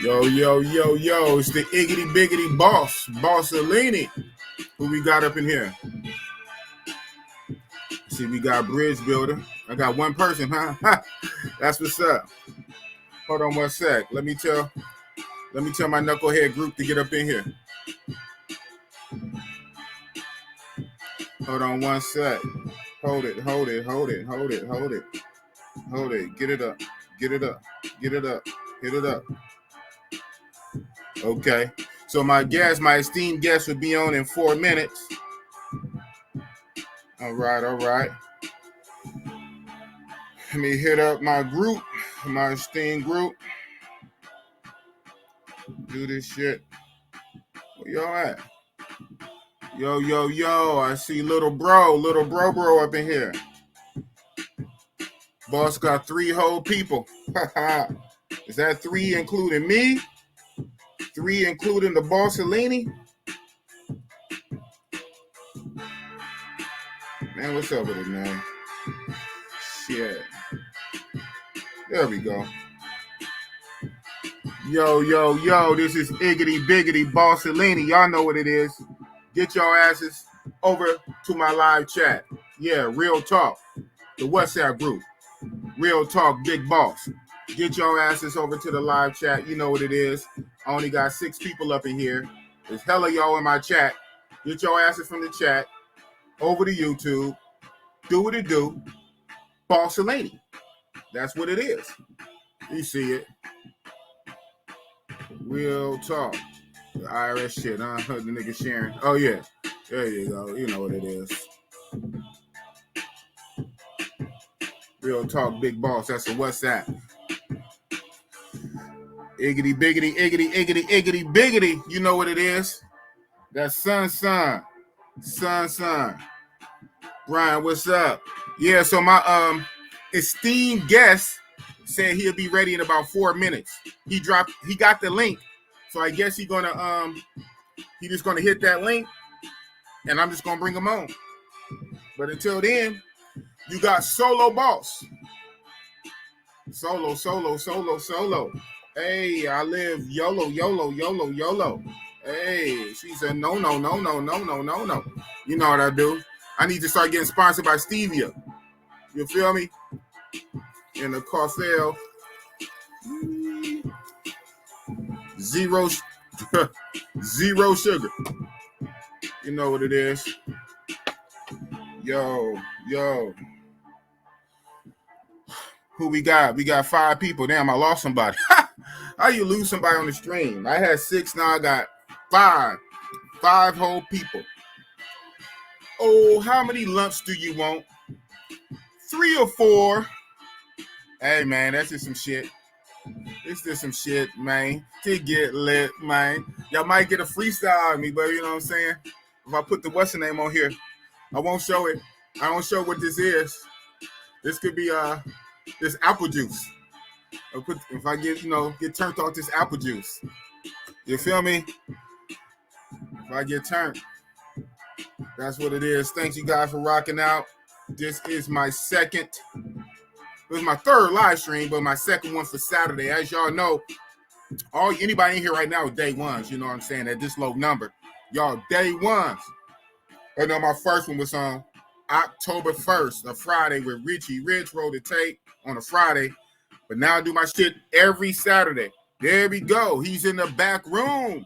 Yo, it's the Iggity Biggity Boss, Bossalini, who we got up in here. See, we got Bridge Builder. I got one person, huh? That's what's up. Hold on one sec. Let me tell my knucklehead group to get up in here. Hold on one sec. Hold it. Get it up. Hit it up. Okay. So my esteemed guest will be on in 4 minutes. All right. Let me hit up my group, my esteemed group. Do this shit. Where y'all at? Yo. I see little bro up in here. Boss got 3 whole people. Is that 3 including me? 3 including the Bossalini? Man, what's up with it, man? Shit. There we go. Yo, this is Iggity Biggity Bossalini. Y'all know what it is. Get your asses over to my live chat. Yeah, real talk. The WhatsApp group. Real talk, big boss. Get your asses over to the live chat. You know what it is. I only got 6 people up in here. There's hella y'all in my chat. Get your asses from the chat over to YouTube. Do what it do. Bossalini. That's what it is. You see it. Real talk. The IRS shit, huh? The nigga sharing. Oh, yeah. There you go. You know what it is. Real talk, big boss. That's a WhatsApp. Iggity, biggity. You know what it is. That's son. Brian, what's up? Yeah, so my esteemed guest said he'll be ready in about 4 minutes. He got the link. So I guess he's just gonna hit that link and I'm just gonna bring him on. But until then, you got Solo Boss. Solo. Hey, I live YOLO. Hey, she said no. You know what I do. I need to start getting sponsored by Stevia. You feel me? In the Carfell. Zero sugar. You know what it is. Yo. Who we got? We got 5 people. Damn, I lost somebody. How you lose somebody on the stream? I had 6, now I got 5. 5 whole people. Oh, how many lumps do you want? 3 or 4. Hey, man, that's just some shit. It's just some shit, man. To get lit, man. Y'all might get a freestyle on me, but you know what I'm saying? If I put the what's the name on here, I won't show it. I don't show what this is. This could be this apple juice. If I get turned off this apple juice. You feel me? If I get turned. That's what it is. Thanks you guys for rocking out. This is my second. It was my 3rd live stream, but my 2nd one for Saturday. As y'all know, anybody in here right now is day ones. You know what I'm saying? At this low number. Y'all day ones. I know my first one was on October 1st, a Friday with Richie. Rich rolled the tape on a Friday. But now I do my shit every Saturday. There we go. He's in the back room.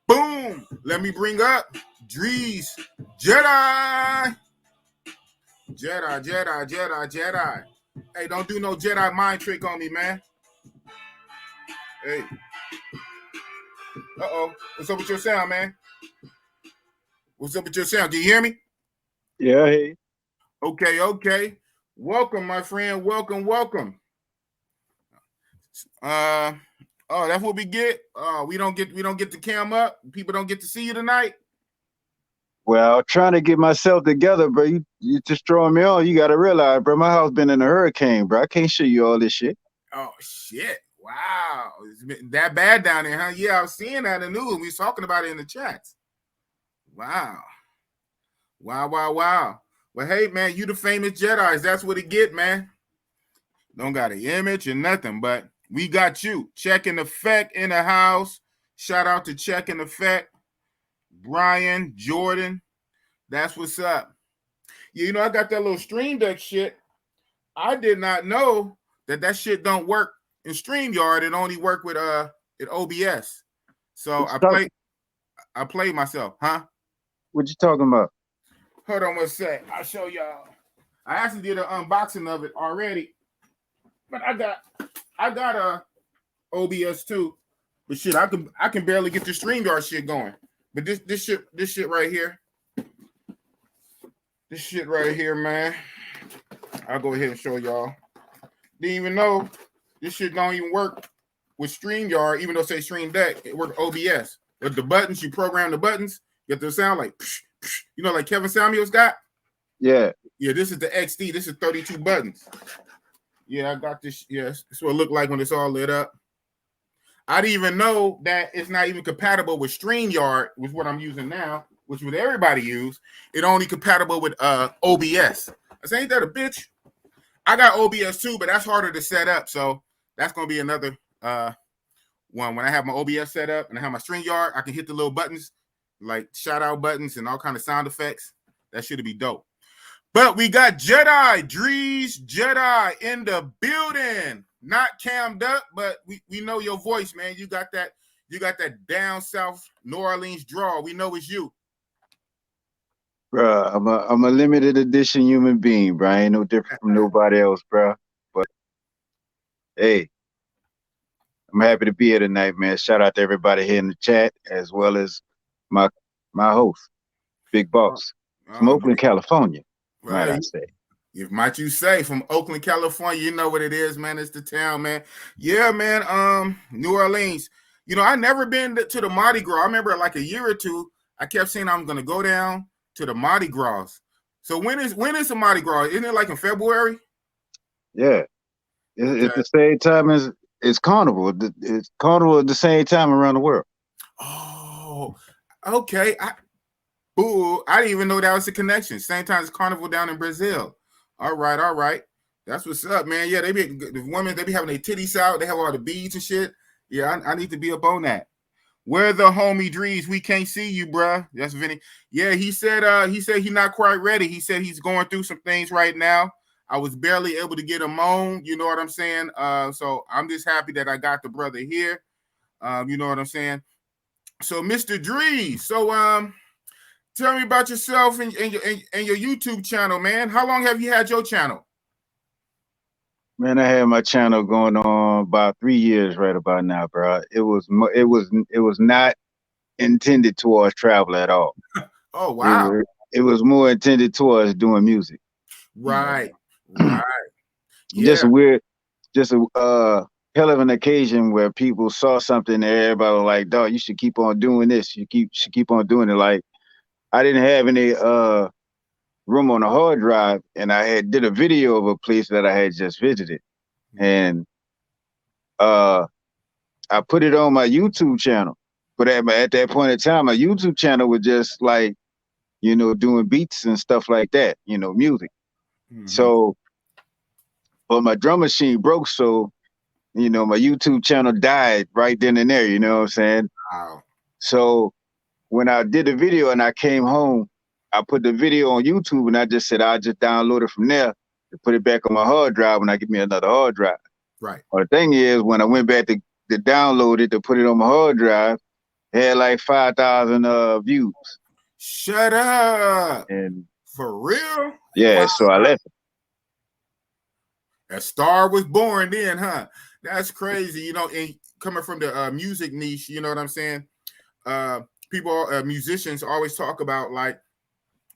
Boom. Let me bring up DreeZTV. Jedi. Hey, don't do no Jedi mind trick on me, man. Hey. Uh-oh. What's up with your sound, man? What's up with your sound? Do you hear me? Yeah, hey. Okay. Welcome, my friend. Welcome. That's what we get. We don't get the cam up. People don't get to see you tonight. Well, trying to get myself together, bro. You just throwing me on. You gotta realize, bro, my house been in a hurricane, bro. I can't show you all this shit. Oh shit. Wow. It's been that bad down there, huh? Yeah, I was seeing that in the news. We was talking about it in the chats. Wow. Well, hey, man, you the famous Jedis. That's what it get, man. Don't got an image or nothing, but We got you. Check in Effect in the house. Shout out to Check in Effect. Brian, Jordan. That's what's up. You know, I got that little Stream Deck shit. I did not know that shit don't work in StreamYard. It only work with at OBS. So I played myself, huh? What you talking about? Hold on one sec. I'll show y'all. I actually did an unboxing of it already. But I got a OBS too. But shit, I can barely get the StreamYard shit going. But this shit right here. This shit right here, man. I'll go ahead and show y'all. Didn't even know this shit don't even work with StreamYard, even though it say Stream Deck, it works OBS. But the buttons, you program the buttons, get the sound like, psh, psh, you know, like Kevin Samuels got? Yeah. Yeah, this is the XD. This is 32 buttons. Yeah, I got this. Yes, this is what it looked like when it's all lit up. I didn't even know that it's not even compatible with StreamYard, with what I'm using now, which would everybody use. It only compatible with OBS. I say, ain't that a bitch? I got OBS too, but that's harder to set up. So that's gonna be another one. When I have my OBS set up and I have my StreamYard, I can hit the little buttons, like shout out buttons and all kind of sound effects. That should be dope. But we got Jedi, DreeZTV in the building. Not cammed up, but we know your voice, man. You got that down south New Orleans draw. We know it's you. Bruh, I'm a limited edition human being, bro. I ain't no different from nobody else, bro. But hey, I'm happy to be here tonight, man. Shout out to everybody here in the chat, as well as my host, Big Boss, from Oakland, California. Might I say? If might you say from Oakland, California, you know what it is, man. It's the town, man. Yeah, man. New Orleans. You know, I never been to the Mardi Gras. I remember like a year or two, I kept saying I'm gonna go down to the Mardi Gras. So when is the Mardi Gras? Isn't it like in February? Yeah, it's the same time as it's Carnival. It's Carnival at the same time around the world. Oh, okay. I didn't even know that was a connection. Same time as Carnival down in Brazil. All right. That's what's up, man. Yeah, the women, they be having their titties out. They have all the beads and shit. Yeah, I need to be up on that. Where the homie Drees? We can't see you, bruh. That's Vinny. Yeah, he said he's not quite ready. He said he's going through some things right now. I was barely able to get him on. You know what I'm saying? So I'm just happy that I got the brother here. You know what I'm saying? So Mr. Drees, tell me about yourself and your YouTube channel, man. How long have you had your channel? Man, I had my channel going on about 3 years right about now, bro. It was not intended towards travel at all. Oh, wow. It was more intended towards doing music. Right. Yeah. Just a hell of an occasion where people saw something and everybody was like, dog, you should keep on doing this. You should keep on doing it. Like, I didn't have any room on a hard drive, and I did a video of a place that I had just visited. And I put it on my YouTube channel. But at that point in time, my YouTube channel was just like, doing beats and stuff like that, music. Mm-hmm. So, but my drum machine broke, so, my YouTube channel died right then and there, you know what I'm saying? Wow. So when I did the video and I came home, I put the video on YouTube and I just said, I'll just download it from there to put it back on my hard drive when I get me another hard drive. Right. Well, the thing is, when I went back to download it to put it on my hard drive, it had like 5,000 views. Shut up. And for real? Yeah, wow. So I left it. A star was born then, huh? That's crazy. And coming from the music niche, you know what I'm saying? Musicians always talk about like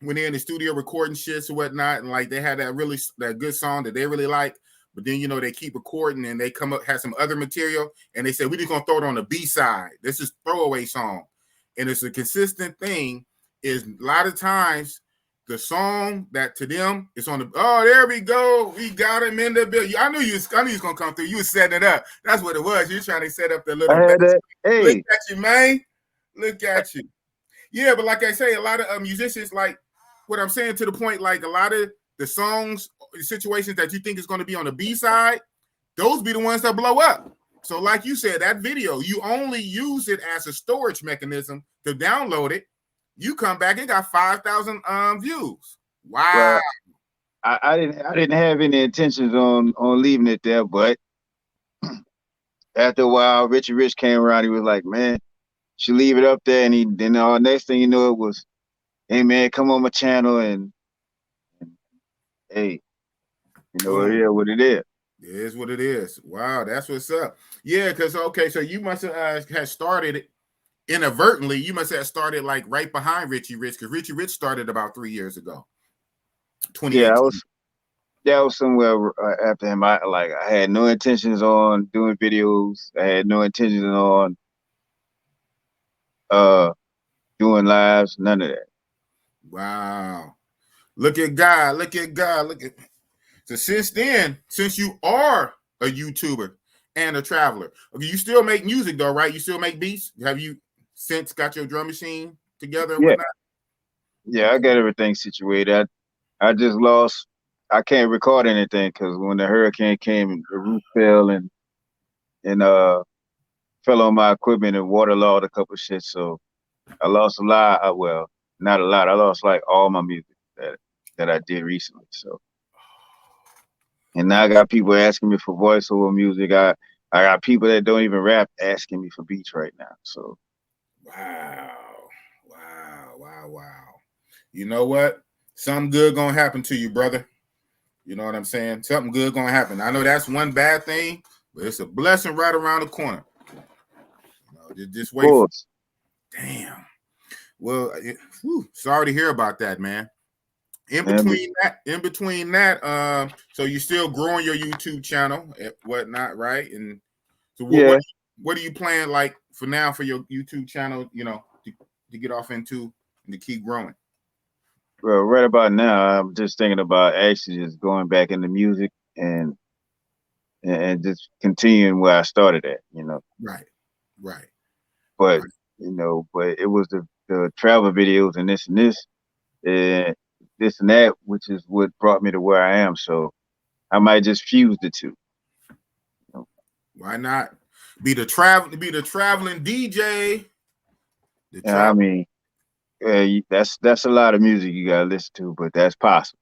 when they're in the studio recording shits or whatnot, and like they had that good song that they really like, but then they keep recording and they come up have some other material and they say we're just gonna throw it on the B-side. This is throwaway song, and it's a consistent thing. Is a lot of times the song that to them is on the there we go, we got him in the bill. I knew he was gonna come through. You was setting it up. That's what it was. You're trying to set up the little. Hey. Look at you, man. Look at you. Yeah, but like I say, a lot of musicians, like what I'm saying to the point, like a lot of the songs, situations that you think is going to be on the B-side, those be the ones that blow up. So like you said, that video, you only use it as a storage mechanism to download it. You come back, it got 5,000 views. Wow. Well, I didn't have any intentions on leaving it there, but after a while, Richie Rich came around. He was like, "Man, you should leave it up there." And then next thing you know, it was, "Hey man, come on my channel and hey, you know it is what it is." It is what it is. Wow, that's what's up. Yeah, because okay, so you must have started it inadvertently. You must have started like right behind Richie Rich, because Richie Rich started about 3 years ago, 2018. Yeah, I was somewhere after him. I had no intentions on doing videos. I had no intentions on doing lives. None of that. Wow. Look at God. Look at God. Look at. So since then, since you are a YouTuber and a traveler, okay, you still make music though, right? You still make beats. Have you since got your drum machine together and whatnot? Yeah, okay. I got everything situated. I just lost. I can't record anything because when the hurricane came, the roof fell and fell on my equipment and waterlogged a couple of shit. So I lost a lot. Well, not a lot. I lost like all my music that I did recently. So, and now I got people asking me for voiceover music. I got people that don't even rap asking me for beats right now. So, wow. You know what? Something good gonna happen to you, brother. You know what I'm saying? Something good gonna happen. I know that's one bad thing, but it's a blessing right around the corner. You know, just wait. For it. Damn. Well, sorry to hear about that, man. In between that, so you're still growing your YouTube channel and whatnot, right? And so what are you planning like for now for your YouTube channel, you know, to get off into and to keep growing? Well, right about now, I'm just thinking about actually just going back into music and just continuing where I started at, you know. Right. But you know, but it was the travel videos and this and that, which is what brought me to where I am. So I might just fuse the two. You know? Why not be the traveling DJ? I mean, that's a lot of music you gotta listen to, but that's possible.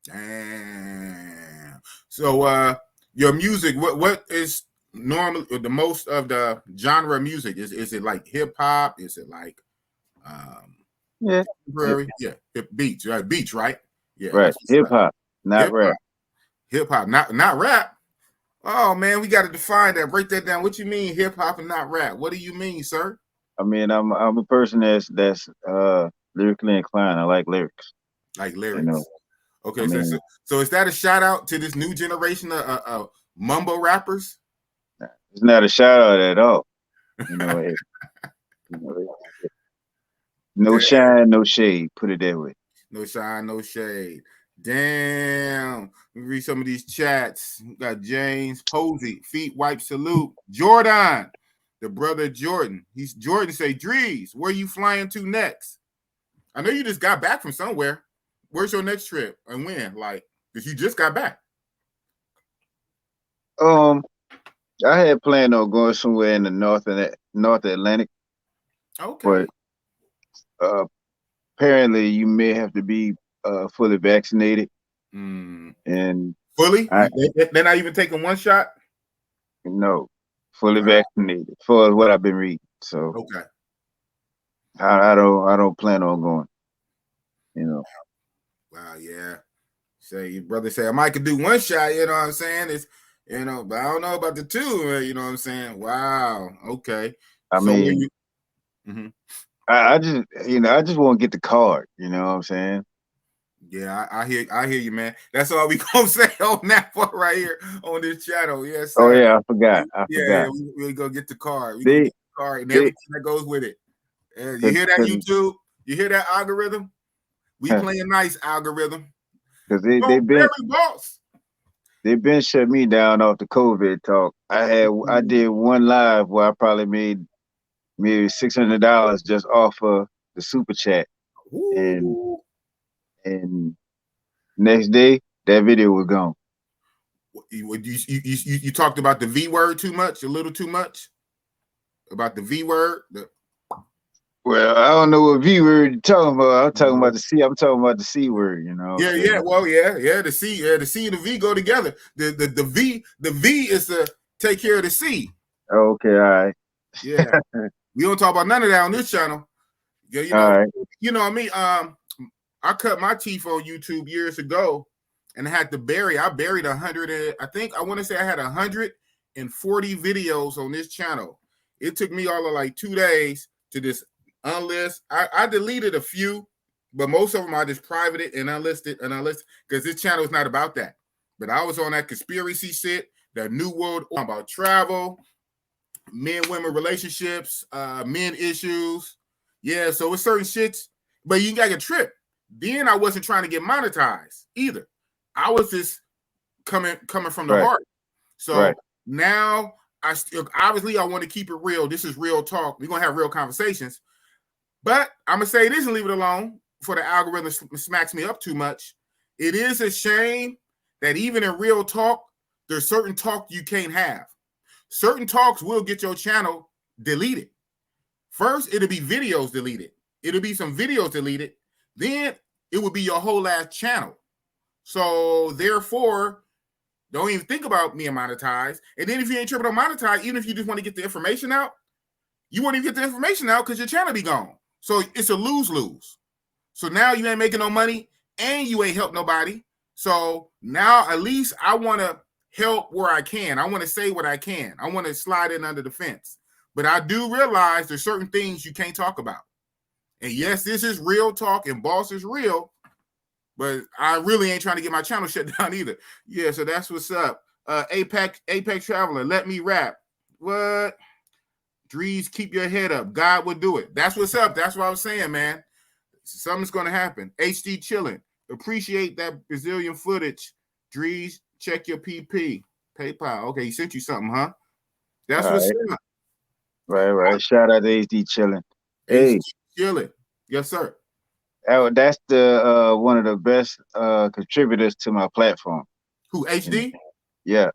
Damn. So your music, what is normally the most of the genre of music? Is it like hip hop? Is it like contemporary? Yeah, beats, right? Beats, right? Yeah, right. Hip hop, not rap. Hip hop, not rap. Oh man, we got to define that. Break that down. What you mean hip hop and not rap? What do you mean, sir? I mean, I'm a person that's lyrically inclined. I like lyrics. Like lyrics. You know? Okay, so is that a shout out to this new generation of mumbo rappers? It's not a shout out at all. You know, no shine, no shade. Put it that way. No shine, no shade. Damn. Let me read some of these chats. We got James Posey, feet wipe salute. Jordan, the brother Jordan. Jordan say, Drees, where you flying to next? I know you just got back from somewhere. Where's your next trip and when? Like, because you just got back. I had planned on going somewhere in the North Atlantic. Okay. But apparently you may have to be fully vaccinated. And fully? They're not even taking one shot? No, fully vaccinated for what I've been reading. So okay. I don't plan on going. You know. Wow, yeah. Say your brother say I might could do one shot, you know what I'm saying? It's you know, but I don't know about the two, you know what I'm saying? Wow. Okay. I mean, I just want to get the card, you know what I'm saying? Yeah, I hear you, man. That's all we gonna say on that part right here on this channel. Yes, sir. Oh yeah, I forgot. Yeah, we go get the card. We go get the card and everything that goes with it. You hear that, YouTube? You hear that algorithm? We playing nice, algorithm. Because they've been shut me down off the COVID talk. I did one live where I probably made maybe $600 just off of the super chat. And next day that video was gone. You talked about the V word too much, a little too much about the V word. Well, I don't know what V word you're talking about. I'm talking about the C. I'm talking about the C word. You know. Yeah. Well, yeah. The C and the V go together. The V is to take care of the C. Okay, all right. Yeah, we don't talk about none of that on this channel. Yeah, All right. you know what I mean. I cut my teeth on YouTube years ago, and I had to bury. I buried 100. I think I want to say I had 140 videos on this channel. It took me all of like 2 days to just unlist. I deleted a few, but most of them I just privated and unlisted because this channel is not about that. But I was on that conspiracy shit, that new world about travel, men, women relationships, men issues. Yeah, so it's certain shits, but you got to trip. Then I wasn't trying to get monetized either. I was just coming from the heart. So now I obviously I want to keep it real. This is real talk. We're gonna have real conversations. But I'm gonna say this and leave it alone before the algorithm smacks me up too much. It is a shame that even in real talk, there's certain talk you can't have. Certain talks will get your channel deleted. First, it'll be videos deleted. It'll be some videos deleted. Then it will be your whole ass channel. So therefore, don't even think about being monetized. And then if you ain't tripping on monetize, even if you just want to get the information out, you won't even get the information out because your channel be gone. So it's a lose-lose. So now you ain't making no money and you ain't helped nobody. So now at least I want to help where I can. I want to say what I can. I want to slide in under the fence. But I do realize there's certain things you can't talk about. And yes, this is real talk and boss is real, but I really ain't trying to get my channel shut down either. Yeah, so that's what's up. Apex Traveler, let me rap. What? Drees, keep your head up. God will do it. That's what's up. That's what I was saying, man. Something's going to happen. HD chilling. Appreciate that Brazilian footage. Drees, check your PP. PayPal. Okay, he sent you something, huh? That's what's up. Right. Shout out to HD chilling. HD chilling. Yes, sir. That's the one of the best contributors to my platform. Who, HD? Yeah.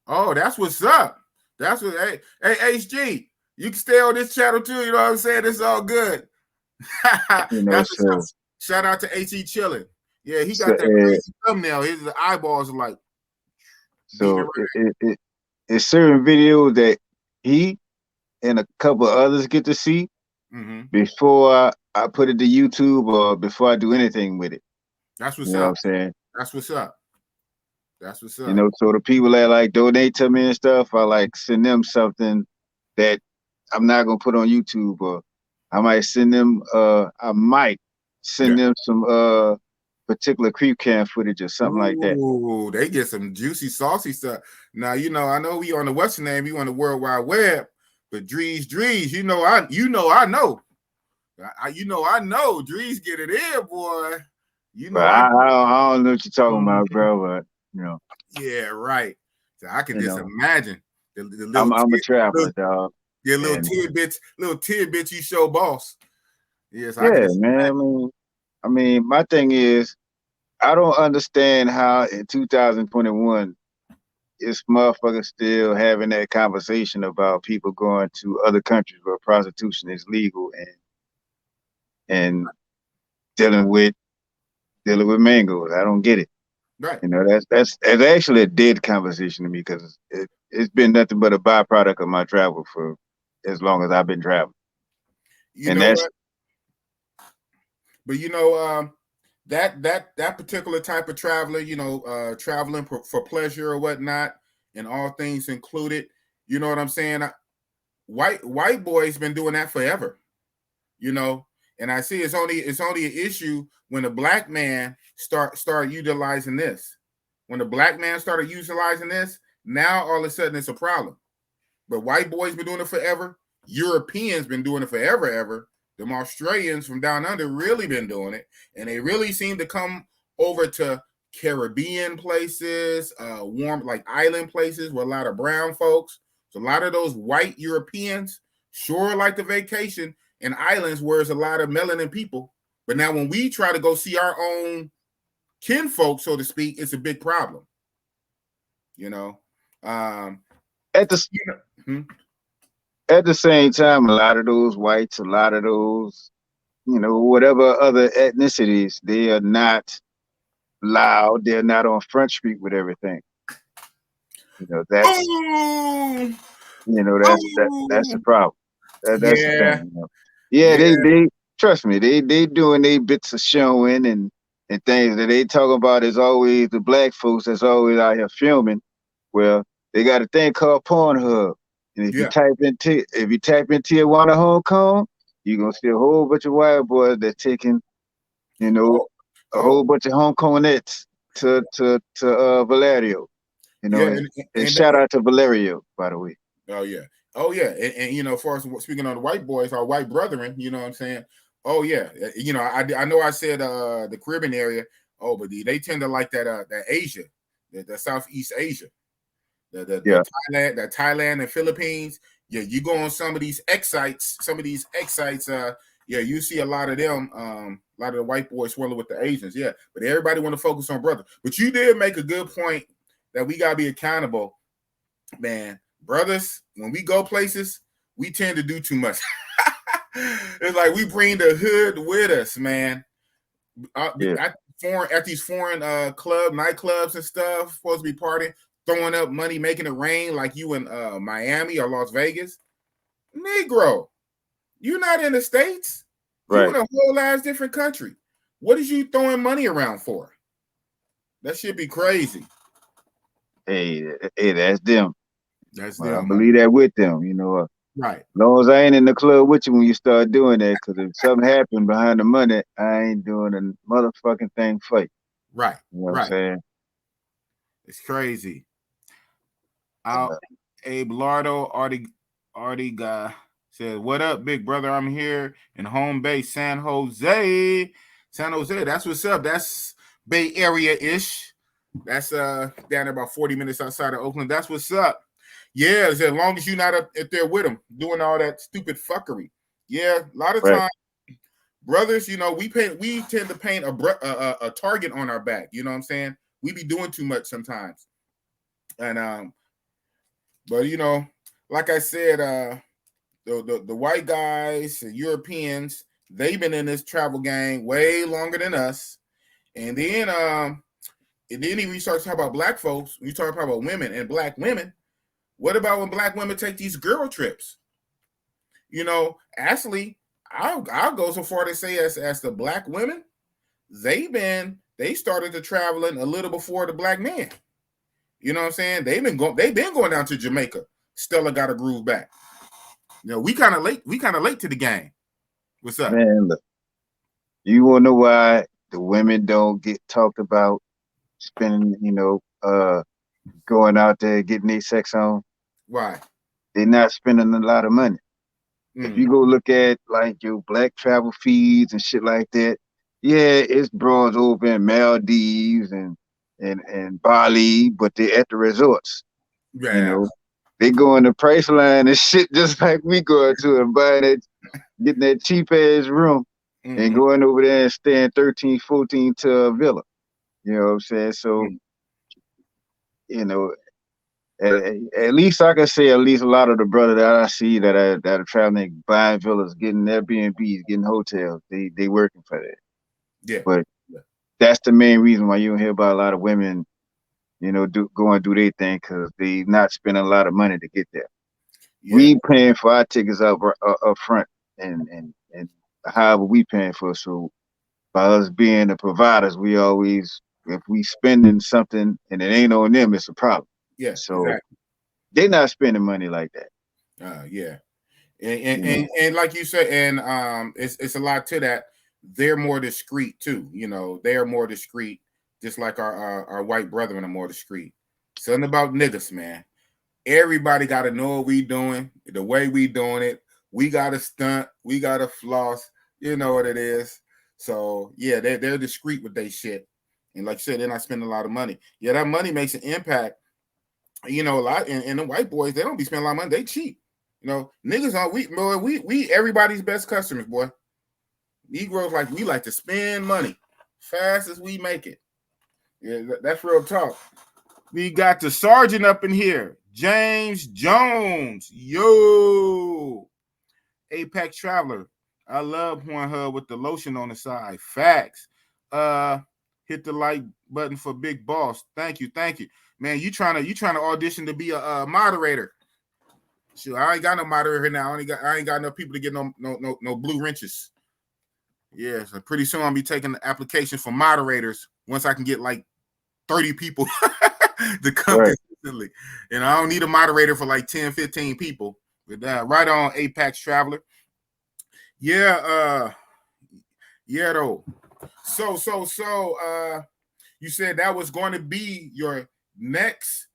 Oh, that's what's up. That's what. Hey, HG, you can stay on this channel too. You know what I'm saying? It's all good. Shout out to HD chilling. Yeah, he got that crazy thumbnail. His eyeballs are like. So it's certain videos that he and a couple of others get to see before I put it to YouTube or before I do anything with it. That's what's up. You know what I'm saying? That's what's up. That's what's up. You know, so the people that like donate to me and stuff, I like send them something that I'm not gonna put on YouTube, or I might send them them some particular creep cam footage or something like that. Ooh, they get some juicy, saucy stuff. Now, you know, I know we on the Western name, we on the World Wide Web, but Drees, I know. I know, Drees get it in, boy. You know, I don't know what you're talking about, bro, but you know. Yeah, right. So I can just imagine the little. I'm a traveler, dog. Yeah, little tidbits you show boss. Yes, man. I mean, my thing is, I don't understand how in 2021 this motherfucker still having that conversation about people going to other countries where prostitution is legal and dealing with mangoes. I don't get it. Right. You know, that's actually a dead conversation to me because it's been nothing but a byproduct of my travel for as long as I've been traveling. But you know, that particular type of traveler, you know, traveling for pleasure or whatnot, and all things included. You know what I'm saying? White boys been doing that forever. You know, and I see it's only an issue when a black man start utilizing this. When the black man started utilizing this, now all of a sudden it's a problem. But white boys been doing it forever. Europeans been doing it forever, ever. Them Australians from down under really been doing it, and they really seem to come over to Caribbean places, warm like island places with a lot of brown folks. So a lot of those white Europeans sure like the vacation in islands where there's a lot of melanin people. But now when we try to go see our own kinfolk, so to speak, it's a big problem. You know, At the you know, hmm? at the same time, a lot of those whites, a lot of those, whatever other ethnicities, they are not loud. They're not on Front Street with everything. That's Oh, that's the oh, problem. That's the yeah, thing. Yeah, yeah, they trust me. They doing their bits of showing and things that they talking about is always the black folks that's always out here filming. Well, they got a thing called Pornhub, and if you yeah. type into Tijuana, Hong Kong, you're gonna see a whole bunch of white boys that taking you know Oh, a oh, whole bunch of Hong Konginettes to Valerio. yeah, And shout out to Valerio, by the way. oh yeah, oh yeah, and as far as speaking on the white boys, our white brethren, you know what I'm saying? Oh yeah, I know I said the Caribbean area. Oh, but they tend to like that Asia, the Southeast Asia, Yeah, the Thailand and Philippines. Yeah, you go on some of these X sites, yeah, you see a lot of them, a lot of the white boys swirling with the Asians. Yeah, but everybody want to focus on brother. But you did make a good point that we gotta be accountable, man. Brothers, when we go places, we tend to do too much. It's like we bring the hood with us, man. yeah, At these foreign nightclubs and stuff, supposed to be partying, throwing up money, making it rain like you in Miami or Las Vegas. Negro, you're not in the States. You in right. a whole ass different country. What is you throwing money around for? That should be crazy. Hey, that's them. That's Well, I them, man. believe that with them. Right. As long as I ain't in the club with you when you start doing that, because if something happened behind the money, I ain't doing a motherfucking thing for you. Right. You know what I'm Right. saying? It's crazy. And, Abe Lardo Artiga says, "What up, big brother? I'm here in home base, San Jose. San Jose. That's what's up. That's Bay Area ish. That's down there about 40 minutes outside of Oakland. That's what's up. Yeah, as long as you're not up there with them doing all that stupid fuckery. Yeah, a lot of right. times, brothers, we tend to paint a target on our back. You know what I'm saying? We be doing too much sometimes, and but like I said, the white guys and Europeans, they've been in this travel game way longer than us. And then when you start talking about black folks, when you start talking about women and black women, what about when black women take these girl trips? Actually, I'll go so far to say as the black women, they started to traveling a little before the black men. You know what I'm saying? They've been going down to Jamaica. Stella got a groove back. We kind of late. We kind of late to the game. What's up? Man, look, you want to know why the women don't get talked about spending, going out there getting their sex on? Why? They're not spending a lot of money. If you go look at like your black travel feeds and shit like that, yeah, it's bros over in Maldives and Bali, but they're at the resorts. You Yeah. know, they go in the price line and shit just like we go to and buying it, getting that cheap ass room and Mm-hmm. going over there and staying 13, 14 to a villa. You know what I'm saying? So, you know, at least I can say at least a lot of the brother that I see that are traveling, buying villas, getting Airbnbs, getting hotels, they working for that. Yeah. But that's the main reason why you don't hear about a lot of women, going do their thing because they not spending a lot of money to get there. Yeah. We paying for our tickets up front and however we paying for it. So by us being the providers, we always if we spending something and it ain't on them, it's a problem. Yeah. So Exactly. they're not spending money like that. Yeah. And, You know, and and like you said, and it's a lot to that. They're more discreet too. They are more discreet, just like our white brethren are more discreet. Something about niggas, man. Everybody got to know what we doing, the way we doing it. We got to stunt. We got to floss. You know what it is. So yeah, they're discreet with their shit. And like you said, they're not spending a lot of money. Yeah, that money makes an impact. A lot. And the white boys, they don't be spending a lot of money. They cheap. Niggas are we everybody's best customers, boy. Negroes we like to spend money fast as we make it. Yeah, that's real talk. We got the sergeant up in here, James Jones. Yo, Apex Traveler. I love Pornhub with the lotion on the side. Facts. Hit the like button for Big Boss. Thank you, man. You trying to audition to be a moderator? Sure, I ain't got no moderator now. I ain't got enough people to get no blue wrenches. Yeah, so pretty soon I'll be taking the application for moderators once I can get like 30 people to come consistently. And I don't need a moderator for like 10, 15 people. But right on, Apex Traveler. Yeah, though. So you said that was going to be your next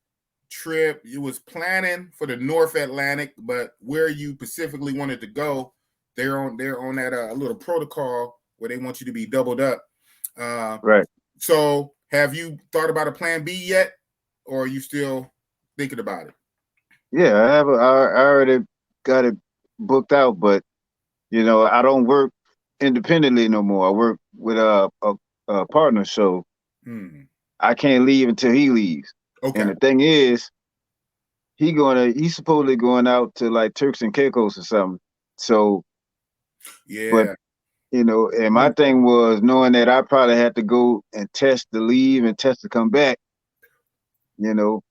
trip. You was planning for the North Atlantic, but where you specifically wanted to go, they're on that little protocol where they want you to be doubled up. Right. So have you thought about a plan B yet, or are you still thinking about it? Yeah, I already got it booked out, but you know, I don't work independently no more. I work with a partner, so I can't leave until he leaves. Okay. And the thing is, he's supposedly going out to like Turks and Caicos or something. So yeah. But you know, and my thing was knowing that I probably had to go and test to leave and test to come back. You know,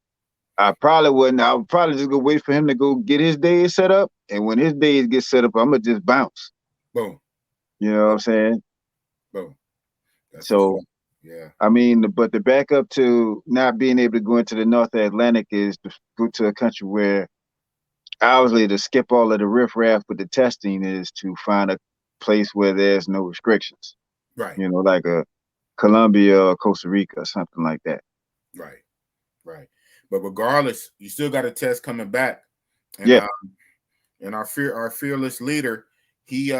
I probably wouldn't. I would probably just go wait for him to go get his days set up, and when his days get set up, I'm gonna just bounce. Boom. You know what I'm saying? Boom. So, yeah. I mean, but the backup to not being able to go into the North Atlantic is to go to a country where, obviously, to skip all of the riffraff with the testing is to find a place where there's no restrictions. Right. You know, like a Colombia or Costa Rica or something like that. Right. But regardless, you still got a test coming back. And, yeah. And our fearless leader, he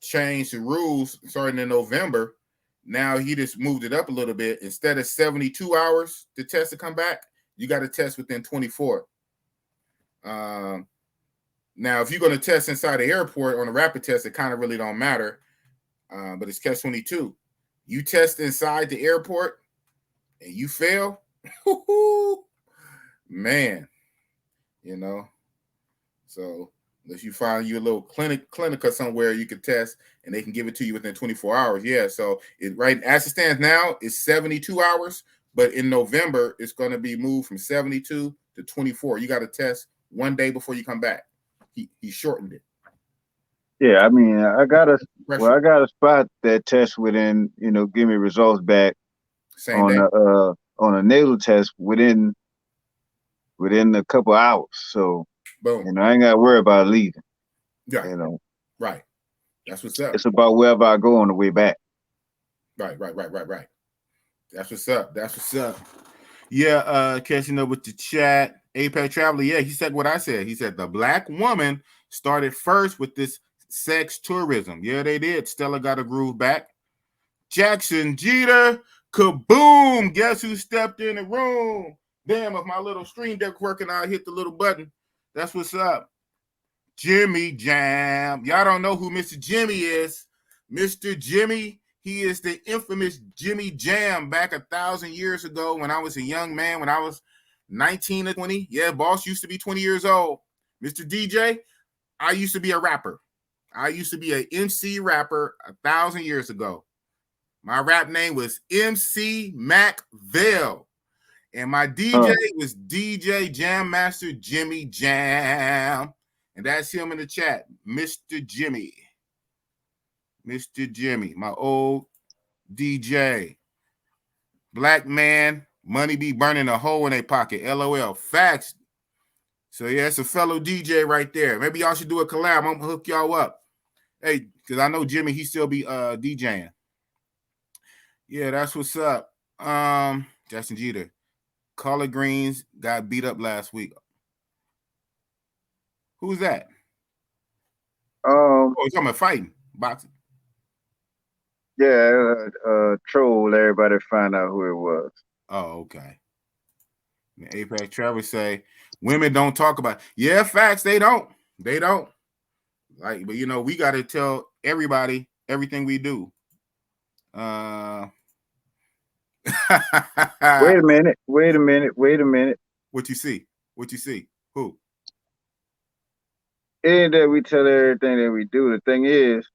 changed the rules starting in November. Now he just moved it up a little bit. Instead of 72 hours to test to come back, you got to test within 24. Now, if you're going to test inside the airport on a rapid test, it kind of really don't matter. But it's catch-22. You test inside the airport and you fail, man, you know. So unless you find you a little clinic or somewhere you can test and they can give it to you within 24 hours. Yeah. So right as it stands now, it's 72 hours, but in November, it's going to be moved from 72 to 24. You got to test one day before you come back. He shortened it. Yeah, I mean, I got a spot that test within, you know, give me results back same day on a nasal test within a couple hours. So, boom, you know, I ain't got to worry about leaving. Yeah, you know, right. That's what's up. It's about wherever I go on the way back. Right. That's what's up. Yeah, catching up with the chat. Apex Traveler, yeah, he said what I said. He said the black woman started first with this sex tourism. Yeah, they did. Stella got a groove back. Jackson Jeter, kaboom! Guess who stepped in the room? Damn, if my little stream deck working, I hit the little button. That's what's up. Jimmy Jam. Y'all don't know who Mr. Jimmy is. Mr. Jimmy, he is the infamous Jimmy Jam back 1,000 years ago when I was a young man, when I was 19 or 20. Yeah, boss used to be 20 years old. Mr. DJ, I used to be a rapper. I used to be an MC rapper 1,000 years ago. My rap name was MC Macville. And my DJ was DJ Jam Master Jimmy Jam. And that's him in the chat, Mr. Jimmy. Mr. Jimmy, my old DJ. Black man, money be burning a hole in their pocket. LOL. Facts. So, yeah, it's a fellow DJ right there. Maybe y'all should do a collab. I'm going to hook y'all up. Hey, because I know Jimmy, he still be DJing. Yeah, that's what's up. Justin Jeter. Collard Greens got beat up last week. Who's that? You're talking about fighting, boxing. Yeah, troll everybody to find out who it was. Oh, okay. The Apex Traveler say women don't talk about it. Yeah, facts. They don't. Like, but you know, we got to tell everybody everything we do. Wait a minute. Wait a minute. Wait a minute. What you see? What you see? Who? It ain't that we tell everything that we do. The thing is,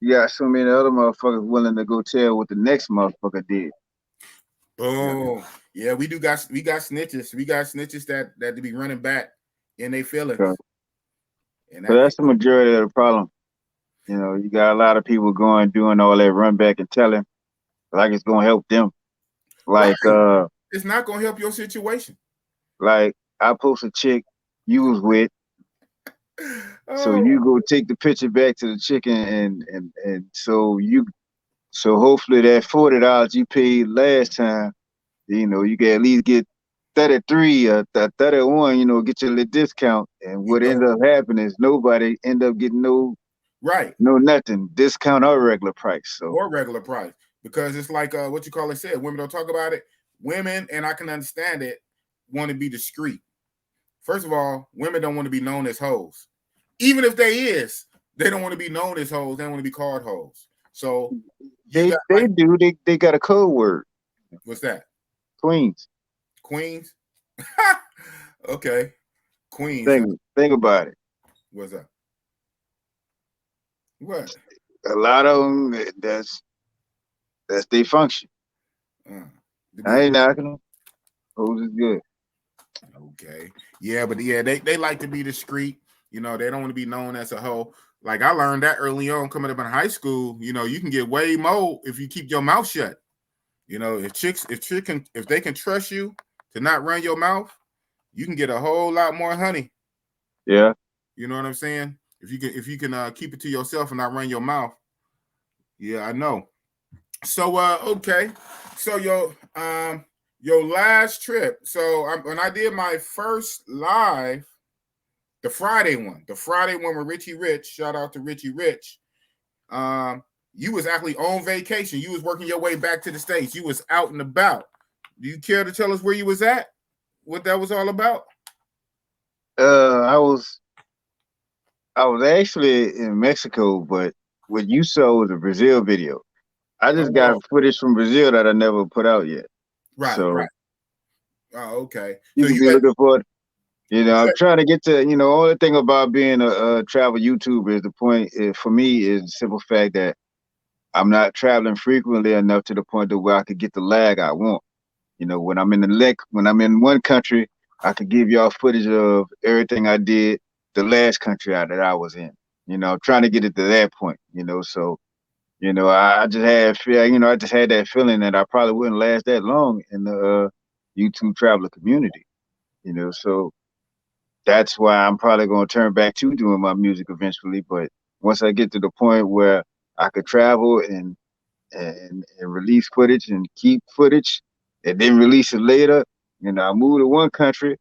you got so many other motherfuckers willing to go tell what the next motherfucker did. Boom. Yeah, we got snitches. We got snitches that to be running back in their feelings. So, And so that's the majority of the problem. You know, you got a lot of people doing all that run back and telling like it's gonna help them. Like right. It's not gonna help your situation. Like I post a chick you was with. So you go take the picture back to the chick and so hopefully that $40 you paid last time, you know, you can at least get 33 or 31, you know, get your little discount. And what ended up happening is nobody end up getting no nothing, discount or regular price. So or regular price. Because it's like what you call it said, women don't talk about it. Women, and I can understand it, want to be discreet. First of all, women don't want to be known as hoes. Even if they don't want to be known as hoes. They don't want to be called hoes. So they got a code word. What's that? Queens. Queens? Okay. Queens. Think about it. What's that? What? A lot of them, that's their function. I ain't knocking them. Hoes is good. Okay. Yeah, but yeah, they like to be discreet. You know, they don't want to be known as a hoe. Like I learned that early on coming up in high school. You know, you can get way more if you keep your mouth shut. You know, if they can trust you to not run your mouth, you can get a whole lot more honey. Yeah. You know what I'm saying? If you can keep it to yourself and not run your mouth. Yeah, I know. So okay. So your last trip. So when I did my first live, the Friday one with Richie Rich, shout out to Richie Rich. You was actually on vacation. You was working your way back to the States. You was out and about. Do you care to tell us where you was at? What that was all about? I was actually in Mexico, but what you saw was a Brazil video. I just got footage from Brazil that I never put out yet. Right, so, right. Oh, okay. You can be looking for it. You know, I'm trying to get to, you know, only thing about being a travel YouTuber is the point for me is the simple fact that I'm not traveling frequently enough to the point that where I could get the lag I want. You know, when I'm in one country, I could give y'all footage of everything I did the last country that I was in. You know, trying to get it to that point, you know, so, you know, I just had that feeling that I probably wouldn't last that long in the YouTube traveler community, you know, so that's why I'm probably going to turn back to doing my music eventually. But once I get to the point where I could travel and release footage and keep footage and then release it later, you know, I move to one country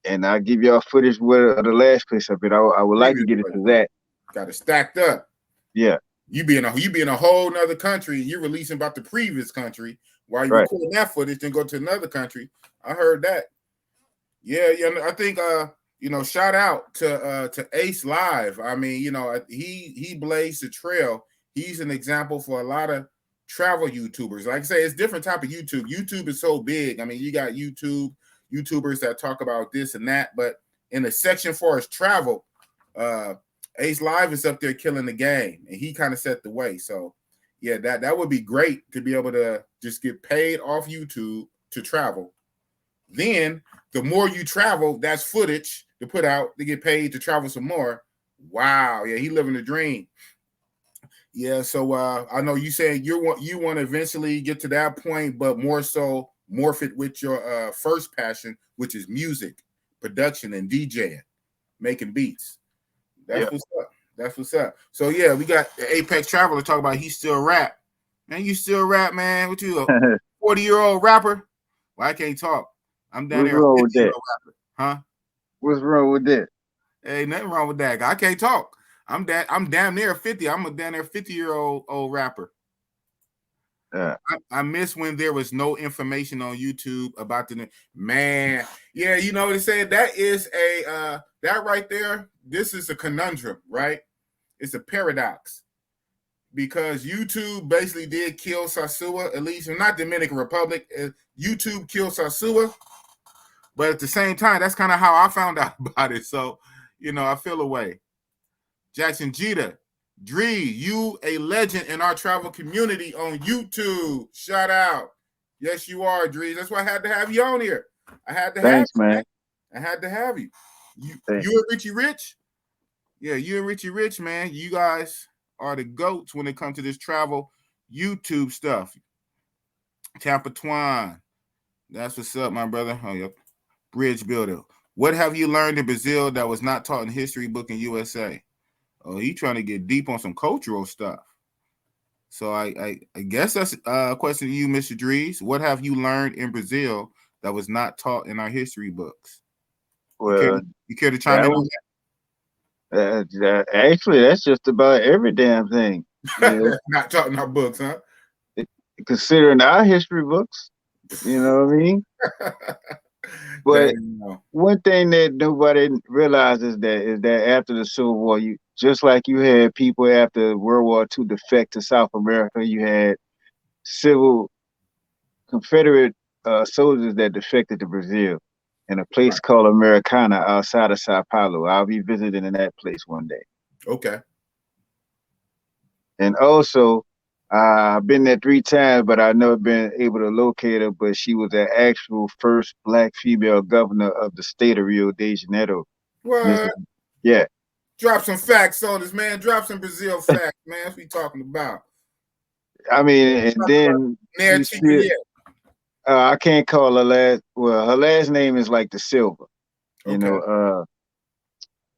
and I give y'all footage where the last place I've been. I would like to get it to that. Got it stacked up. Yeah. You be in a whole nother country and you're releasing about the previous country while you're recording that footage, then go to another country. I heard that. Yeah, I think you know, shout out to Ace Live. I mean, you know, he blazed the trail. He's an example for a lot of travel YouTubers. Like I say, it's different type of YouTube. YouTube is so big. I mean, you got YouTubers that talk about this and that, but in the section for his travel, Ace Live is up there killing the game, and he kind of set the way. So, yeah, that would be great to be able to just get paid off YouTube to travel. Then the more you travel, that's footage to put out to get paid to travel some more. Wow, yeah, he living the dream. Yeah, so I know you saying you want to eventually get to that point, but more so morph it with your first passion, which is music, production, and DJing, making beats. That's what's up. That's what's up. So yeah, we got the Apex Traveler talk about he still rap. Man, you still rap, man? What you a 40-year-old rapper? Well, I can't talk. I'm down there. What's wrong with that? Huh? What's wrong with that? Hey, nothing wrong with that. I can't talk. I'm damn near 50. I'm a damn near 50-year-old rapper. Yeah. I miss when there was no information on YouTube about the man. Yeah, you know what they said? That is a that right there. This is a conundrum, right? It's a paradox. because YouTube basically did kill Sasua, at least not Dominican Republic. YouTube killed Sasua, but at the same time, that's kind of how I found out about it. So, I feel away. Jackson Jeter, Dree, you a legend in our travel community on YouTube. Shout out. Yes, you are, Dree. That's why I had to have you on here. I had to Thanks, have you, man. I had to have you. You and Richie Rich? Yeah, you and Richie Rich, man. You guys are the GOATs when it comes to this travel YouTube stuff. Tampa Twine. That's what's up, my brother. Oh, yep. Bridge builder. What have you learned in Brazil that was not taught in history book in USA? Oh, he trying to get deep on some cultural stuff. So I guess that's a question to you, Mr. Drees. What have you learned in Brazil that was not taught in our history books? Well, you care to chime in on that? Actually, that's just about every damn thing. Not taught in our books, huh? Considering our history books, you know what I mean? But one thing that nobody realizes is that after the Civil War, just like you had people after World War II defect to South America, you had civil Confederate soldiers that defected to Brazil in a place called Americana outside of Sao Paulo. I'll be visiting in that place one day. Okay. And also, I've been there 3 times, but I've never been able to locate her. But she was the actual first Black female governor of the state of Rio de Janeiro. What? Yeah. Drop some facts on this, man. Drop some Brazil facts, man. That's what we talking about. I mean, and then I can't call her last. Well, her last name is like the Silva.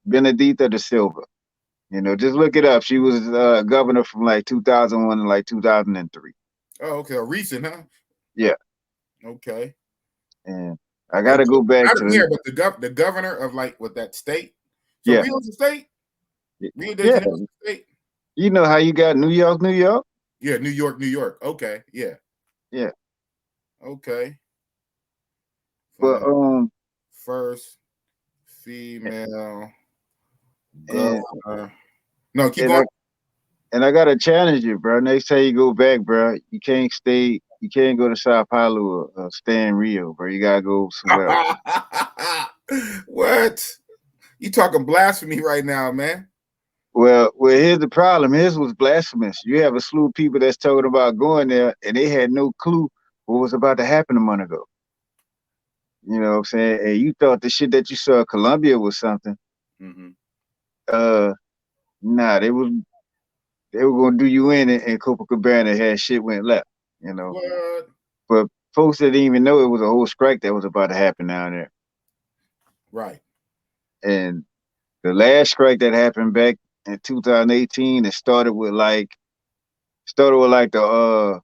Benedita da Silva. Just look it up. She was governor from like 2001 to like 2003. Oh, okay. Recent, huh? Yeah. Okay. And I got to go back to but the governor of like what that state. So Rio's a state. Rio de Janeiro's a state. You know how you got New York, New York? Yeah, New York, New York. Okay. Yeah. Yeah. Okay. But first female governor. No, keep going. And I gotta challenge you, bro. Next time you go back, bro, you can't go to Sao Paulo or stay in Rio, bro. You gotta go somewhere else. What? You talking blasphemy right now, man. Well, here's the problem. His was blasphemous. You have a slew of people that's talking about going there, and they had no clue what was about to happen a month ago. You know what I'm saying? And you thought the shit that you saw in Colombia was something. Nah, they were gonna do you in Copacabana had shit went left, What? But folks that didn't even know it was a whole strike that was about to happen down there. Right. And the last strike that happened back in 2018, it started with like the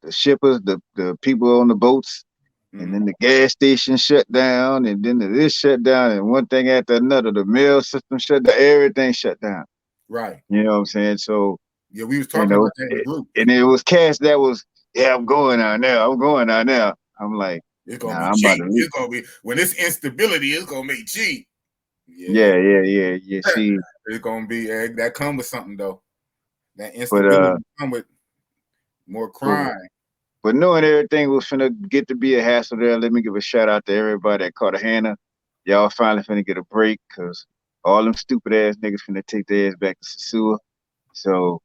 shippers, the people on the boats, and then the gas station shut down, and then this shut down, and one thing after another, the mail system shut down, everything shut down. Right. You know what I'm saying? So yeah, we was talking about that in the group. And it was cast that was, I'm going out now. I'm like, it's gonna be cheap. It's gonna be when this instability is gonna be cheap. Yeah. See, it's gonna be that come with something though. That instability come with more crime. But knowing everything was finna get to be a hassle there, let me give a shout out to everybody at Cartagena. Y'all finally finna get a break because all them stupid ass niggas finna take their ass back to Sasua. So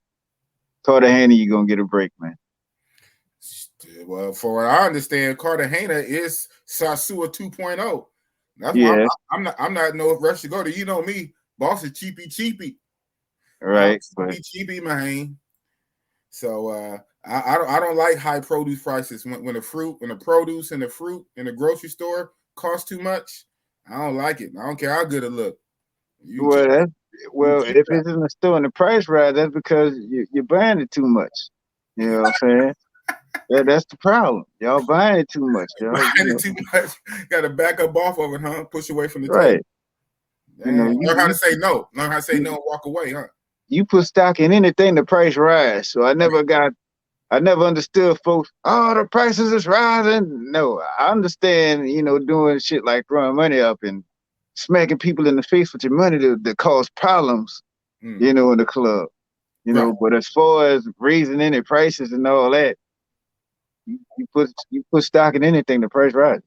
Cartagena, you gonna get a break, man. Well, for what I understand, Cartagena is Sasua 2.0. That's why I'm not no rush to go to. You know me, boss is cheapy. Right. Cheapy, man. So I don't like high produce prices when the produce and the fruit in the grocery store cost too much. I don't like it. I don't care how good it look. If it's in the store and the price rise, that's because you're buying it too much. You know what I'm saying? That's the problem. Y'all buying it too much. Buying it too much. Got to back up off of it, huh? Push away from the right. Learn how to say no. Learn how to say no and walk away, huh? You put stock in anything, the price rise. So I never understood folks. Oh, the prices is rising. No, I understand. Doing shit like throwing money up and smacking people in the face with your money that cause problems. In the club. you know. But as far as raising any prices and all that, you put stock in anything, the price rises.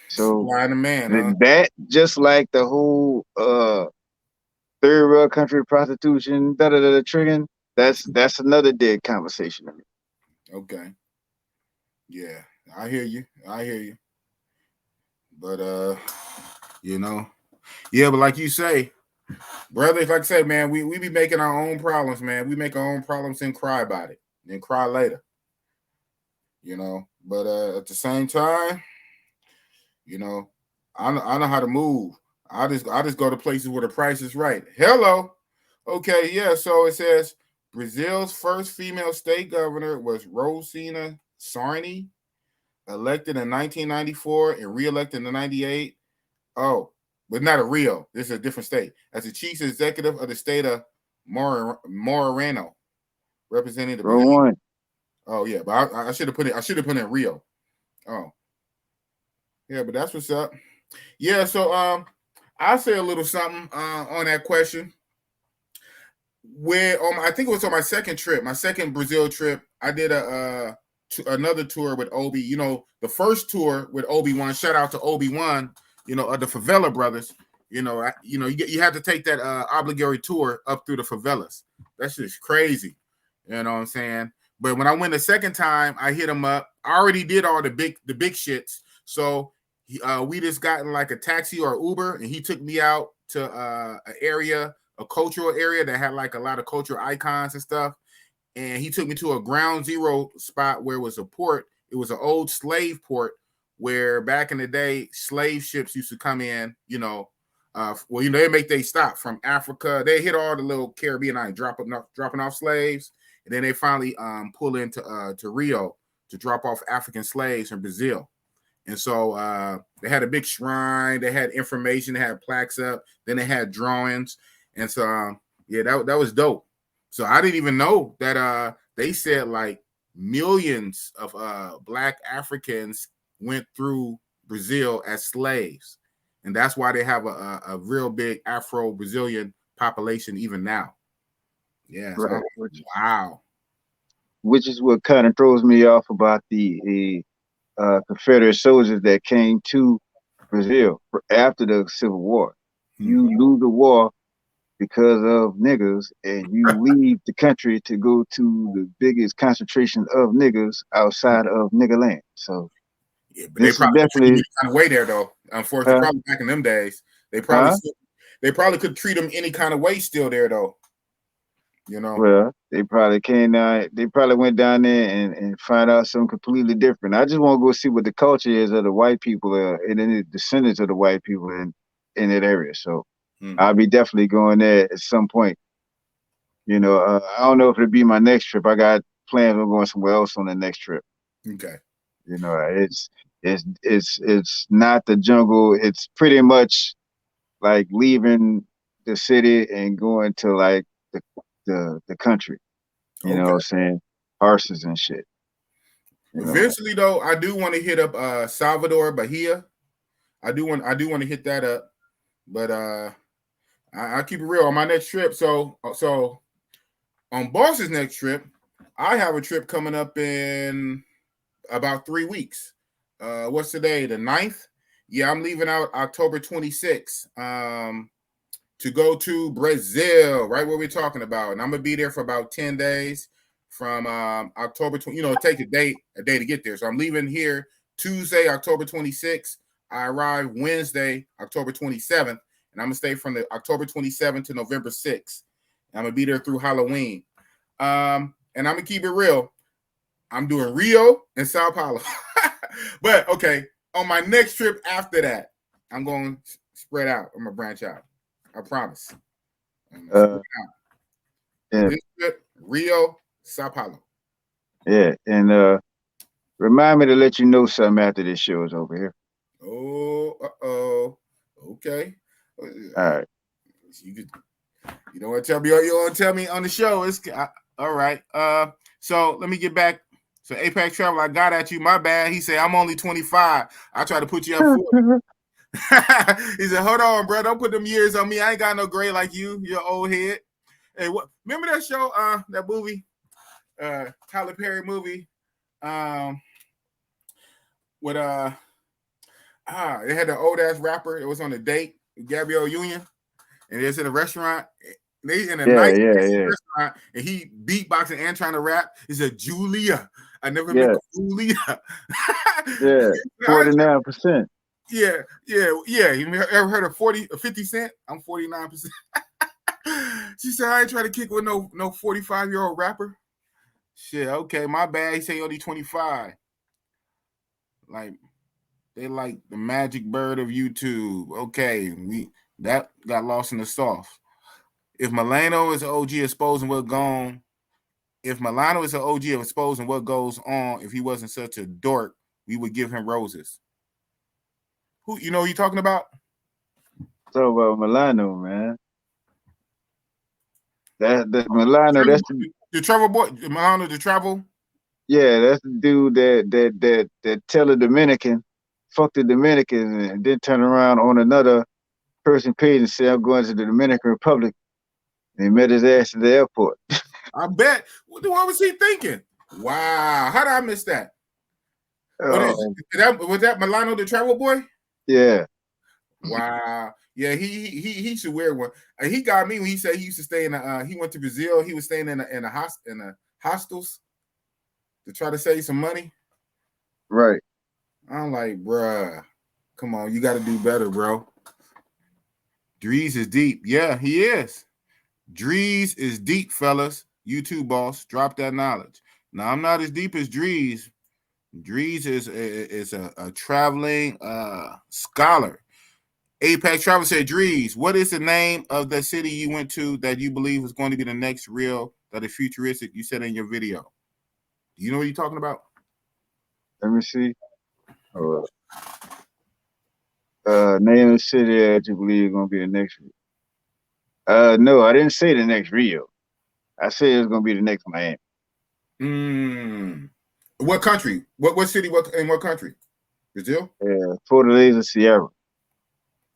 So that just like the whole third world country prostitution, triggering, that's another dead conversation. Okay. Yeah, I hear you. But you know, yeah, but like you say, brothers, like I say, man, we be making our own problems, man. We make our own problems and cry about it, and cry later. You know, but at the same time, you know, I know how to move. I just go to places where the price is right. Hello. Okay, yeah. So it says Brazil's first female state governor was Rosina Sarney, elected in 1994 and reelected in 98. Oh, but not a Rio. This is a different state. As the chief executive of the state of Moreno, representing the Brazil. Oh yeah, but I should have put it. I should have put in Rio. Oh, yeah, but that's what's up. Yeah, so I'll say a little something on that question. Where I think it was on my second Brazil trip, I did another tour with Obi. You know, the first tour with Obi-Wan. Shout out to Obi-Wan. You know, of the Favela Brothers. You know, you have to take that obligatory tour up through the favelas. That's just crazy. You know what I'm saying? But when I went the second time, I hit him up. I already did all the big shits. So we just got in like a taxi or Uber, and he took me out to an area, a cultural area that had like a lot of cultural icons and stuff. And he took me to a ground zero spot where it was a port. It was an old slave port where back in the day, slave ships used to come in, you know, they make they stop from Africa. They hit all the little Caribbean islands, dropping off slaves. And then they finally pull into to Rio to drop off African slaves from Brazil. And so they had a big shrine. They had information. They had plaques up. Then they had drawings. And so, yeah, that was dope. So I didn't even know that they said like millions of Black Africans went through Brazil as slaves. And that's why they have a real big Afro-Brazilian population even now. Yeah. Right. Wow. Which is what kind of throws me off about the Confederate soldiers that came to Brazil after the Civil War. Mm-hmm. You lose the war because of niggas, and you leave the country to go to the biggest concentration of niggas outside of nigga land. So yeah, but they probably definitely kind of way there though. Unfortunately, probably back in them days, they probably could treat them any kind of way still there though. You know. Well, they probably came down. They probably went down there and find out something completely different. I just want to go see what the culture is of the white people and then the descendants of the white people in that area. So I'll be definitely going there at some point. You know, I don't know if it'll be my next trip. I got plans on going somewhere else on the next trip. Okay. You know, it's not the jungle. It's pretty much like leaving the city and going to like the country. You know what I'm saying? Horses and shit. Eventually though, I do want to hit up Salvador Bahia. I do want to hit that up. But I keep it real on my next trip. So on Boss's next trip, I have a trip coming up in about 3 weeks. What's today? The 9th? Yeah, I'm leaving out October 26th to go to Brazil, right where we're talking about. And I'm going to be there for about 10 days from October 20, take a day to get there. So I'm leaving here Tuesday, October 26th. I arrive Wednesday, October 27th. And I'm going to stay from the October 27th to November 6th. And I'm going to be there through Halloween. And I'm going to keep it real. I'm doing Rio and Sao Paulo. But, okay, on my next trip after that, I'm going to spread out. I'm going to branch out. I promise. Yeah. This trip, Rio, Sao Paulo. Yeah, and remind me to let you know something after this show is over here. Oh, okay. All right. You don't want to tell me. You want to tell me on the show? All right. So let me get back. So Apex Travel, I got at you. My bad. He said I'm only 25. I try to put you up 40. He said, hold on, bro. Don't put them years on me. I ain't got no grade like you. You're old head. Hey, what? Remember that show? That movie, Tyler Perry movie, with they had the old ass rapper. It was on a date, Gabrielle Union, and it's in a restaurant. They in a nice restaurant, and he beatboxing and trying to rap. He said, "Julia, I never met Julia." Yeah, 49%. Yeah. You ever heard of 50 Cent? I'm 49%. She said, "I ain't trying to kick with no 45-year-old rapper." Shit, okay, my bad. He say only 25. Like, they like the magic bird of YouTube. Okay, that got lost in the sauce. If Milano is an OG exposing what gone, if Milano is an OG of exposing what goes on, if he wasn't such a dork, we would give him roses. Who you talking about? So about Milano, man. That Milano, that's the travel boy, Milano the travel. Yeah, that's the dude that tell a Dominican, fuck the Dominican, and then turn around on another person page and say I'm going to the Dominican Republic. And he met his ass at the airport. I bet. What was he thinking? Wow, how did I miss that? Was that Milano the travel boy? Yeah. Wow. Yeah, he should wear one. He got me when he said he used to stay in he went to Brazil. He was staying in the hostels to try to save some money. Right. I'm like, bruh, come on, you got to do better, bro. Drees is deep. Yeah, he is. Drees is deep, fellas. YouTube boss, drop that knowledge. Now, I'm not as deep as Drees. Drees is a traveling scholar. Apex Travel said, Drees, what is the name of the city you went to that you believe was going to be the next real, that is futuristic, you said in your video? Do you know what you're talking about? Let me see. Name of the city that you believe is going to be the next. No, I didn't say the next Rio. I said it's going to be the next Miami. What country? What city? In what country? Brazil? Fortaleza, Sierra.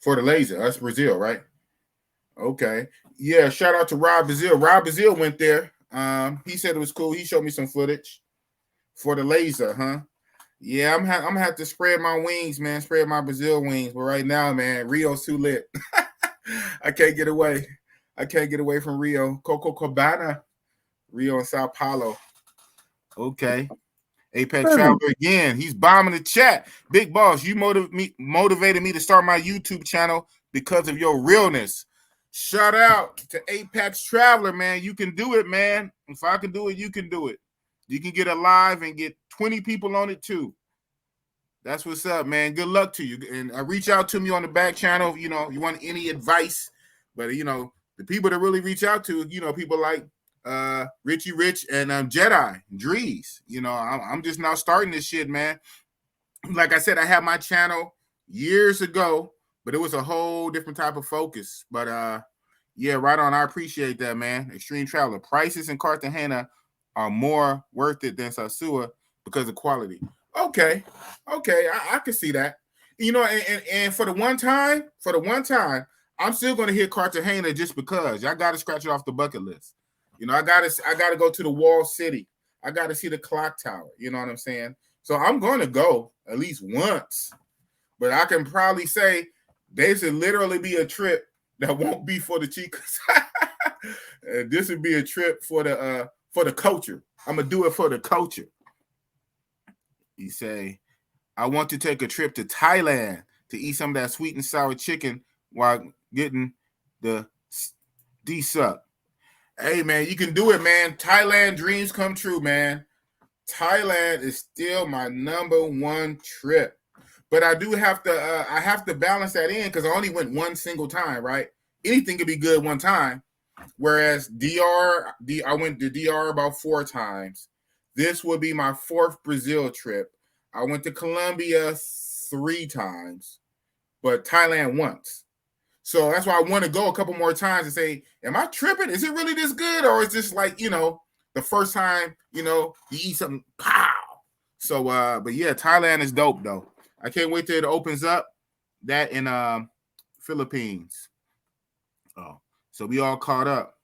Fortaleza, that's Brazil, right? Okay. Yeah, shout out to Rob Brazil. Rob Brazil went there. He said it was cool. He showed me some footage. Fortaleza, huh? Yeah, I'm gonna have to spread my wings, man. Spread my Brazil wings. But right now, man, Rio's too lit. I can't get away. I can't get away from Rio. Copacabana, Rio and Sao Paulo. Okay. Apex Traveler again. He's bombing the chat. Big boss, you motivated me to start my YouTube channel because of your realness. Shout out to Apex Traveler, man. You can do it, man. If I can do it, you can do it. You can get it live and get 20 people on it too. That's what's up, man. Good luck to you. And reach out to me on the back channel. You want any advice. But, the people that really reach out to, people like Richie Rich and Jedi, Drees. I'm just now starting this shit, man. Like I said, I had my channel years ago, but it was a whole different type of focus. But yeah, right on. I appreciate that, man. Extreme Traveler. Prices in Cartagena are more worth it than Sosua because of quality. Okay, I can see that. And for the one time, I'm still gonna hit Cartagena just because y'all gotta scratch it off the bucket list. I gotta go to the Wall City. I gotta see the clock tower. You know what I'm saying? So I'm gonna go at least once. But I can probably say there should literally be a trip that won't be for the chicas. This would be a trip for the culture. I'm gonna do it for the culture. You say, I want to take a trip to Thailand to eat some of that sweet and sour chicken while getting the D-suck. Hey, man, you can do it, man. Thailand dreams come true, man. Thailand is still my number one trip. But I do have to I have to balance that in because I only went one single time, right? Anything could be good one time. Whereas I went to DR about 4 times. This will be my 4th Brazil trip. I went to Colombia 3 times, but Thailand once. So that's why I want to go a couple more times and say, am I tripping? Is it really this good? Or is this like, the first time, you eat something, pow. So, but yeah, Thailand is dope though. I can't wait till it opens up. That in Philippines. Oh, so we all caught up.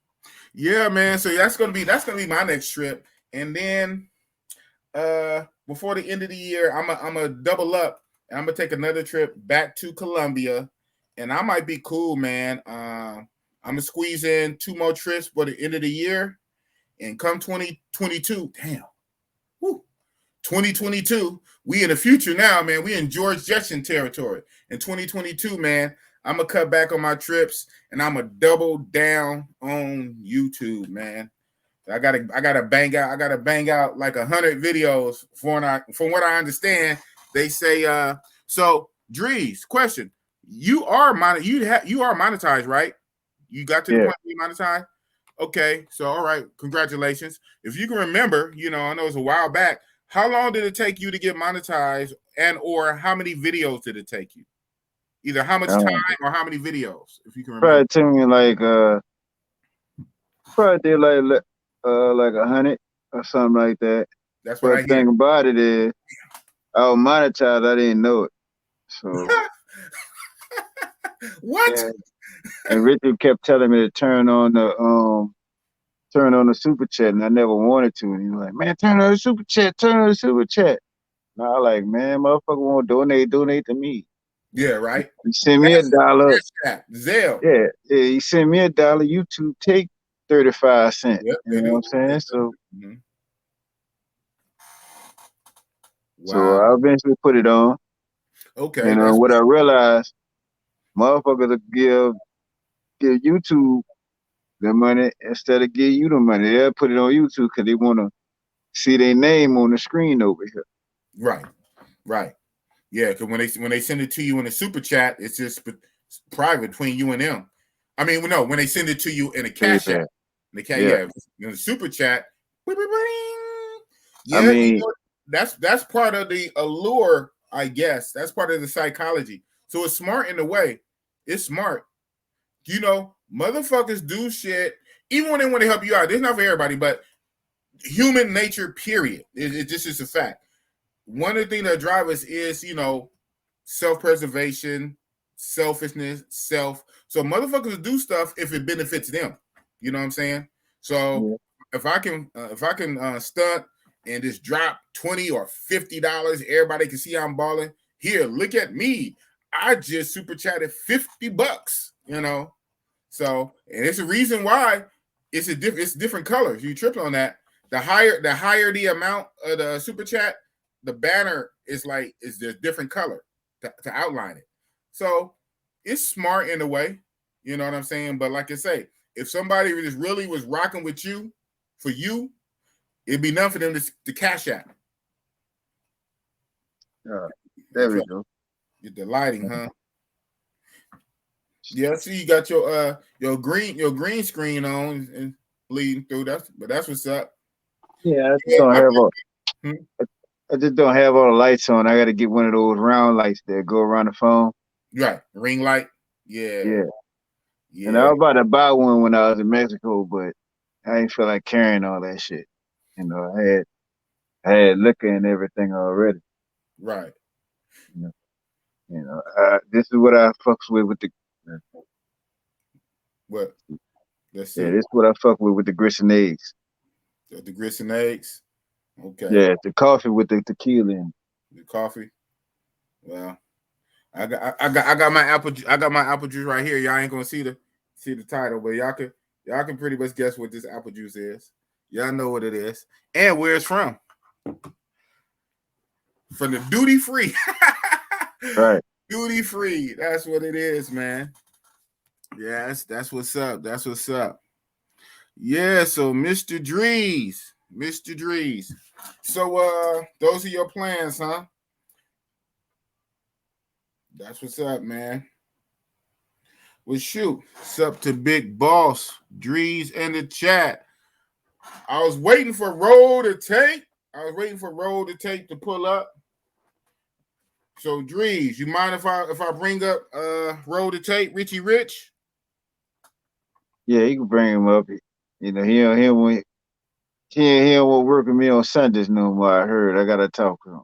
Yeah, man. So that's gonna be my next trip. And then before the end of the year, I'm a double up and I'm gonna take another trip back to Colombia. And I might be cool, man. I'm gonna squeeze in 2 more trips for the end of the year. And come 2022, damn. Woo. 2022, we in the future now, man. We in George Jetson territory. In 2022, man, I'm gonna cut back on my trips and I'm gonna double down on YouTube, man. I gotta bang out like 100 videos from what I understand. They say so Drees, question. You are monetized, right? You got to the point where you monetized? Okay, so all right, congratulations. If you can remember, I know it's a while back. How long did it take you to get monetized, and or how many videos did it take you? Either how much time or how many videos, if you can remember. Probably took me like probably did like 100 or something like that. That's what But I the hear. thing about it is, I was monetized. I didn't know it. So What? yeah. And Richard kept telling me to turn on the super chat, and I never wanted to. And he was like, "Man, turn on the super chat. Turn on the super chat." And I was like, "Man, motherfucker want to donate to me." Yeah, right. You send me $1. Zelle. Yeah, you send me $1. YouTube take 35 cents. Yep, You they know do. what I'm saying? So, Mm-hmm. so Wow. I eventually put it on. Okay, And that's what I realized, motherfuckers will give YouTube the money instead of give you the money. They'll put it on YouTube because they want to see their name on the screen over here. right. Yeah, because when they send it to you in a super chat, it's just private between you and them. I mean, no, when they send it to you in a cash app, Yeah. in the super chat. Bing, bing, bing. I Yeah, mean, that's part of the allure, I guess. That's part of the psychology. So it's smart in a way. It's smart. Motherfuckers do shit even when they want to help you out. It's not for everybody, but human nature, period. It just is a fact. One of the things that drive us is, self-preservation, selfishness, self. So motherfuckers do stuff if it benefits them. You know what I'm saying? So if I can stunt and just drop $20 or $50, everybody can see I'm balling. Here, look at me. I just super chatted $50. So, and it's a reason why it's different colors. You tripping on that. The higher the amount of the super chat, the banner is the different color to outline it. So it's smart in a way. You know what I'm saying? But like I say, if somebody just really was rocking with you for you, it'd be enough for them to cash out. There we go. Get the lighting, huh? Yeah, see you got your green screen on and bleeding through. That's what's up. Yeah, I just don't have all the lights on. I got to get one of those round lights that go around the phone. Right, ring light. Yeah. And I was about to buy one when I was in Mexico, but I didn't feel like carrying all that shit. I had liquor and everything already. Right. This is what I fucks with the. What? Let's see. Yeah, this is what I fuck with the grits and eggs. The grits and eggs. Okay. Yeah, the coffee with the tequila in. The coffee. Well, I got my apple juice right here. Y'all ain't gonna see the title, but y'all can pretty much guess what this apple juice is. Y'all know what it is and where it's from. From the duty free. Right. Duty free. That's what it is, man. Yes, that's what's up. That's what's up. Yeah, so Mr. Drees. So those are your plans, huh? That's what's up, man. Well, shoot. What's up to Big Boss Drees in the chat? I was waiting for Roll to take. To pull up. So Drees, you mind if I bring up Roll to Tape, Richie Rich? Yeah, you can bring him up. He don't want work with me on Sundays no more. I heard. I gotta talk to him.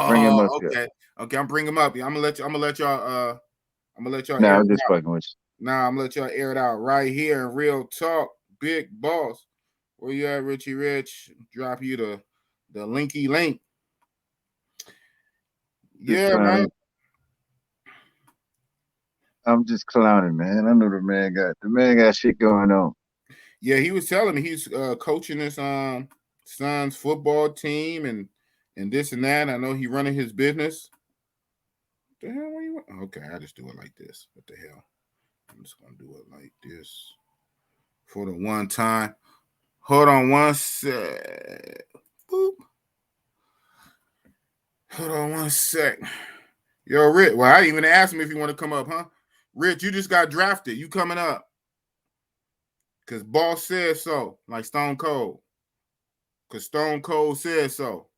Bring him up Okay. here. Okay, I'm bringing him up. I'm gonna let y'all Nah, air I'm it just out. fucking with you. Nah, I'm gonna let y'all air it out right here in Real Talk Big Boss. Where you at, Richie Rich? Drop you the linky link. Just Yeah, man. clowning. I'm just clowning, man. I know the man got shit going on. Yeah, he was telling me he's coaching his son's football team and this and that. I know he running his business. What the hell? Where you want? Okay, I just do it like this. What the hell? I'm just gonna do it like this for the one time. Hold on one sec. Boop. Hold on one sec. Yo, Rich. Well, I didn't even ask him if you want to come up, huh? Rich, you just got drafted. You coming up? Cause Boss said so, like Stone Cold. Cause Stone Cold said so.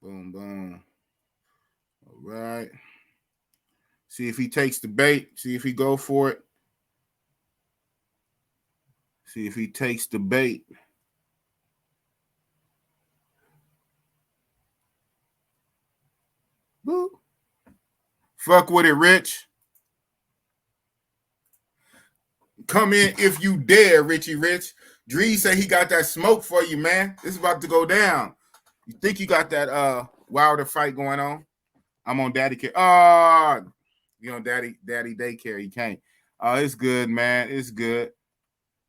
Boom, boom. All right. See if he takes the bait. See if he go for it. See if he takes the bait. Boop. Fuck with it, Rich. Come in if you dare, Richie Rich. Dree say he got that smoke for you, man. This is about to go down. You think you got that Wilder fight going on? I'm on daddy care. You know, daddy daycare. You can't. It's good, man. It's good.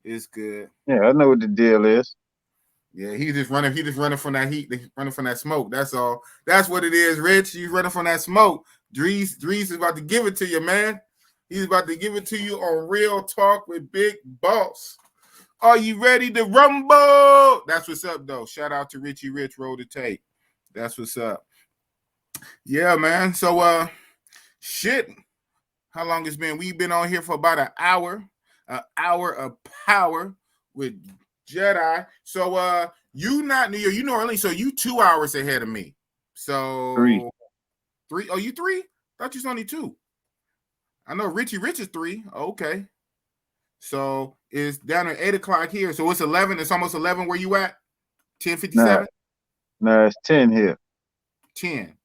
It's good. Yeah, I know what the deal is. Yeah, he's just running. He just running from that heat. He's running from that smoke. That's all. That's what it is, Rich. He's running from that smoke. Drees is about to give it to you, man. He's about to give it to you on Real Talk with Big Boss. Are you ready to rumble? That's what's up, though. Shout out to Richie Rich, Roll the Tape. That's what's up. Yeah, man. So, shit. How long it's been? We've been on here for about an hour of power with Jedi. So, you not New York, you New Orleans, so you 2 hours ahead of me. So, three? Oh, you 3? Thought you was only 2. I know Richie Rich is 3. Okay. So it's down at 8 o'clock here. So it's 11. It's almost 11 where you at? 10:57? No, it's 10 here. 10.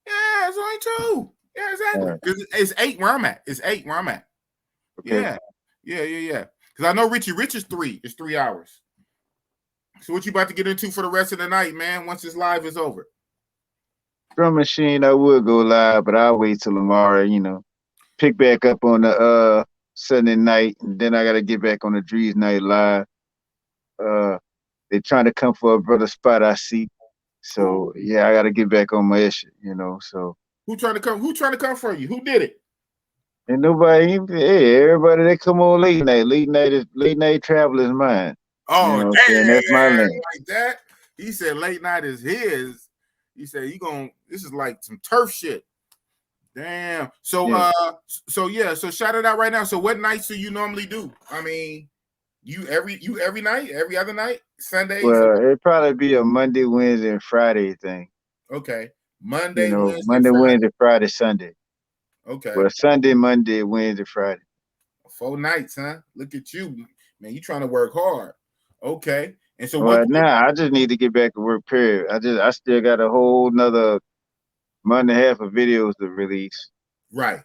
Yeah, it's only 2. Yeah, exactly. Because it's 8 where I'm at. It's 8 where I'm at. Okay. Yeah. Because I know Richie Rich is 3. It's 3 hours. So what you about to get into for the rest of the night, man, once this live is over? Drum machine, I would go live, but I'll wait till tomorrow, you know. Pick back up on the Sunday night, and then I gotta get back on the Drees night live. They're trying to come for a brother spot, I see. So yeah, I gotta get back on my issue, you know. So who trying to come? Who trying to come for you? Who did it? And nobody, hey, everybody that come on late night Traveler is mine. Oh, you know damn, that's my lane. Like that. He said late night is his. He said this is like some turf shit. Damn. So so shout it out right now. So what nights do you normally do? I mean, you every night, every other night, Sundays? Well, it'd probably be a Monday, Wednesday, and Friday thing. Okay. Monday, Wednesday, Friday, Sunday. Okay. Well, Sunday, Monday, Wednesday, Friday. 4 nights, huh? Look at you, man. You trying to work hard. Okay. And so now I just need to get back to work, period. I still got a whole nother month and a half of videos to release. Right.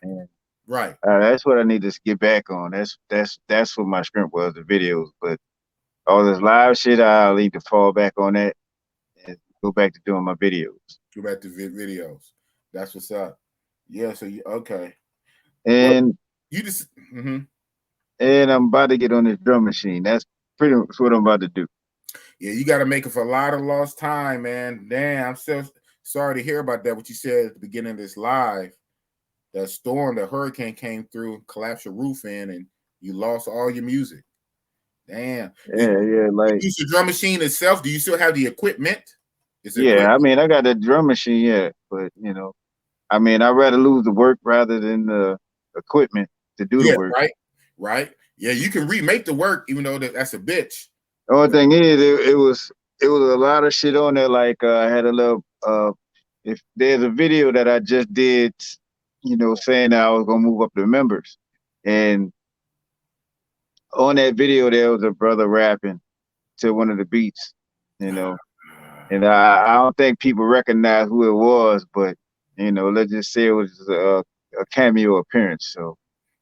Right. That's what I need to get back on. That's what my script was, the videos. But all this live shit, I'll need to fall back on that and go back to doing my videos. Go back to videos. That's what's up. Yeah. So okay. And you just. And I'm about to get on this drum machine. That's pretty much what I'm about to do. Yeah, you got to make it for a lot of lost time, man. Damn, I'm so sorry to hear about that. What you said at the beginning of this live, that storm, the hurricane came through, collapsed your roof in, and you lost all your music. Damn. Yeah. Like, you use the drum machine itself. Do you still have the equipment? I mean, I got the drum machine, but I mean, I'd rather lose the work rather than the equipment to do the work. Right. Yeah, you can remake the work, even though that's a bitch. The only thing is, it was a lot of shit on there. Like I had a little. If there's a video that I just did, saying that I was gonna move up the members, and on that video there was a brother rapping to one of the beats, and I don't think people recognize who it was, but let's just say it was a cameo appearance. So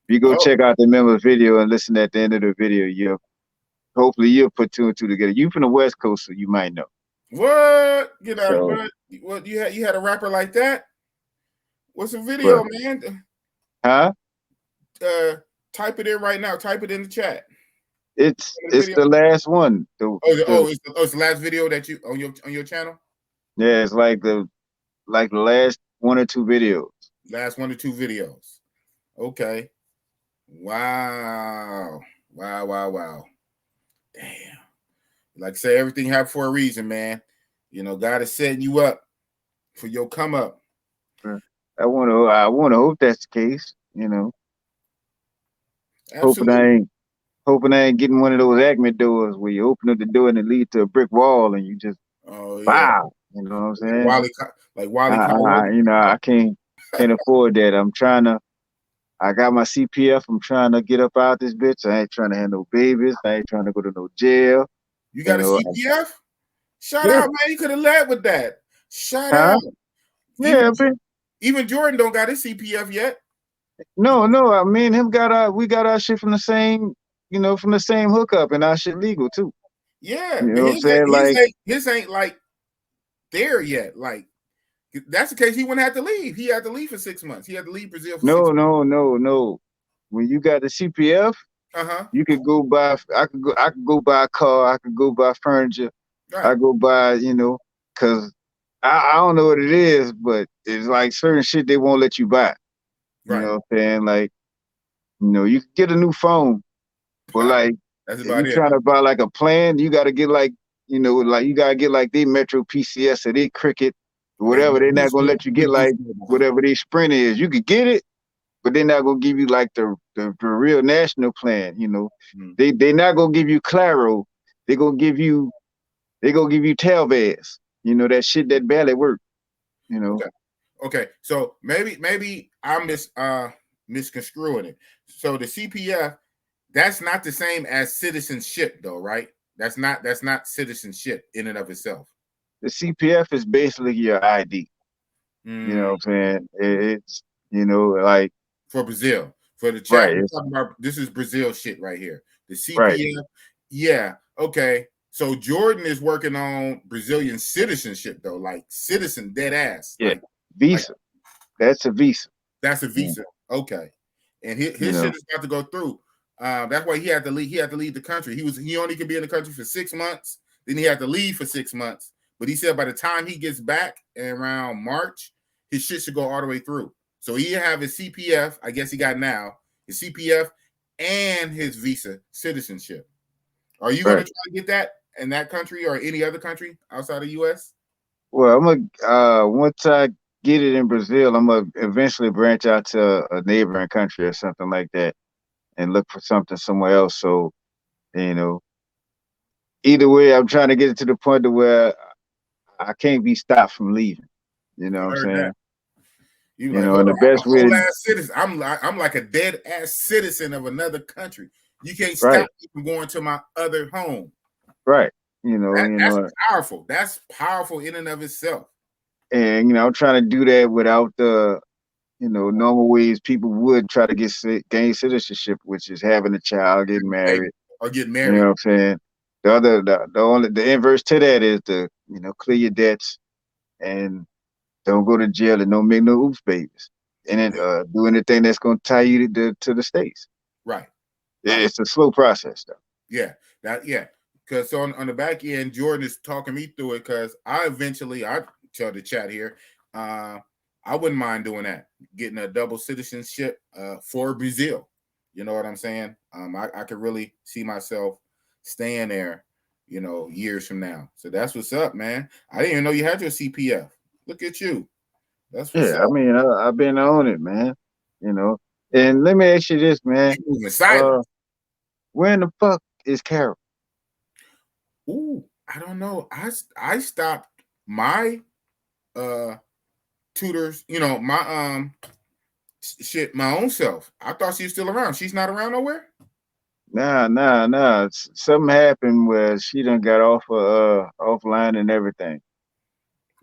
if you go Oh, check out the member video and listen at the end of the video, hopefully you'll put two and two together. You from the West Coast, so you might know. what? Get out! So, What you had a rapper like that? What's the but video, man? huh? Uh, type it in right now. Type it in the chat. It's The video. the last one. It's the last video that you on your channel. Yeah, it's like the last one or two videos. Last 1 or 2 videos. Okay. Wow. Wow. Wow. Wow. Damn. Like I say, everything happened for a reason, man. You know, God is setting you up for your come up. I wanna hope that's the case. You know, Absolutely. hoping I ain't getting one of those Acme doors where you open up the door and it leads to a brick wall and you just Oh yeah. wow. You know what I'm Like saying? Wally Coyote. I can't afford that. I got my CPF. I'm trying to get up out this bitch. I ain't trying to have no babies. I ain't trying to go to no jail. You You got a know, CPF? Shout yeah, out, man. You could have led with that. Shout huh? out. Even Yeah, but even Jordan don't got his CPF yet. no. I mean, we got our shit from the same, from the same hookup, and our shit legal too. Yeah, You but know what I'm saying? Like, his ain't like there yet. Like that's the case. He wouldn't have to leave. He had to leave for 6 months. He had to leave Brazil for no, 6 months. no, no, no. When you got the CPF, Uh-huh. you could go buy. I could go buy a car. I could go buy furniture. Right. I go buy, cause I don't know what it is, but it's like certain shit they won't let you buy. You Right. know what I'm saying? Like, you can get a new phone, but like That's if about you it. trying to buy like a plan, you gotta get like, you gotta get like they Metro PCS or they Cricket, They whatever. They're not boost gonna you. let you They get like boost you. whatever they Sprint is. You could get it, but they're not gonna give you like the real national plan. Hmm. They not gonna give you Claro. They gonna give you Telvez. That shit that barely work. You know. Okay. Okay. So maybe I'm misconstruing it. So the CPF, that's not the same as citizenship, though, right? That's not citizenship in and of itself. The CPF is basically your ID. You know Mm. what I'm saying? It's like For Brazil. For the chat, right, we're talking about this is Brazil shit right here. The right. CPF, yeah, okay. So Jordan is working on Brazilian citizenship though, like citizen dead ass, Yeah, like visa. That's a visa. that's a Yeah. visa, okay. And You his know, shit is about to go through. That's why he had to leave. He had to leave the country. He only could be in the country for 6 months. Then he had to leave for 6 months. But he said by the time he gets back around March, his shit should go all the way through. So he have his CPF. I guess he got now his CPF and his visa citizenship. Are you going to right. try to get that in that country or any other country outside of U.S.? Well, I'm gonna once I get it in Brazil, I'm gonna eventually branch out to a neighboring country or something like that and look for something somewhere else. So, you know, either way, I'm trying to get it to the point to where I can't be stopped from leaving. You know I what I'm heard that. saying? You like, hold And the on, I'm best a way whole to ass citizen. I'm like a dead ass citizen of another country. You can't stop right, me from going to my other home. right. That's powerful. That's powerful in and of itself. And I'm trying to do that without the normal ways people would try to gain citizenship, which is having a child, getting Baby, married. or get You know married. what I'm saying? The inverse to that is to clear your debts and don't go to jail and don't make no oops babies, and then do anything that's gonna tie you to the states. Right. Right. It's a slow process though. Yeah. Yeah. Because on the back end, Jordan is talking me through it because I tell the chat here, I wouldn't mind doing that, getting a double citizenship for Brazil. You know what I'm saying? I could really see myself staying there, years from now. So that's what's up, man. I didn't even know you had your CPF. Look at you. That's what's Yeah, up. I mean, I've been on it, man. You know, and let me ask you this, man. You moving silent. Uh, where in the fuck is Carol? Ooh, I don't know. I stopped my uh tutors, my own self. I thought she was still around. She's not around nowhere. Nah. Something happened where she done got offline and everything.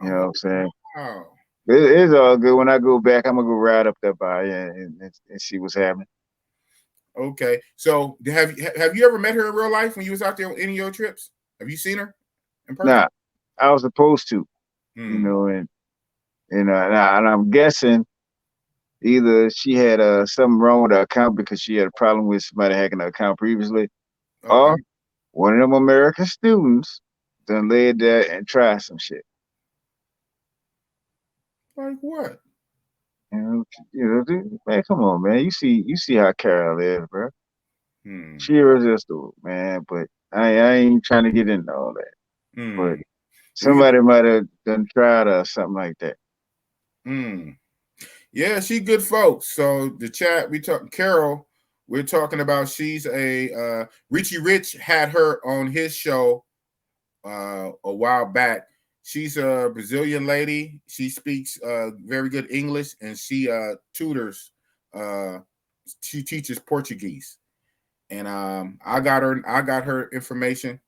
You know what Oh I'm saying? wow. It's all good. When I go back, I'm gonna go ride up there by and see what's happening. Okay. So have you ever met her in real life when you was out there on any of your trips? Have you seen her in person? Nah, I was supposed to, Hmm. and I'm guessing either she had something wrong with her account because she had a problem with somebody hacking her account previously, Okay. or one of them American students done laid there and tried some shit. Like what? Dude, man, come on, man. You see how Carol is, bro. Hmm. She irresistible, man. But I ain't trying to get into all that. Hmm. But Well, you somebody might have done tried or something like that. hmm. Yeah, she good folks. So the chat we talk Carol, we're talking about she's a Richie Rich had her on his show a while back. She's a Brazilian lady. She speaks very good English and she tutors she teaches Portuguese. And I got her information.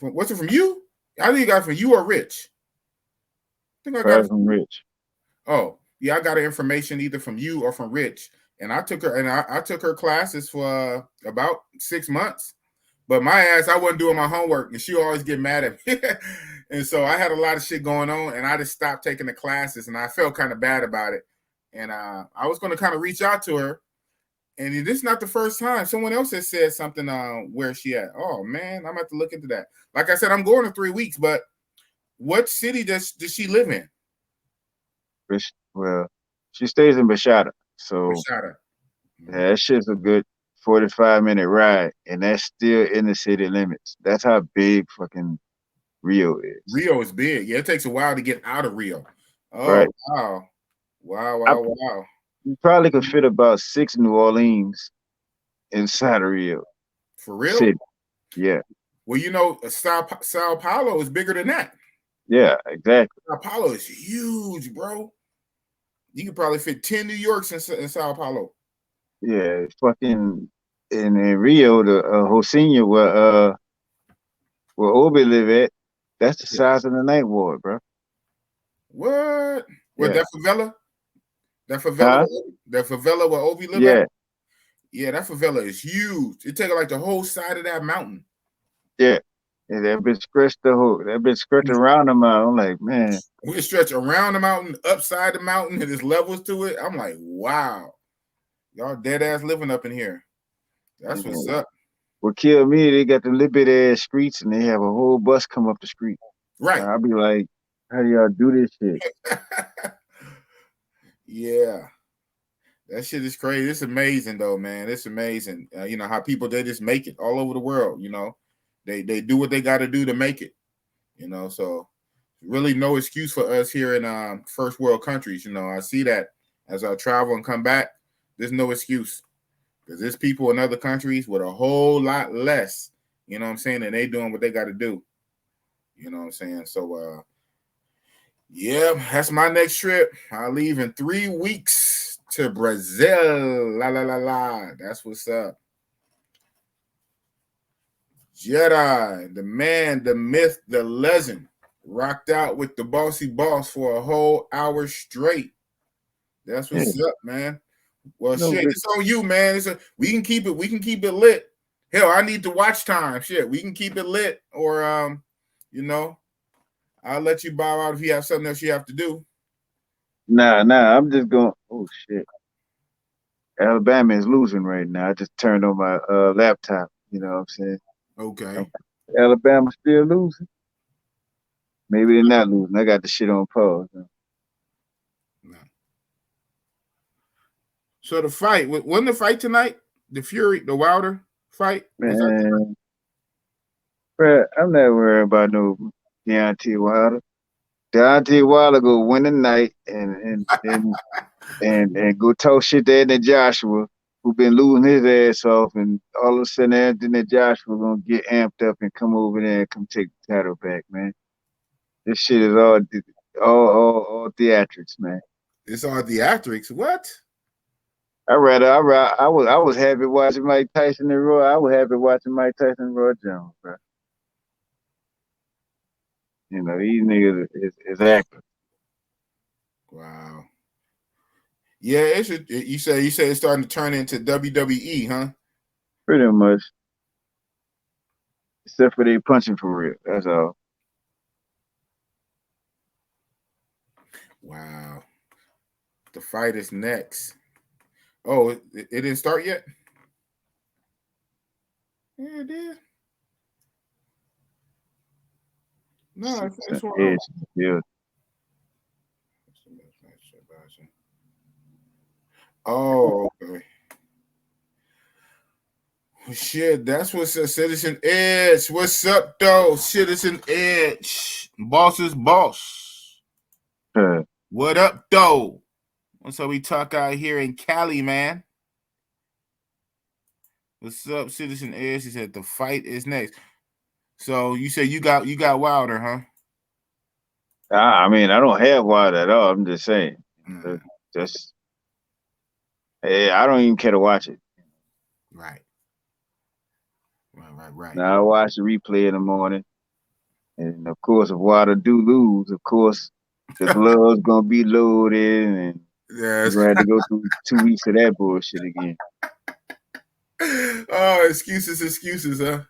What's it from you? I think you got it from you or Rich. I think I got it from Person you. rich. Oh, yeah, I got her information either from you or from Rich. And I took her classes for about 6 months. But my ass, I wasn't doing my homework, and she always get mad at me. And so I had a lot of shit going on, and I just stopped taking the classes, and I felt kind of bad about it. And I was going to kind of reach out to her, and this is not the first time. Someone else has said something where she at. Oh man, I'm gonna have to look into that. Like I said, I'm going in 3 weeks, but what city does she live in? Well, she stays in Bashada. So Rashada. yeah, that shit's a good 45-minute ride. And that's still in the city limits. That's how big fucking Rio is. Rio is big. Yeah, it takes a while to get out of Rio. Right. Oh wow, wow, I wow, wow. You probably could fit about 6 New Orleans inside of Rio For real? City. Yeah. Well, Sao Paulo is bigger than that. Yeah, exactly. Sao Paulo is huge, bro. You could probably fit 10 New Yorks in Sao Paulo. Yeah, fucking in Rio, the Rocinha where Obi live at, that's the Yeah. size of the night ward, bro. What? What Yeah. that favela? That favela? Huh? That favela where Obi live at? Yeah, Yeah, that favela is huge. It take like the whole side of that mountain. yeah. And that bitch scratched the whole that bitch scratched around the mountain. I'm like, man, We stretch around the mountain, upside the mountain, and there's levels to it. I'm like, wow, y'all dead ass living up in here. That's you what's know, up. what killed me, they got the little bit ass streets and they have a whole bus come up the street. Right. I'll be like, how do y'all do this shit? Yeah. That shit is crazy. It's amazing though, man. It's amazing. You know how people they just make it all over the world. You know, they do what they got to do to make it. You know, so really no excuse for us here in first world countries. You know, I see that as I travel and come back. There's no excuse because there's people in other countries with a whole lot less. You know what I'm saying? And they doing what they got to do. You know what I'm saying? So yeah, that's my next trip. I leave in 3 weeks to Brazil. La la la la. That's what's up. Jedi, the man, the myth, the legend, rocked out with the bossy boss for a whole hour straight. That's Yeah, what's up, man. Well, no shit, big. it's on you, man. We can keep it. We can keep it lit. Hell, I need the watch time. Shit, we can keep it lit, or you know, I'll let you bow out if you have something else you have to do. Nah. I'm just going. Oh shit, Alabama is losing right now. I just turned on my laptop. You know what I'm saying? Okay. Alabama still losing. Maybe they're not losing. I got the shit on pause. No. So the fight wasn't the fight tonight? The Fury, the Wilder fight was that tonight? Man, bro, I'm not worried about no Deontay Wilder. Deontay Wilder go win the night and go talk shit to Anthony Joshua, who been losing his ass off, and all of a sudden Anthony Joshua gonna get amped up and come over there and come take the title back, man. This shit is all theatrics, man. It's all theatrics. What? I was happy watching Mike Tyson and Roy. I was happy watching Mike Tyson and Roy Jones, bro. You know, these niggas is actors. Wow. Yeah, it should. You say it's starting to turn into WWE, huh? Pretty much. Except for they punching for real. That's all. Wow. The fight is next. Oh, it didn't start yet? Yeah, it did. No, it's one Edge. on. Yeah. Oh, okay. Shit, that's what's up, Citizen Edge. What's up, though? Citizen Edge. Boss is boss. What up, though? What's up? We talk out here in Cali, man. What's up, Citizen Edge? He said the fight is next. So you said you got Wilder, huh? I mean, I don't have Wild at all. I'm just saying. Just, hey, I don't even care to watch it. Right. Right. Now I watch the replay in the morning, and of course, if Wilder do lose, of course, the gloves gonna be loaded, and we're Yes. gonna have to go through 2 weeks of that bullshit again. Oh, excuses, huh?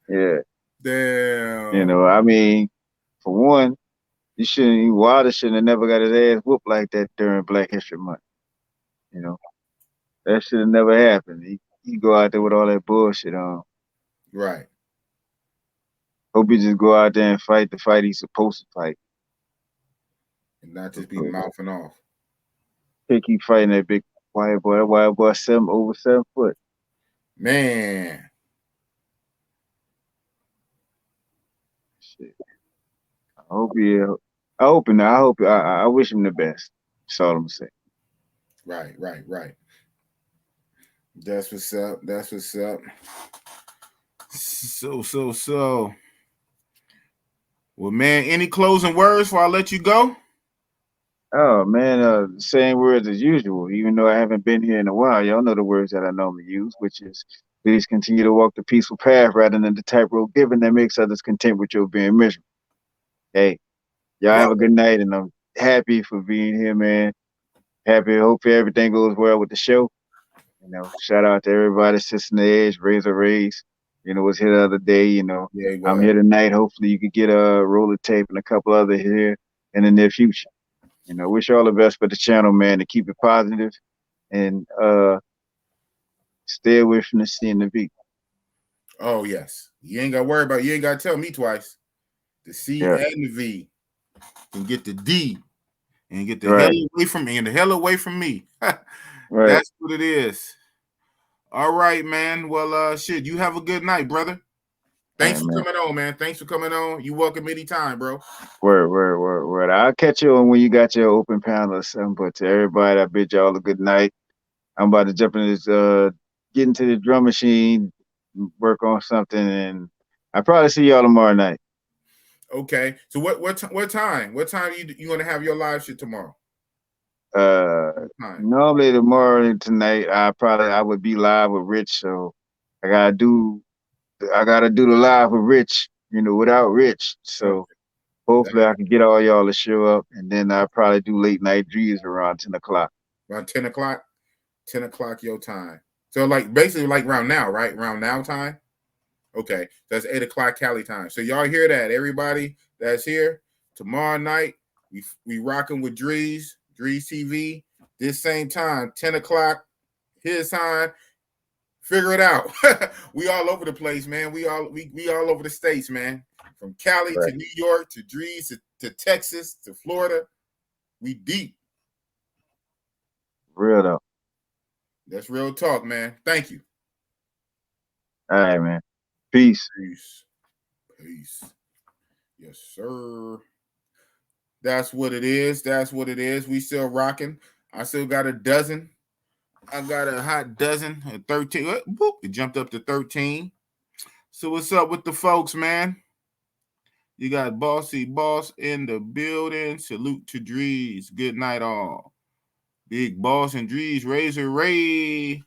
Yeah. Damn. You know, I mean, for one, Wilder shouldn't have never got his ass whooped like that during Black History Month. You know, that should have never happened. He go out there with all that bullshit on. Right. Hope he just go out there and fight the fight he's supposed to fight. And not just be mouthing off. He keep fighting that big white boy. That white boy over 7 foot. Man. Shit. I wish him the best. That's all I'm gonna say. Right. That's what's up. So. Well, man, any closing words before I let you go? Oh man, same words as usual. Even though I haven't been here in a while, y'all know the words that I normally use, which is please continue to walk the peaceful path rather than the tightrope giving that makes others content with your being miserable. Hey, y'all have a good night, and I'm happy for being here, man. Happy, hopefully everything goes well with the show. You know, shout out to everybody, Sister Edge, Razor Rays. You know, was here the other day. You know, Yeah, I'm here tonight. Hopefully, you could get a roller tape and a couple other here in the near future. You know, wish you all the best for the channel, man, to keep it positive and stay away from the C and the V. Oh, yes. You ain't got to worry about it. You ain't got to tell me twice. The C and the V can get the D and get the hell away from me and the hell away from me. That's what it is. All right, man. Well, shit, you have a good night, brother. Thanks for coming on, man. Thanks for coming on. You welcome anytime, bro. Word. I'll catch you on when you got your open panel or something. But to everybody, I bid y'all a good night. I'm about to jump in this, get into the drum machine, work on something, and I'll probably see y'all tomorrow night. Okay. So what time? What time you gonna have your live shit tomorrow? Normally tomorrow and tonight I would be live with Rich, so I gotta do the live with Rich, you know, without Rich. So hopefully I can get all y'all to show up, and then I'll probably do late night Drees around 10 o'clock. Around 10 o'clock? 10 o'clock your time. So like basically like around now, right? Around now time? Okay. That's 8 o'clock Cali time. So y'all hear that? Everybody that's here, tomorrow night, we rocking with DreeZTV. This same time, 10 o'clock his time. Figure it out. We all over the place, man. We all over the states, man. From Cali to New York to Drees to Texas to Florida. We deep. Real though. That's real talk, man. Thank you. All right, man. Peace. Yes, sir. That's what it is. We still rocking. I still got a dozen. I got a hot dozen, a 13. Whoop, it jumped up to 13. So what's up with the folks, man? You got Bossy Boss in the building. Salute to Drees. Good night, all. Big Boss and Drees. Razor Ray.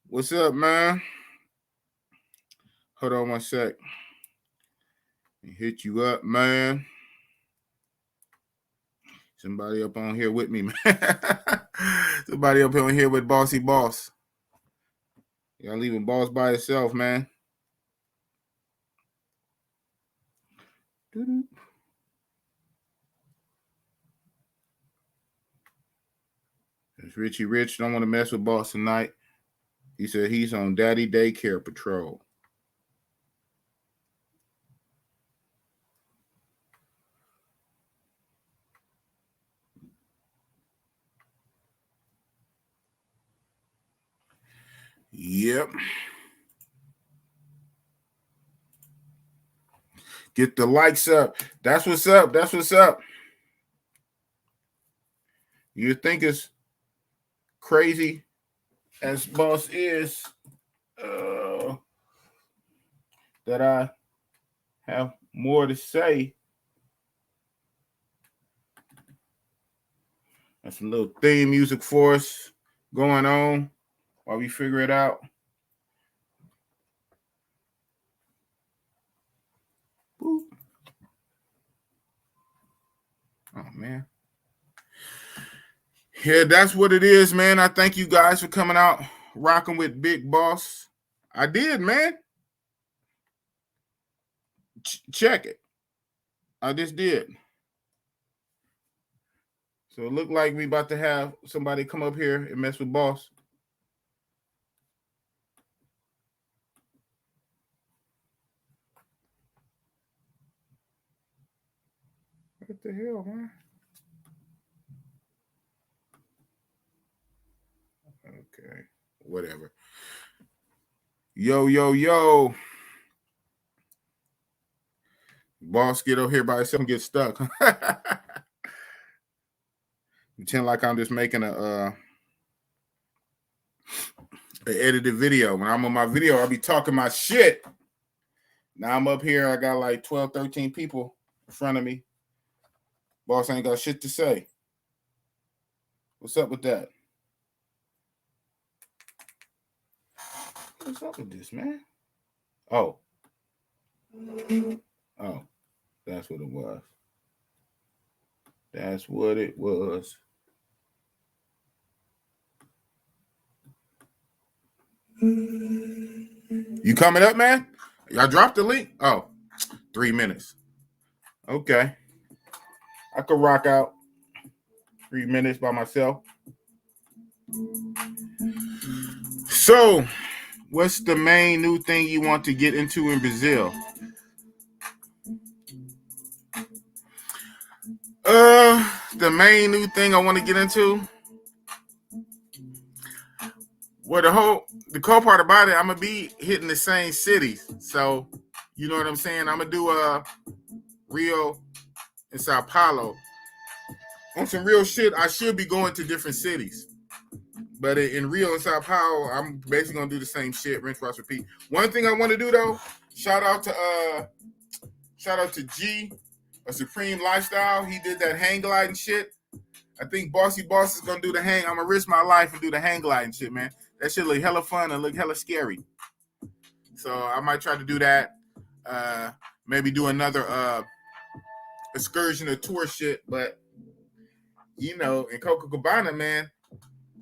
What's up, man? Hold on one sec. Hit you up, man. Somebody up on here with me, man. Somebody up on here with Bossy Boss. Y'all leaving Boss by himself, man. It's Richie Rich. Don't want to mess with Boss tonight. He said he's on Daddy Daycare Patrol. Yep. Get the likes up. That's what's up. That's what's up. You think it's crazy as Boss is that I have more to say. And some little theme music for us going on while we figure it out. Boop. Oh, man. Yeah, that's what it is, man. I thank you guys for coming out, rocking with Big Boss. I did, man. Check it. I just did. So it looked like we about to have somebody come up here and mess with Boss. What the hell, man? Okay, whatever. Yo. Boss get over here by himself and get stuck. Pretend like I'm just making a edited video. When I'm on my video, I'll be talking my shit. Now I'm up here. I got like 12, 13 people in front of me. Boss ain't got shit to say. What's up with that? What's up with this, man? Oh, that's what it was. That's what it was. You coming up, man? Y'all dropped the link? Oh, 3 minutes. Okay. I could rock out 3 minutes by myself. So, what's the main new thing you want to get into in Brazil? The main new thing I want to get into. Well, the cool part about it, I'm gonna be hitting the same cities. So, you know what I'm saying? I'm gonna do Rio and Sao Paulo. On some real shit, I should be going to different cities. But in Rio and Sao Paulo, I'm basically gonna do the same shit, rinse, wash, repeat. One thing I want to do though, shout out to G, a Supreme Lifestyle. He did that hang gliding shit. I think Bossy Boss is gonna do the hang. I'm gonna risk my life and do the hang gliding shit, man. That shit look hella fun and look hella scary. So I might try to do that. Maybe do another excursion or tour shit. But you know, in Copacabana, man,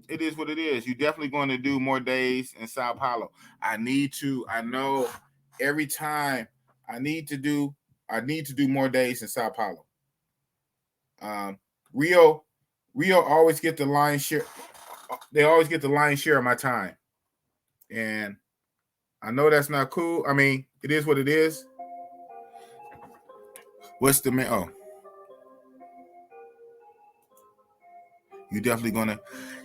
it is what it is. You're definitely going to do more days in Sao Paulo. I know every time I need to do more days in Sao Paulo. Rio always get the lion's share. They always get the lion's share of my time. And I know that's not cool. I mean, it is what it is. What's the man? Oh. You definitely gonna,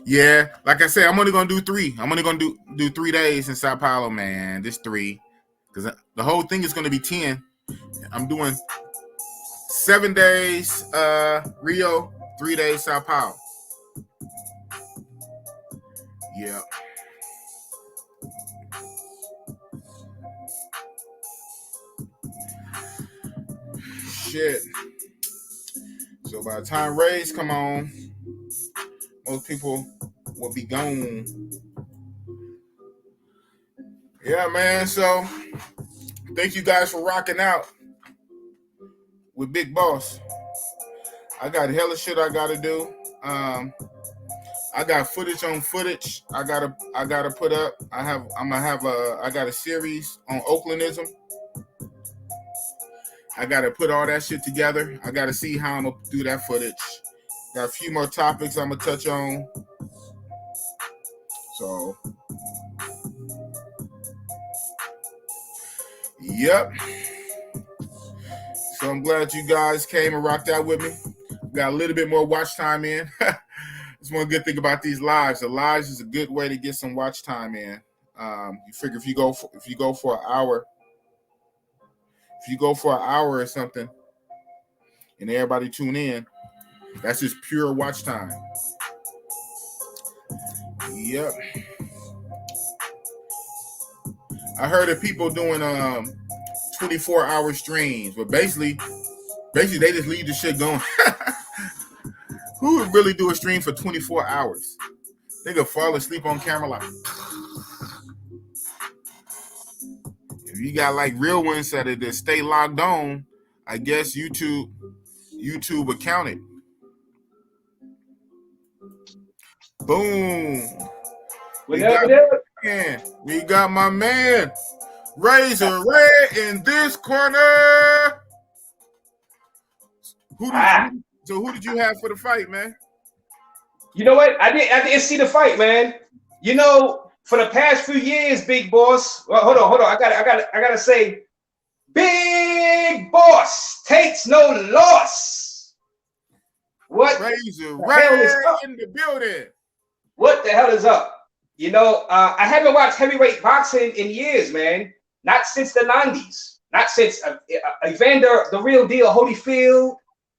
yeah. Like I said, I'm only gonna do 3. I'm only gonna do 3 days in Sao Paulo, man. Just 3, because the whole thing is gonna be 10. I'm doing 7 days Rio, 3 days Sao Paulo. Yeah. Shit. So by the time Rays come on, most people will be gone. Yeah, man. So thank you guys for rocking out. with Big Boss. I got hella shit I gotta do. I got footage on footage. I gotta put up. I got a series on Oaklandism. I gotta put all that shit together. I gotta see how I'm gonna do that footage. Got a few more topics I'm gonna touch on. So, yep. So I'm glad you guys came and rocked out with me. Got a little bit more watch time in. That's one good thing about these lives. The lives is a good way to get some watch time in. You figure if you go for an hour or something, and everybody tune in, that's just pure watch time. Yep. I heard of people doing 24-hour streams, but basically they just leave the shit going. Who would really do a stream for 24 hours? They could fall asleep on camera like. If you got like real ones that stay logged on, I guess YouTube would count it. Boom. We got my man, Razor Red in this corner. Who did you have for the fight, man? You know what? I didn't see the fight, man. You know, for the past few years, Big Boss. Well, hold on. I gotta say, Big Boss takes no loss. What? Razor Red in the building. What the hell is up? You know, I haven't watched heavyweight boxing in years, man. Not since the 90s. Not since Evander, the Real Deal, Holyfield,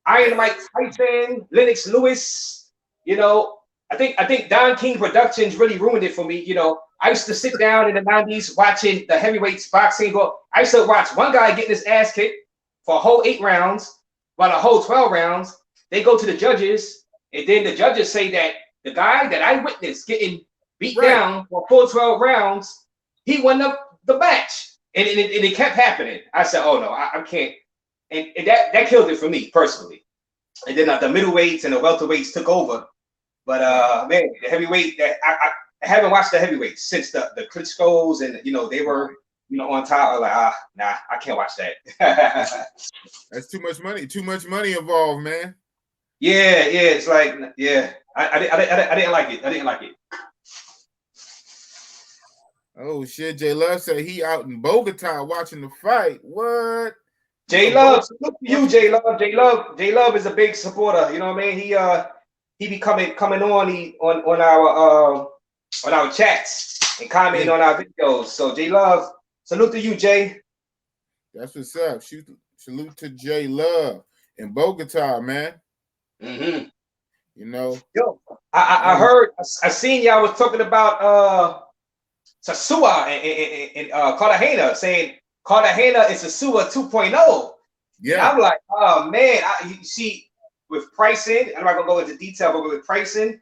Iron Mike Tyson, Lennox Lewis. You know, I think Don King Productions really ruined it for me. You know, I used to sit down in the 90s watching the heavyweights boxing. I used to watch one guy getting his ass kicked for a whole 8 rounds, while a whole 12 rounds. They go to the judges, and then the judges say that the guy that I witnessed getting beat down for full 12 rounds, he won the match. And it kept happening. I said, oh no, I can't. And that killed it for me personally. And then the middleweights and the welterweights took over. But man, the heavyweight, I haven't watched the heavyweights since the Klitschko's, and you know, they were, you know, on top. Like, nah, I can't watch that. That's too much money. Too much money involved, man. Yeah, it's like, yeah. I didn't like it. I didn't like it. Oh shit! J Love said he out in Bogota watching the fight. What? J Love, look for you, J Love. J Love is a big supporter. You know what I mean? He be coming on our chats and commenting on our videos. So J Love, salute to you, Jay. That's what's up. Salute to J Love in Bogota, man. Mm-hmm. You know, yo, I heard, I seen y'all was talking about Sasua and Cartagena, saying Cartagena is Sasua 2.0. Yeah, and I'm like, oh man, you see, with pricing, I'm not gonna go into detail, but with pricing,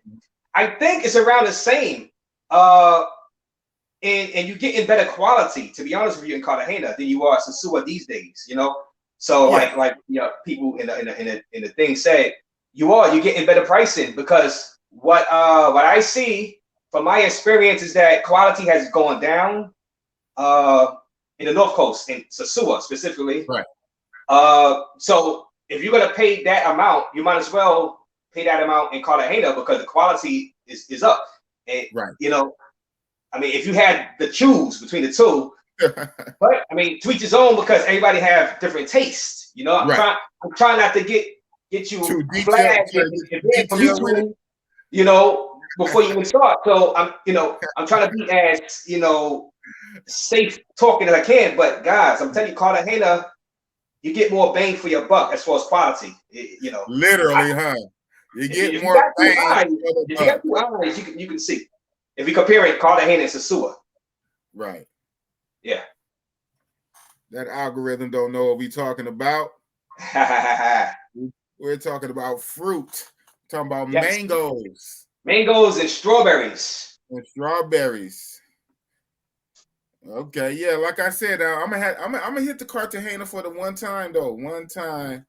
I think it's around the same. And you're getting better quality, to be honest with you, in Cartagena than you are Sasua these days. You know, so like you know, people in the thing said, you're getting better pricing, because what I see from my experience is that quality has gone down in the North Coast, in Sasua specifically. Right. So if you're gonna pay that amount, you might as well pay that amount in Cartagena, because the quality is up. And you know, I mean, if you had to choose between the two, but I mean, to each his own, because everybody have different tastes. You know, I'm trying not to get you flagged and you know, before you even start. So I'm trying to be as, you know, safe talking as I can. But guys, I'm telling you, Cartagena, you get more bang for your buck as far as quality. You know, literally, you get more bang. If you got 2 eyes, you can see. If we compare it, Cartagena and Sasua. Right. Yeah. That algorithm don't know what we talking about. We're talking about fruit. We're talking about mangoes. Mangoes and strawberries. Okay, yeah. Like I said, I'm gonna hit the Cartagena for the one time though. One time.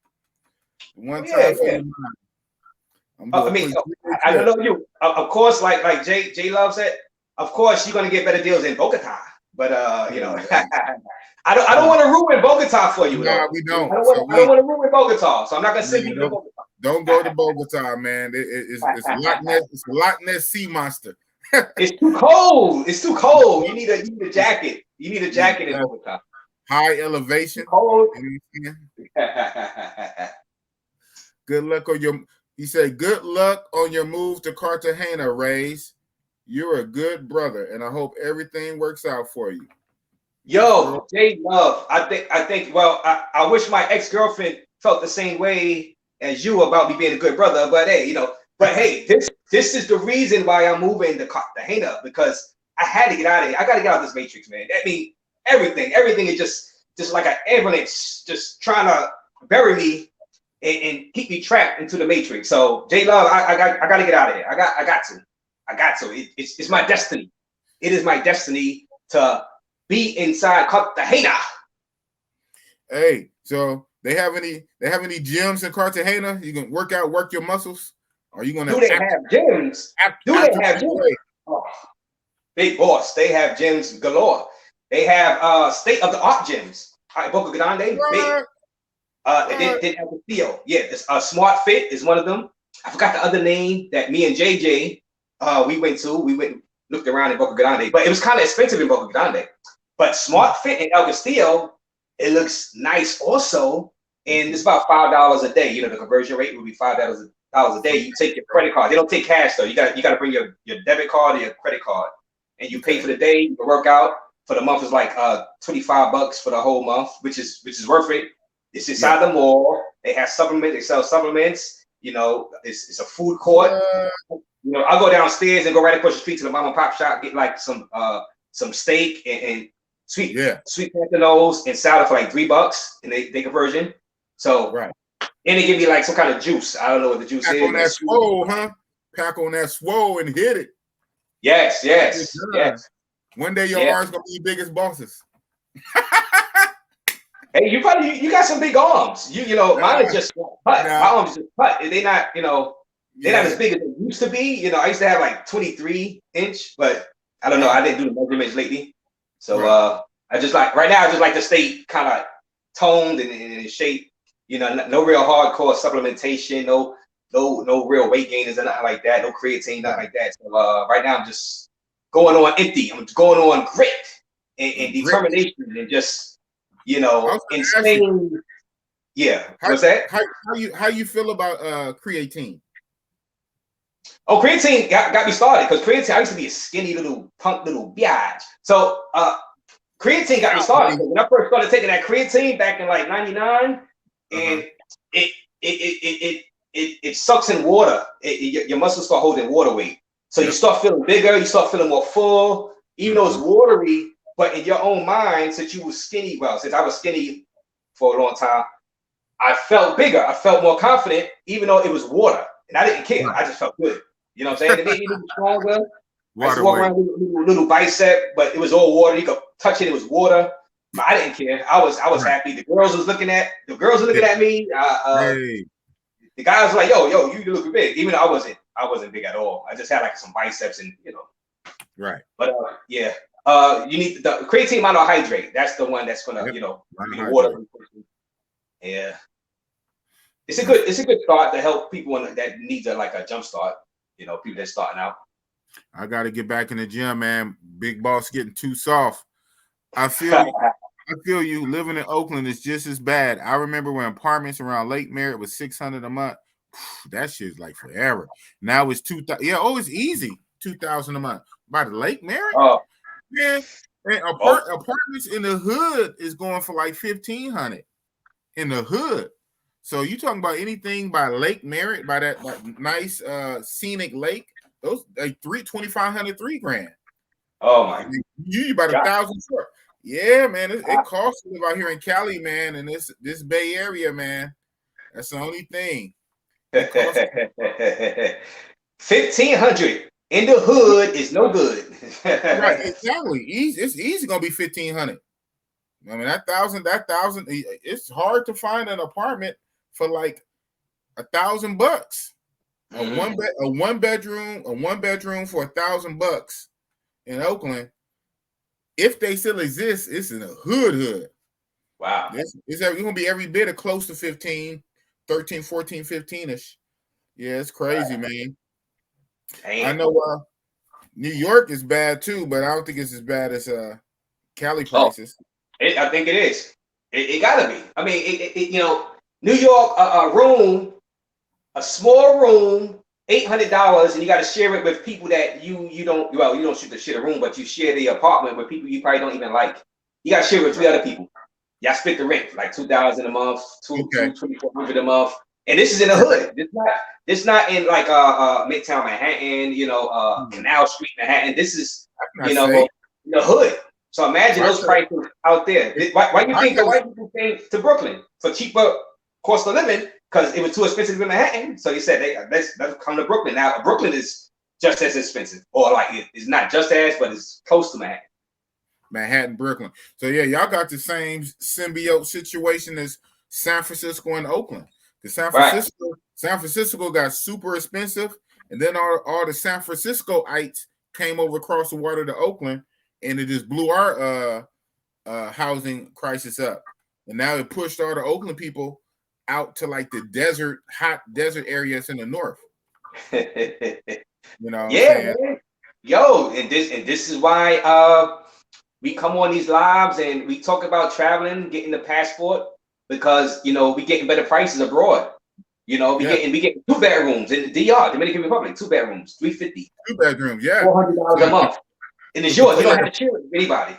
One Yeah, time for yeah. your mind. I'm doing I mean, quick I don't know you. Of course, like Jay Love said, of course you're gonna get better deals in Bogota. But you know, I don't want to ruin Bogota for you Nah, though. we don't. I don't want to ruin Bogota, so I'm not gonna send people to don't, Bogota. don't go to Bogota, man. It's a Loch Ness sea monster. It's too cold. It's too cold. You need a jacket. You need a jacket in Bogota. High elevation. Cold. You know, good luck on your. He said, "Good luck on your move to Cartagena, Rays. You're a good brother, and I hope everything works out for you." Yo, Jay Love. I think. Well, I wish my ex-girlfriend felt the same way as you about me being a good brother. But hey, you know. But hey, this is the reason why I'm moving to Cartagena, because I had to get out of here. I got to get out of this matrix, man. I mean, everything is just like an avalanche, just trying to bury me and keep me trapped into the matrix. So, J Love, I got to get out of here. I got to. It's my destiny. It is my destiny to be inside Cartagena. Hey, so they have any gyms in Cartagena? You can work your muscles. Are you gonna? Do they have gyms? Do they have gyms? Oh, big boss. They have gyms galore. They have state of the art gyms. Boca Grande. Big. They have the field. Yeah, it's Smart Fit is one of them. I forgot the other name that me and JJ we went to. We went looked around in Boca Grande, but it was kind of expensive in Boca Grande. But Smart Fit in El Castillo, it looks nice also, and it's about $5 a day. You know, the conversion rate would be $5 a day. You take your credit card. They don't take cash though. You got to bring your debit card or your credit card, and you pay for the day. You can work out for the month is like $25 for the whole month, which is worth it. It's inside the mall. They have supplements. They sell supplements. You know, it's a food court. You know, I'll go downstairs and go right across the street to the mom and pop shop, get like some steak and sweet pantalones and salad for like $3 in they conversion. So and they give me like some kind of juice. I don't know what the juice Pack is. on that swole, huh? Pack on that swole and hit it. Yes. One day your arms gonna be big as bosses. Hey, you got some big arms. You know, mine is just cut. My arms just cut. They not, you know, they're not as big as they used to be. You know, I used to have like 23-inch, but I don't know. I didn't do the measurements lately. So I just like right now I just like to stay kind of toned and in shape. You know, no real hardcore supplementation, no real weight gainers and nothing like that, no creatine, nothing like that. So right now I'm just going on empty. I'm going on grit and determination and just, you know, insane. Yeah. What's that? How you feel about creatine? Oh, creatine got me started because creatine, I used to be a skinny little punk little biatch. So creatine got me started. When I first started taking that creatine back in like 99, and it sucks in water. Your muscles start holding water weight. So you start feeling bigger, you start feeling more full, even though it's watery, but in your own mind, since you were skinny, since I was skinny for a long time, I felt bigger. I felt more confident, even though it was water. And I didn't care. I just felt good. You know what I'm saying? It made me a little stronger. I used to walk around with a little bicep, but it was all water. You could touch it, it was water. But I didn't care. I was happy. The girls were looking at me. The guys were like, yo, you look big. Even though I wasn't big at all. I just had like some biceps and Right. But you need the creatine monohydrate. That's the one that's gonna, be the water. Yeah. It's a good start to help people that needs a jump start. People that's starting out. I got to get back in the gym, man. Big boss getting too soft. I feel you. Living in Oakland is just as bad. I remember when apartments around Lake Merritt was $600 a month. That shit's like forever. Now it's $2,000. Yeah, it's easy. $2,000 a month. By the Lake Merritt? Oh. Man, apartments in the hood is going for like $1,500 in the hood. So you talking about anything by Lake Merritt, by that nice scenic lake? Those like $2,500, $3,000. Oh my! You about $1,000 short. Yeah, man. It costs to live out here in Cali, man, and this Bay Area, man. That's the only thing. $1,500 in the hood is no good. Right, exactly. It's easy gonna be $1,500. I mean that thousand. It's hard to find an apartment for like $1,000. Mm-hmm. A one bedroom for $1,000 in Oakland. If they still exist, it's in a hood. Wow. It's gonna be every bit of close to 15, 13, 14, 15-ish. Yeah, it's crazy, man. Damn. I know New York is bad too, but I don't think it's as bad as Cali prices. I think it is. It gotta be. I mean, you know, New York, a small room, $800, and you got to share it with people that you don't. Well, you don't share the room, but you share the apartment with people you probably don't even like. You got to share with 3 other people. Y'all split the rent, like $2,000 a month, $2,400 a month, and this is in the hood. It's not in like Midtown Manhattan, you know, Canal Street Manhattan. This is in the hood. So imagine those prices out there. Why do you think the white people came to Brooklyn for cheaper cost of living? Because it was too expensive in Manhattan. So you said let's come to Brooklyn. Now Brooklyn is just as expensive, or like it's not just as, but it's close to Manhattan. Manhattan, Brooklyn. So yeah, y'all got the same symbiote situation as San Francisco and Oakland. Because San Francisco got super expensive, and then all the San Franciscoites came over across the water to Oakland, and it just blew our housing crisis up. And now it pushed all the Oakland people out to like the hot desert areas in the north. You know, yeah, man. Yo, and this is why we come on these lives and we talk about traveling, getting the passport, because you know we getting better prices abroad. You know, we getting 2 bedrooms in the DR, Dominican Republic, 2 bedrooms, $350. 2 bedrooms, yeah, $400 a month, and it's yours. You don't have to share it with anybody.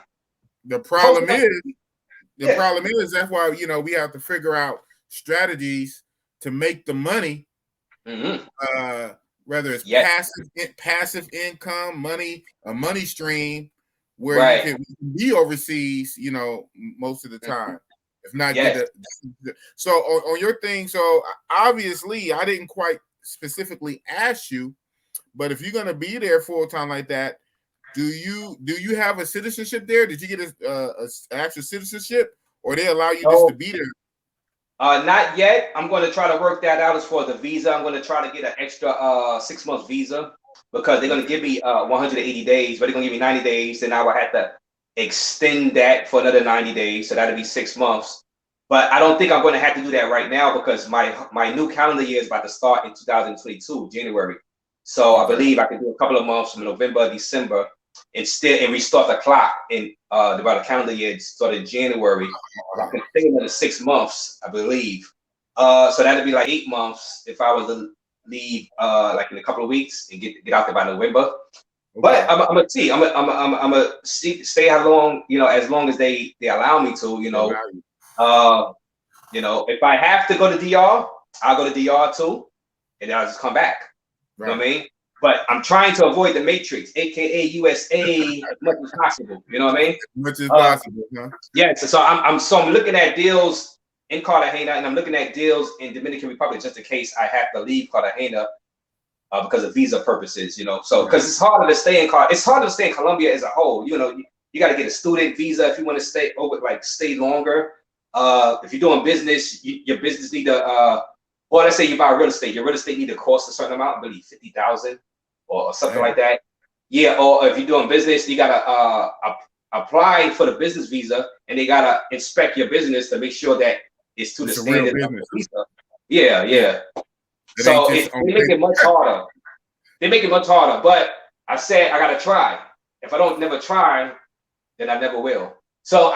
The problem is that's why we have to figure out strategies to make the money. Whether it's passive income, a money stream, where you can be overseas, most of the time. If not, so on your thing. So obviously, I didn't quite specifically ask you, but if you're gonna be there full time like that, do you have a citizenship there? Did you get a actual citizenship, or they allow you just to be there? Not yet. I'm going to try to work that out as far as the visa. I'm going to try to get an extra 6 months visa, because they're going to give me 180 days, but they're going to give me 90 days. And I will have to extend that for another 90 days. So that'll be 6 months. But I don't think I'm going to have to do that right now, because my new calendar year is about to start in 2022, January. So I believe I can do a couple of months from November, December, and restart the clock in about a calendar year started in January. I can stay another 6 months, I believe. So that'd be like 8 months if I was to leave like in a couple of weeks and get out there by November. Okay. But I'm gonna see. I'm gonna stay how long, as long as they allow me to. If I have to go to DR, I'll go to DR too, and then I'll just come back. Right. You know what I mean? But I'm trying to avoid the matrix, aka USA, as much as possible. You know what I mean? As much as possible, huh? Yeah. So I'm looking at deals in Cartagena, and I'm looking at deals in Dominican Republic just in case I have to leave Cartagena because of visa purposes. So because it's harder to stay in Colombia as a whole. You got to get a student visa if you want to stay longer. If you're doing business, your business need to. Well, let's say you buy real estate. Your real estate need to cost a certain amount, I believe $50,000 or something like that. Yeah, or if you're doing business, you gotta apply for the business visa, and they gotta inspect your business to make sure that it's to the standard of the visa. Yeah. So they make it much harder. They make it much harder. But I said I gotta try. If I don't never try, then I never will. So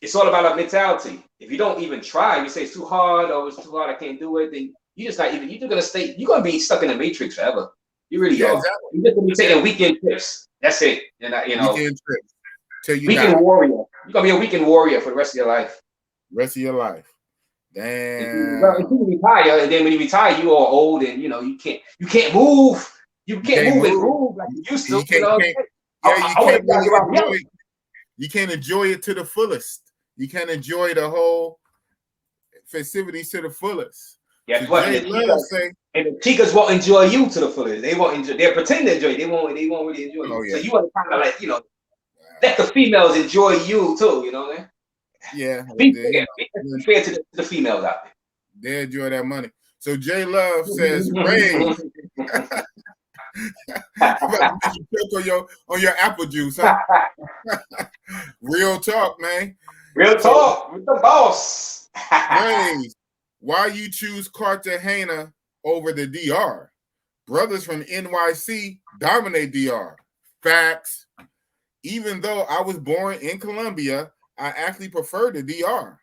it's all about a mentality. If you don't even try, you say it's too hard, or it's too hard, I can't do it, then you're gonna be stuck in the matrix forever. You really are. Exactly. You're just gonna be taking weekend trips. That's it. Weekend trips. Weekend warrior. You're gonna be a weekend warrior for the rest of your life. Damn. Until you retire, and then when you retire, you are old, and you can't move. You can't move like you used to. You can't enjoy it to the fullest. You can't enjoy the whole festivities to the fullest. Yeah, so and the Chicas won't enjoy you to the fullest. They won't enjoy. They'll pretend to enjoy it. They won't really enjoy you. Yeah. So you want to kind of let the females enjoy you too. You know what I mean? Yeah. Be fair to the females out there. They enjoy that money. So J Love says, Ray, about to make you choke on your apple juice, huh? Real talk, man. Real talk with the boss. Ray, why you choose Cartagena over the DR? Brothers from NYC dominate DR. Facts. Even though I was born in Colombia, I actually prefer the DR,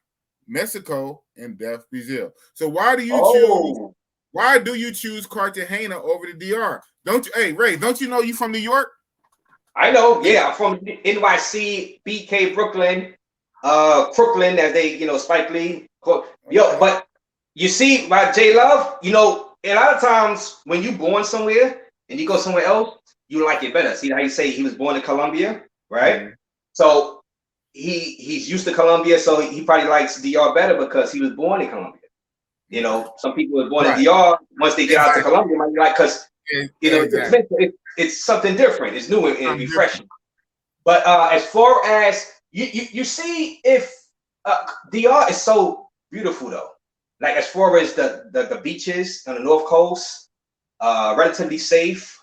Mexico, and Brazil. So why do you choose? Why do you choose Cartagena over the DR? Don't you? Hey, Ray, don't you know you from New York? I know. Yeah, I'm from NYC, BK, Brooklyn, Brooklyn, as they, Spike Lee. Yo, but you see, by J Love, a lot of times when you born somewhere and you go somewhere else, you like it better. See how you say he was born in Colombia, right? Mm-hmm. So he's used to Colombia, so he probably likes DR better because he was born in Colombia. Some people were born in DR. Once they get out to Colombia, might be like, because it's something different. It's new and refreshing. But as far as you see, if DR is so beautiful though, like as far as the beaches on the North Coast, relatively safe.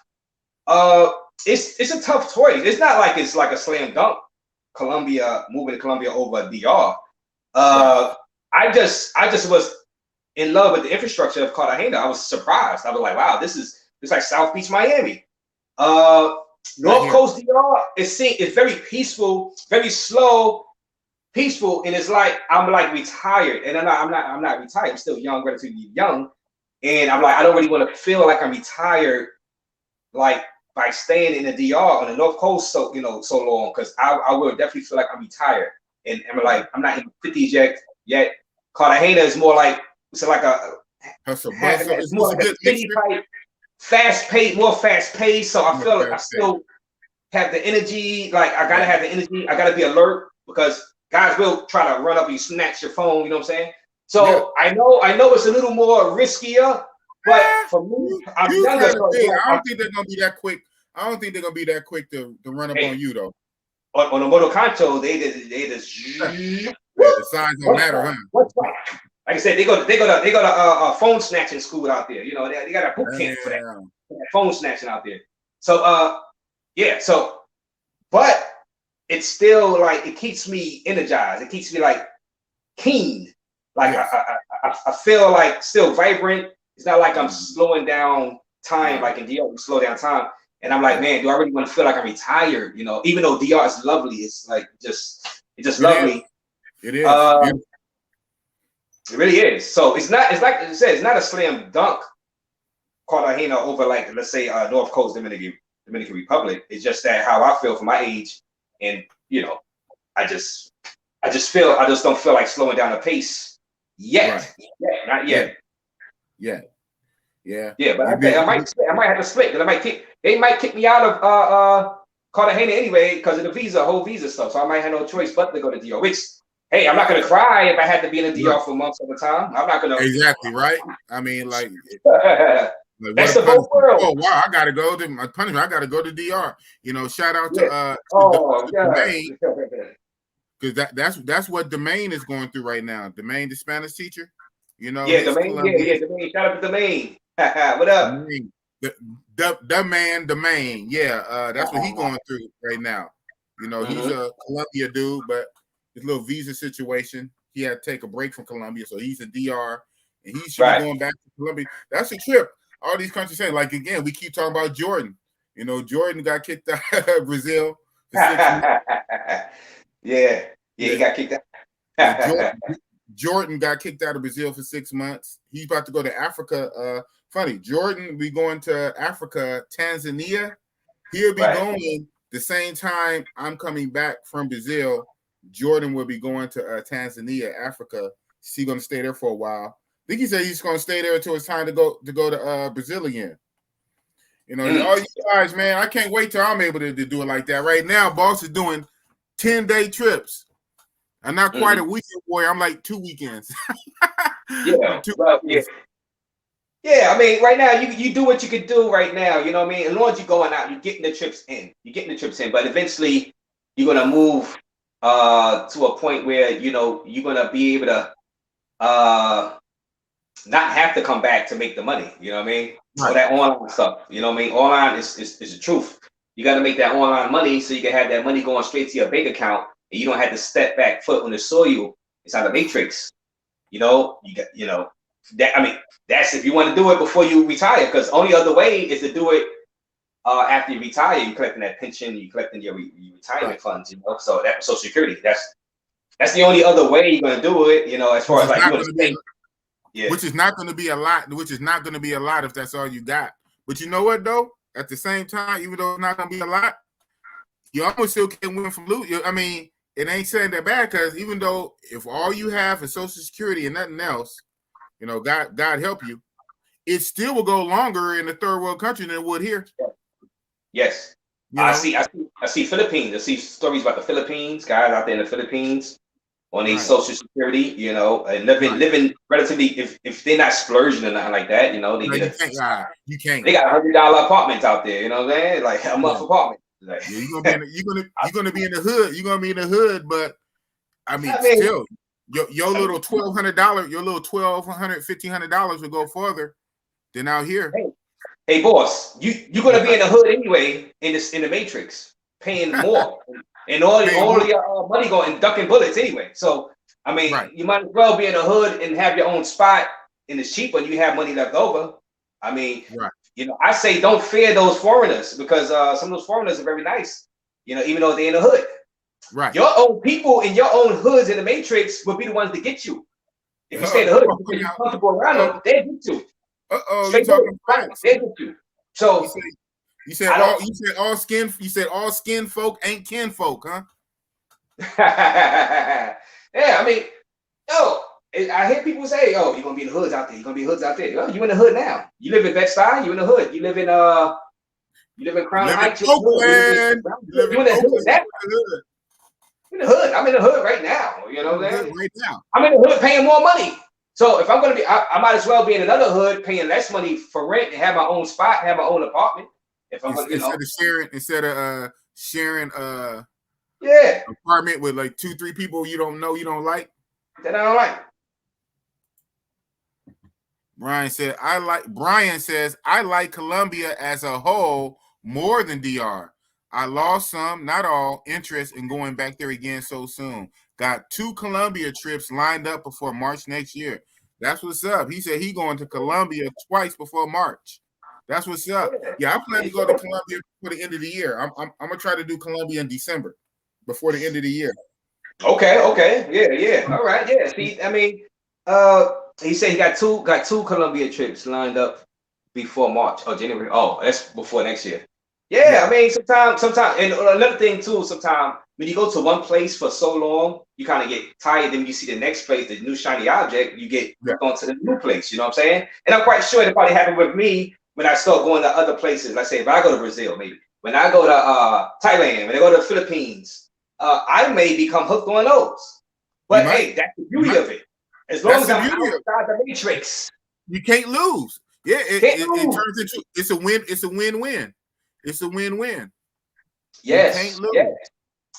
It's a tough choice. It's not like it's like a slam dunk. Moving to Colombia over DR. I just was in love with the infrastructure of Cartagena. I was surprised. I was like, wow, it's like South Beach, Miami. North Coast DR it's very peaceful, very slow, peaceful, and it's like I'm like retired, and I'm not retired. I'm still young, relatively young, and I'm like I don't really want to feel like I'm retired, like by staying in the DR on the North Coast so long, because I will definitely feel like I'm retired, and I'm like I'm not in the 50s yet. Cartagena is more like it's like it's more like a city type, more fast paced. So I feel like I still have the energy. Like I gotta have the energy. I gotta be alert because guys will try to run up and snatch your phone. You know what I'm saying? So I know it's a little more riskier, but for me, I'm younger. I don't think they're gonna be that quick. I don't think they're gonna be that quick to run up on you though. On the Moto Concho, they just the size don't matter, huh? Like I said, they go to phone snatching school out there. They got a boot camp for that phone snatching out there. So but it's still like it keeps me energized. It keeps me like keen. Like I feel like still vibrant. It's not like I'm slowing down time like in DR. We slow down time, and I'm like, man, do I really want to feel like I'm retired? Even though DR is lovely, it's like it's just lovely. It is. It really is. So it's like I said, it's not a slam dunk Cartagena over like let's say North Coast Dominican Republic. It's just that how I feel for my age, and I just don't feel like slowing down the pace yet. Right. Not yet. Yeah. But I might have to split because they might kick me out of Cartagena anyway because of the whole visa stuff. So I might have no choice but to go to DR. Which, hey, I'm not gonna cry if I had to be in the DR for months at a time. I'm not gonna. Exactly right. I mean, like that's the whole world. Oh wow, I gotta go to my punishment. I gotta go to DR. Shout out to Domain, because that's what Domain is going through right now. Domain, the Spanish teacher. Domain. Shout out to Domain. What up? Domain. Yeah, that's what he's going through right now. He's a Colombia dude, but his little visa situation, he had to take a break from Colombia, so he's a DR, and he should be going back to Colombia. That's a trip. All these countries say, like again, we keep talking about Jordan. Jordan got kicked out of Brazil. He got kicked out. Jordan got kicked out of Brazil for 6 months. He's about to go to Africa. Funny, Jordan be going to Africa, Tanzania. He'll be going the same time I'm coming back from Brazil. Jordan will be going to Tanzania, Africa. He's going to stay there for a while. I think he said he's going to stay there until it's time to go to Brazil again. All you guys, man, I can't wait till I'm able to do it like that. Right now, boss is doing 10-day trips. I'm not quite a weekend boy. I'm like 2 weekends. Yeah, I mean, right now you do what you can do right now. You know what I mean? As long as you're going out, you're getting the trips in. But eventually, you're gonna move to a point where you're gonna be able to not have to come back to make the money. You know what I mean? Right. Or that online stuff. You know what I mean? Online is the truth. You got to make that online money so you can have that money going straight to your bank account, and you don't have to step back foot on the soil inside the matrix. You know, that. I mean, that's if you want to do it before you retire, because only other way is to do it after you retire. You collecting that pension, you collecting your retirement funds. You know, so that Social Security. That's the only other way you're gonna do it. You know, as far as like you want to stay. Yeah. Which is not going to be a lot. Which is not going to be a lot if that's all you got. But you know what though? At the same time, even though it's not going to be a lot, you almost still can win from loot. I mean, it ain't saying that bad, because even though if all you have is Social Security and nothing else, you know, God help you, it still will go longer in the third world country than it would here. Yes. You know? I see Philippines. I see stories about the Philippines, guys out there in the Philippines on a Social Security, you know, and living relatively, if they're not splurging or nothing like that, you know, they get you can't. They got $100 apartments out there, you know what I'm saying? Like a month apartment. Like, yeah, you're gonna be in the hood. You're gonna be in the hood, but I mean still, your little $1,200, your little $1,200, $1,500 will go further than out here. Hey boss, you're gonna be in the hood anyway in the Matrix, paying more. And all your money going and ducking bullets anyway. So I mean, you might as well be in the hood and have your own spot, and it's cheaper. You have money left over. I mean, you know, I say don't fear those foreigners, because some of those foreigners are very nice. You know, even though they're in the hood. Right. Your own people in your own hoods in the Matrix will be the ones to get you. If you stay in the hood, you're comfortable around them, they get you. You're talking facts. They get you. So. You said all skin folk ain't kin folk, huh? Yeah, I mean, I hear people say, "Oh, you're gonna be in the hoods out there. You're gonna be hoods out there." Well, you in the hood now. You live in Bed-Stuy. You in the hood. You live in Crown Heights. You in the hood now. In the hood. I'm in the hood right now. You know what I'm saying? Right now. I'm in the hood paying more money. So if I'm gonna be, I might as well be in another hood paying less money for rent and have my own spot, have my own apartment. If I'm instead of sharing apartment with like 2-3 people you don't know, you don't like. That I don't like. Brian says I like Colombia as a whole more than DR. I lost some, not all, interest in going back there again so soon. Got 2 Colombia trips lined up before March next year. That's what's up. He said he going to Colombia twice before March. That's what's up. Yeah, I plan to go to Colombia before the end of the year. I'm gonna try to do Colombia in December, before the end of the year. Okay. Yeah. All right. Yeah. See, I mean, he said he got two Colombia trips lined up before March or January. Oh, that's before next year. Yeah. I mean, sometimes, and another thing too. Sometimes when you go to one place for so long, you kind of get tired. Then you see the next place, the new shiny object, you get on to the new place. You know what I'm saying? And I'm quite sure that probably happened with me. When I start going to other places, let's say if I go to Brazil, maybe when I go to Thailand, when I go to the Philippines, I may become hooked on those. But hey, that's the beauty of it. As long as I'm outside the matrix, you can't lose. Yeah, it turns into it's a win. It's a win-win. It's a win-win. Yes.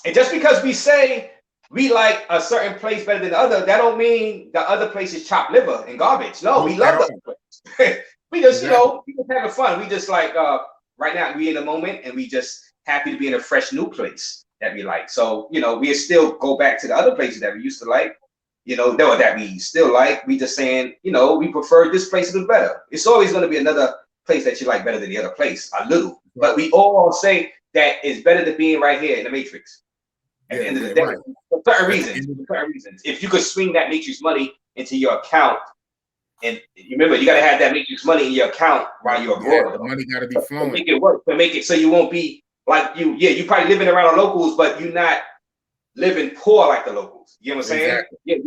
And just because we say we like a certain place better than the other, that don't mean the other place is chopped liver and garbage. No, we love the other place. We just, we just having fun. We just like right now we in the moment, and we just happy to be in a fresh new place that we like. So, we still go back to the other places that we used to like, that we still like. We just saying, we prefer this place a little better. It's always going to be another place that you like better than the other place, a little. But we all say that it's better than being right here in the matrix. At the end of the day, for certain reasons. If you could swing that matrix money into your account, and remember, you got to have that matrix money in your account while you're abroad. The money got to be flowing. To make it work, to make it so you won't be like you. Yeah, you probably living around the locals, but you're not living poor like the locals. You know what I'm saying? Exactly. Yeah,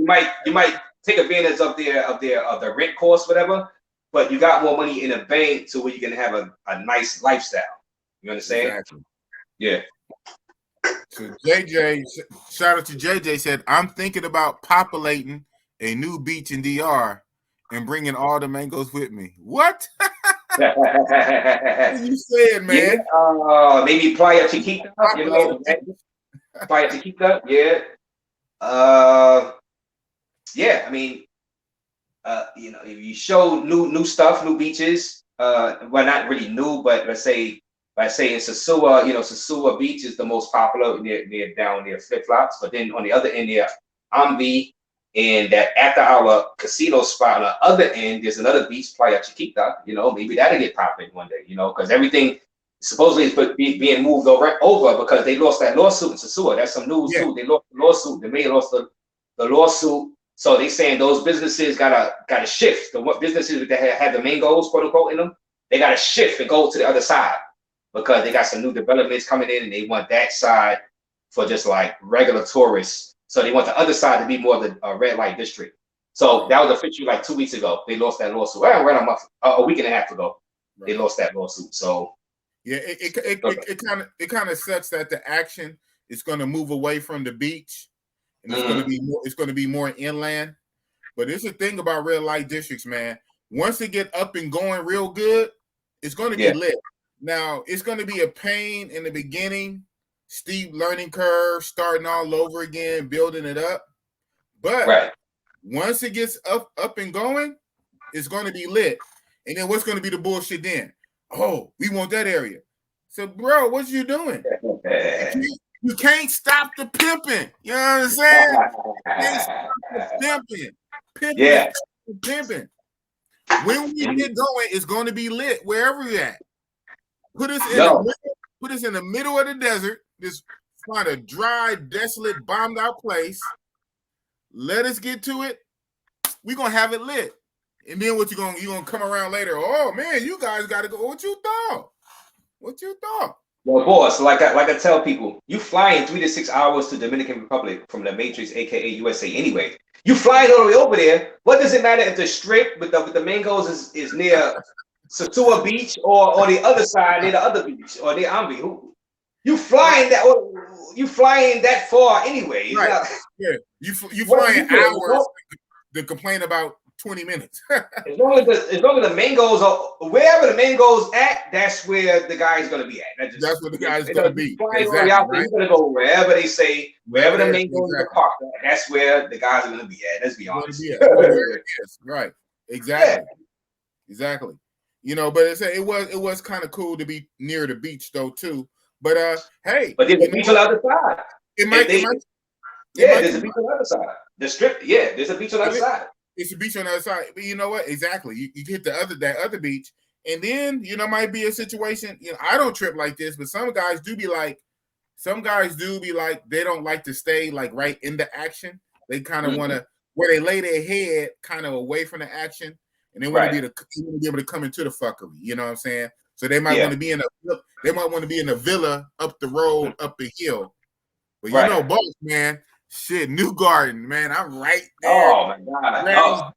you might take advantage of the rent cost, whatever. But you got more money in the bank to where you can have a nice lifestyle. You understand? Exactly. Yeah. So JJ, shout out to JJ, said I'm thinking about populating a new beach in DR. And bringing all the mangoes with me. What? What are you saying, man? Yeah, maybe Playa Chiquita, Playa Chiquita, yeah. Yeah, I mean, you show new stuff, new beaches. Well, not really new, but let's say in Sosua, Sosua Beach is the most popular near down near Flip Flops. But then on the other end there, Ambi, and that after our casino spot on the other end, there's another beach, Playa Chiquita. Maybe that'll get popping one day. Because everything supposedly is being moved over because they lost that lawsuit in Sosua. That's some news too. They lost the lawsuit. The mayor lost the lawsuit. So they saying those businesses gotta shift. The what businesses that had the mangoes, quote unquote, in them, they gotta shift and go to the other side because they got some new developments coming in, and they want that side for just like regular tourists. So they want the other side to be more of the red light district. So that was officially like 2 weeks ago. They lost that lawsuit. Well, around a week and a half ago, they lost that lawsuit. So yeah, it kind of sucks that the action is going to move away from the beach. And it's going to be more inland. But there's a thing about red light districts, man. Once it get up and going real good, it's going to be lit. Now, it's going to be a pain in the beginning, steep learning curve, starting all over again, building it up. But once it gets up and going, it's going to be lit. And then what's going to be the bullshit then? Oh, we want that area. So, bro, what you doing? You can't stop the pimping. You know what I'm saying? You can't stop the pimping. Pimping. When we get going, it's going to be lit wherever you're at. Put us in the middle of the desert. Just find a dry, desolate, bombed out place. Let us get to it. We're gonna have it lit. And then you gonna come around later. Oh man, you guys gotta go. What you thought? Well, boss, like I tell people, you flying 3 to 6 hours to Dominican Republic from the Matrix, aka USA. Anyway, you flying all the way over there. What does it matter if the strip with the mangoes is near Satua Beach or the other side near the other beach or near Ambi? You flying that far anyway? Right. You flying hours to complain about 20 minutes. as long as the mangoes are wherever the mangoes at, that's where the guy's gonna be at. That's where the guy's gonna be. Exactly, right? You're gonna go wherever they say, wherever the mangoes are parked at, that's where the guys are gonna be at. Let's be honest. Right. Exactly. Exactly. But it was kind of cool to be near the beach though too. But hey, but there's a beach on the other side. There's a beach on the other side. The strip, there's a beach on the other side. It's a beach on the other side. But you know what? Exactly. You hit that other beach, and then might be a situation. I don't trip like this, but some guys do be like they don't like to stay like right in the action. They kind of want to where they lay their head kind of away from the action, and they want to be able to come into the fuckery. You know what I'm saying? So they might want to be in a villa up the road, up the hill. But boss, man, shit, New Garden, man, I'm right there. Oh my God.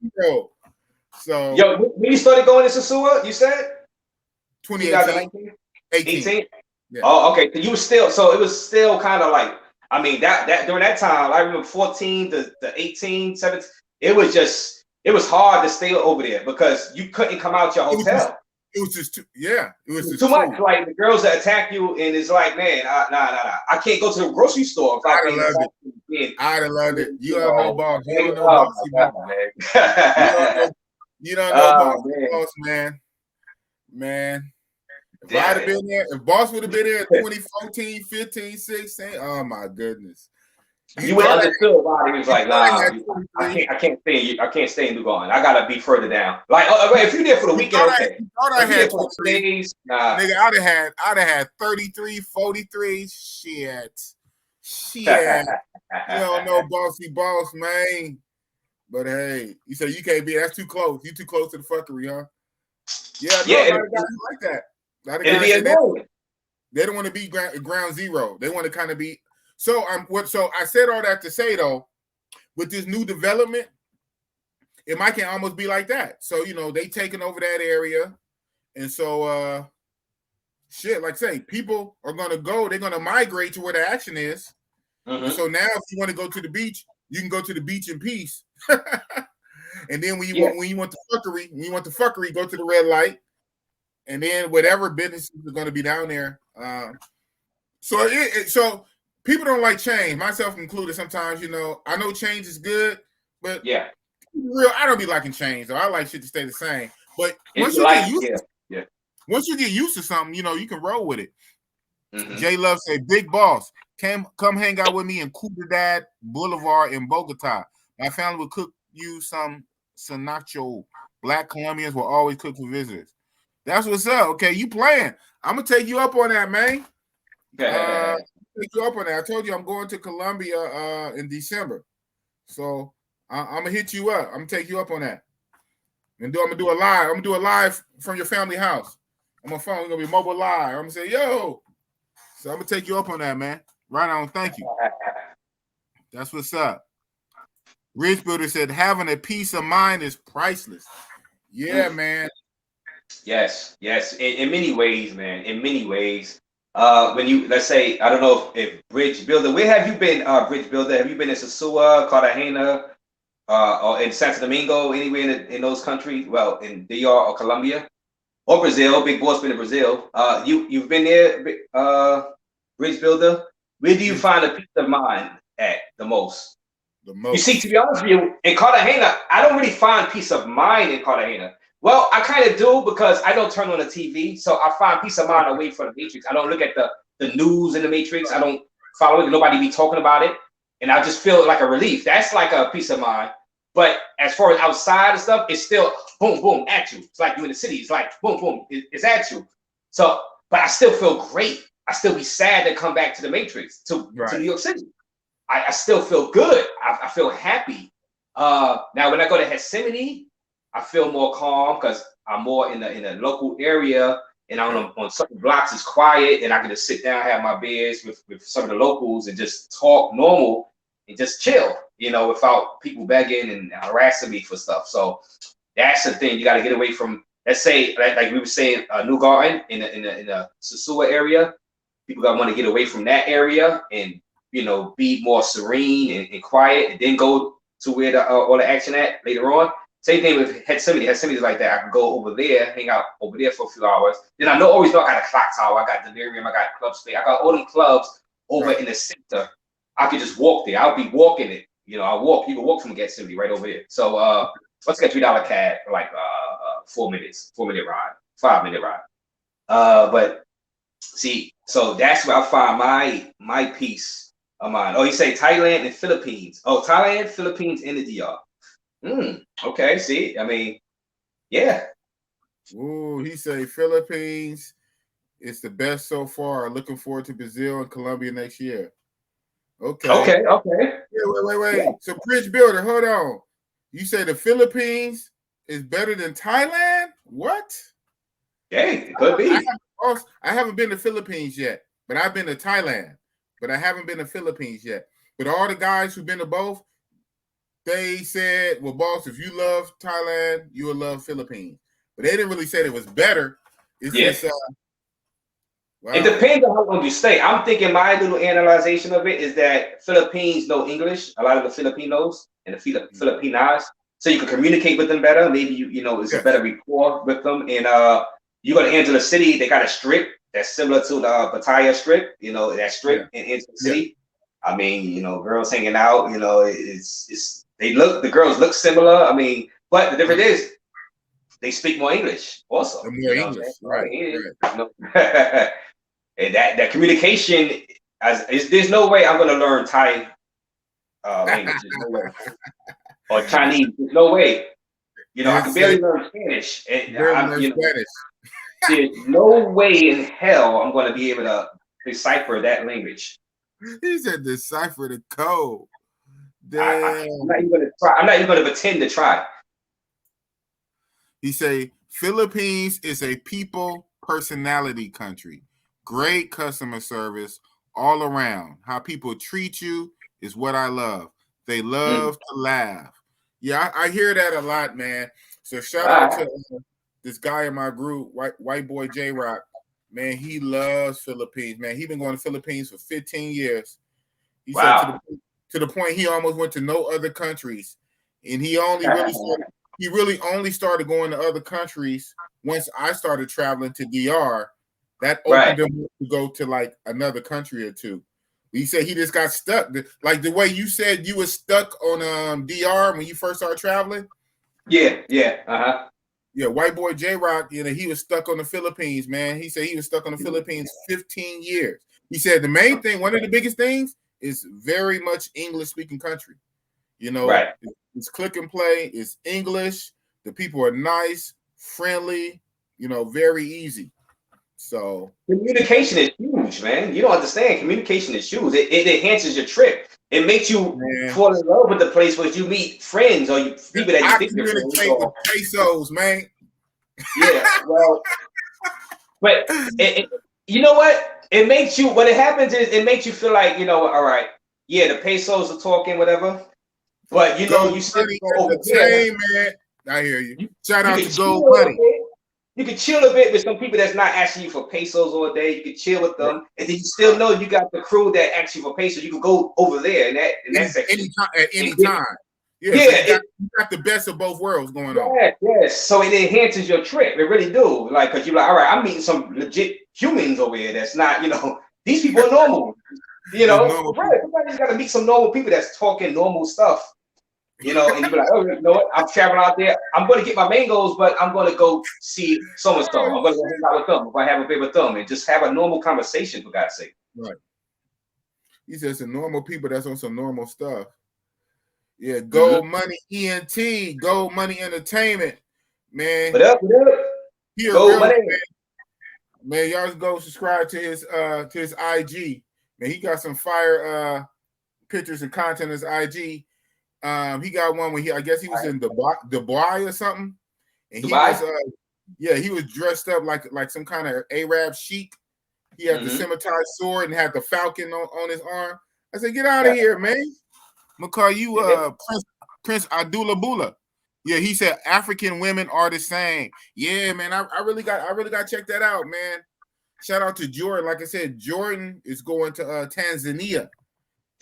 So when you started going to Sosua, you said 2018. 18? Yeah. Oh, okay. So it was still kind of like, I mean, that during that time, I remember 14 to 18, 17, it was hard to stay over there because you couldn't come out your hotel. It was just too much. Like the girls that attack you, and it's like, man, nah. I can't go to the grocery store. I'd have loved it. You don't know boss. You don't know boss. You don't know boss, man. Man. If I'd have been there, if boss would have been there in 2014, 15, 16, oh my goodness. You would understood why he was like, nah, I can't stay in New Garden. I gotta be further down. Like, if you're there for the weekend, okay. I had 2 days, nah. Nigga, I'd have had 33, 43. Shit. You don't know bossy boss, man. But hey, you say you can't be. That's too close. You too close to the fuckery, huh? Yeah, no, guys like that. They don't want to be ground zero. They want to kind of be. So I said all that to say though, with this new development, it might can almost be like that. So they taking over that area, and so shit, like say, people are gonna go. They're gonna migrate to where the action is. Mm-hmm. So now, if you want to go to the beach, you can go to the beach in peace. And then when you want the fuckery, go to the red light, and then whatever businesses are going to be down there. So people don't like change, myself included. Sometimes I know change is good, but real, I don't be liking change though. I like shit to stay the same. But If once you you like, get used, yeah. once you get used to something, you know you can roll with it. Mm-hmm. Jay Love say, "Big boss, come hang out with me in Cuidad Boulevard in Bogota. My family will cook you some cenacho. Black Colombians will always cook for visitors. That's what's up. Okay, you playing? I'm gonna take you up on that, man. Take you up on that. I told you I'm going to Colombia in December, so I'm gonna hit you up. I'm gonna take you up on that, and I'm gonna do a live. I'm gonna do a live from your family house. On my phone, it's gonna be mobile live. I'm gonna say, yo. So I'm gonna take you up on that, man. Right on. Thank you. That's what's up. Rich Builder said having a peace of mind is priceless. Yeah, man. Yes. In many ways, man. In many ways. When you let's say, I don't know if Bridge Builder, where have you been, Bridge Builder? Have you been in Sosua, Cartagena, or in Santo Domingo, anywhere in those countries? Well, in DR or Colombia or Brazil. Big Boss been to Brazil. You've been there, Bridge Builder. Where do you find a peace of mind at the most? The most. You see, to be honest with you, in Cartagena, I don't really find peace of mind in Cartagena. Well, I kind of do because I don't turn on the TV, so I find peace of mind away from the Matrix. I don't look at the news in the Matrix. I don't follow it. Nobody be talking about it, and I just feel like a relief. That's like a peace of mind. But as far as outside and stuff, it's still boom, boom at you. It's like you in the city. It's like boom, boom. It's at you. So, but I still feel great. I still be sad to come back to the Matrix, to New York City. I still feel good. I feel happy. Now, when I go to Yosemite, I feel more calm because I'm more in a local area, and I'm on certain blocks. It's quiet, and I can just sit down, have my beers with some of the locals, and just talk normal and just chill, without people begging and harassing me for stuff. So that's the thing. You got to get away from. Let's say, like we were saying, New Garden in the Sosua area. People got to want to get away from that area and be more serene and quiet, and then go to where all the action at later on. Same thing with Yosemite. Yosemite is like that. I can go over there, hang out over there for a few hours. Then I always know I got a clock tower, I got Delirium, I got Club Space, I got all them clubs over in the center. I could just walk there. I'll be walking it. I walk. You can walk from Yosemite right over there. So let's get $3 cab for like 4 minutes, 4-minute ride, 5-minute ride. But see, so that's where I find my peace of mind. Oh, you say Thailand and Philippines. Oh, Thailand, Philippines, and the DR. Okay, see, I mean, yeah. Ooh, he say Philippines is the best so far. Looking forward to Brazil and Colombia next year. Okay. Yeah, wait. Yeah. So Bridge Builder, hold on. You say the Philippines is better than Thailand? What? Hey, it could be. I haven't been to Philippines yet, but I've been to Thailand. But I haven't been to Philippines yet. But all the guys who've been to both, they said, well, boss, if you love Thailand, you will love Philippines. But they didn't really say it was better. It's just wow. It depends on how long you stay. I'm thinking my little analyzation of it is that Philippines know English, a lot of the Filipinos and the Filipinas, so you can communicate with them better. Maybe it's a better rapport with them. And you go to Angela City, they got a strip that's similar to the Pattaya strip. That strip in Angela City. I mean, girls hanging out. The girls look similar. I mean, but the difference is they speak more English also. More English, right. And that communication, there's no way I'm going to learn Thai language. There's no way. Or Chinese. There's no way. I can barely learn Spanish. Spanish. There's no way in hell I'm going to be able to decipher that language. He said decipher the code. I'm not even going to try. I'm not even going to pretend to try. He say Philippines is a people personality country. Great customer service all around. How people treat you is what I love. They love to laugh. Yeah, I hear that a lot, man. So shout out to this guy in my group, white boy J Rock. Man, he loves Philippines. Man, he been going to Philippines for 15 years. He said to the point he almost went to no other countries, and he really only started going to other countries once I started traveling to DR. That opened him to go to like another country or two. He said he just got stuck. Like the way you said you was stuck on DR when you first started traveling. Yeah. Yeah, white boy J-Rock, he was stuck on the Philippines, man. He said he was stuck on the Philippines 15 years. He said the main thing, one of the biggest things, is very much English-speaking country. Right. It's click and play. It's English. The people are nice, friendly, very easy. So communication is huge, man. You don't understand. Communication is huge. It enhances your trip. It makes you fall in love with the place where you meet friends or people that you think you're friends. With pesos, man. Yeah, well, but you know what? It makes you. What it happens is it makes you feel like all right. Yeah, the pesos are talking, whatever. But you still go over there. Man. I hear you. Shout out to Gold Money. Money. You can chill a bit with some people that's not asking you for pesos all day. You can chill with them, and then you still know you got the crew that asks you for pesos. You can go over there in that section at any time. Yeah, so you got the best of both worlds going on. Yes. So it enhances your trip. It really do. Like, cause you're like, all right, I'm meeting some legit humans over here. That's not, these people are normal. Somebody's got to meet some normal people that's talking normal stuff. And you be like, oh, you know what? I'm traveling out there. I'm going to get my mangoes, but I'm going to go see so and so. I'm going to go hang out with them if I have a beer with them, and just have a normal conversation, for God's sake. Right. He says some normal people that's on some normal stuff. Yeah, Gold Money ENT, Gold Money Entertainment, man. What up? Gold Money. Man, y'all just go subscribe to his IG. Man, he got some fire pictures and content on his IG. He got one where I guess he was in Dubai or something. And he was dressed up like some kind of Arab sheik. He had the scimitar sword and had the falcon on his arm. I said, get out of here, man. I'm gonna call you Prince Abdullah Bula. Yeah, he said African women are the same. Yeah, man, I really got to check that out, man. Shout out to Jordan. Like I said, Jordan is going to Tanzania.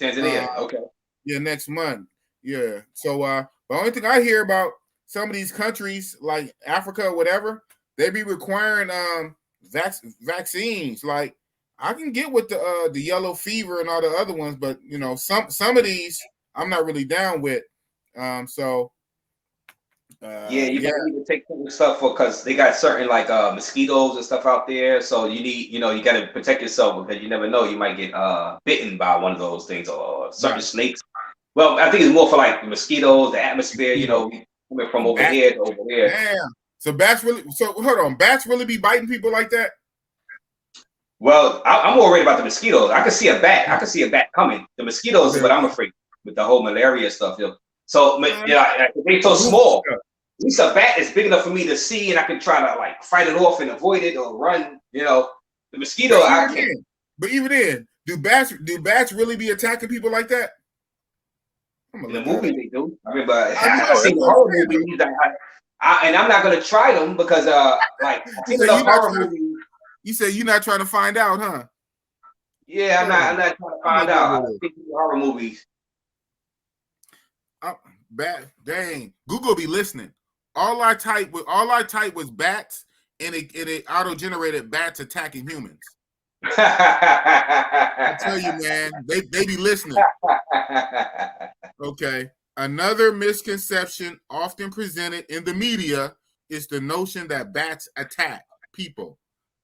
Okay. Yeah, next month. Yeah. So the only thing I hear about some of these countries like Africa or whatever, they be requiring vaccines. Like I can get with the yellow fever and all the other ones, but some of these I'm not really down with. You need to take some stuff because they got certain like mosquitoes and stuff out there. So you need, you got to protect yourself because you never know, you might get bitten by one of those things or certain snakes. Well, I think it's more for like the mosquitoes, the atmosphere, coming from over here to over there. Damn. So hold on, bats really be biting people like that? Well, I'm more worried about the mosquitoes. I can see a bat coming. The mosquitoes is what I'm afraid with the whole malaria stuff. So they're so small. At least a bat is big enough for me to see, and I can try to like fight it off and avoid it or run. The mosquito, I can't. But even then, do bats really be attacking people like that? In the movies they do. I mean, but I've seen horror movies, and I'm not gonna try them because I've seen enough horror movies. You say you're not trying to find out, huh? Yeah, I'm not trying to find out. I've seen horror movies. Dang, Google be listening. All I typed was bats, and it auto-generated bats attacking humans. I tell you, man, they be listening. Okay. Another misconception often presented in the media is the notion that bats attack people.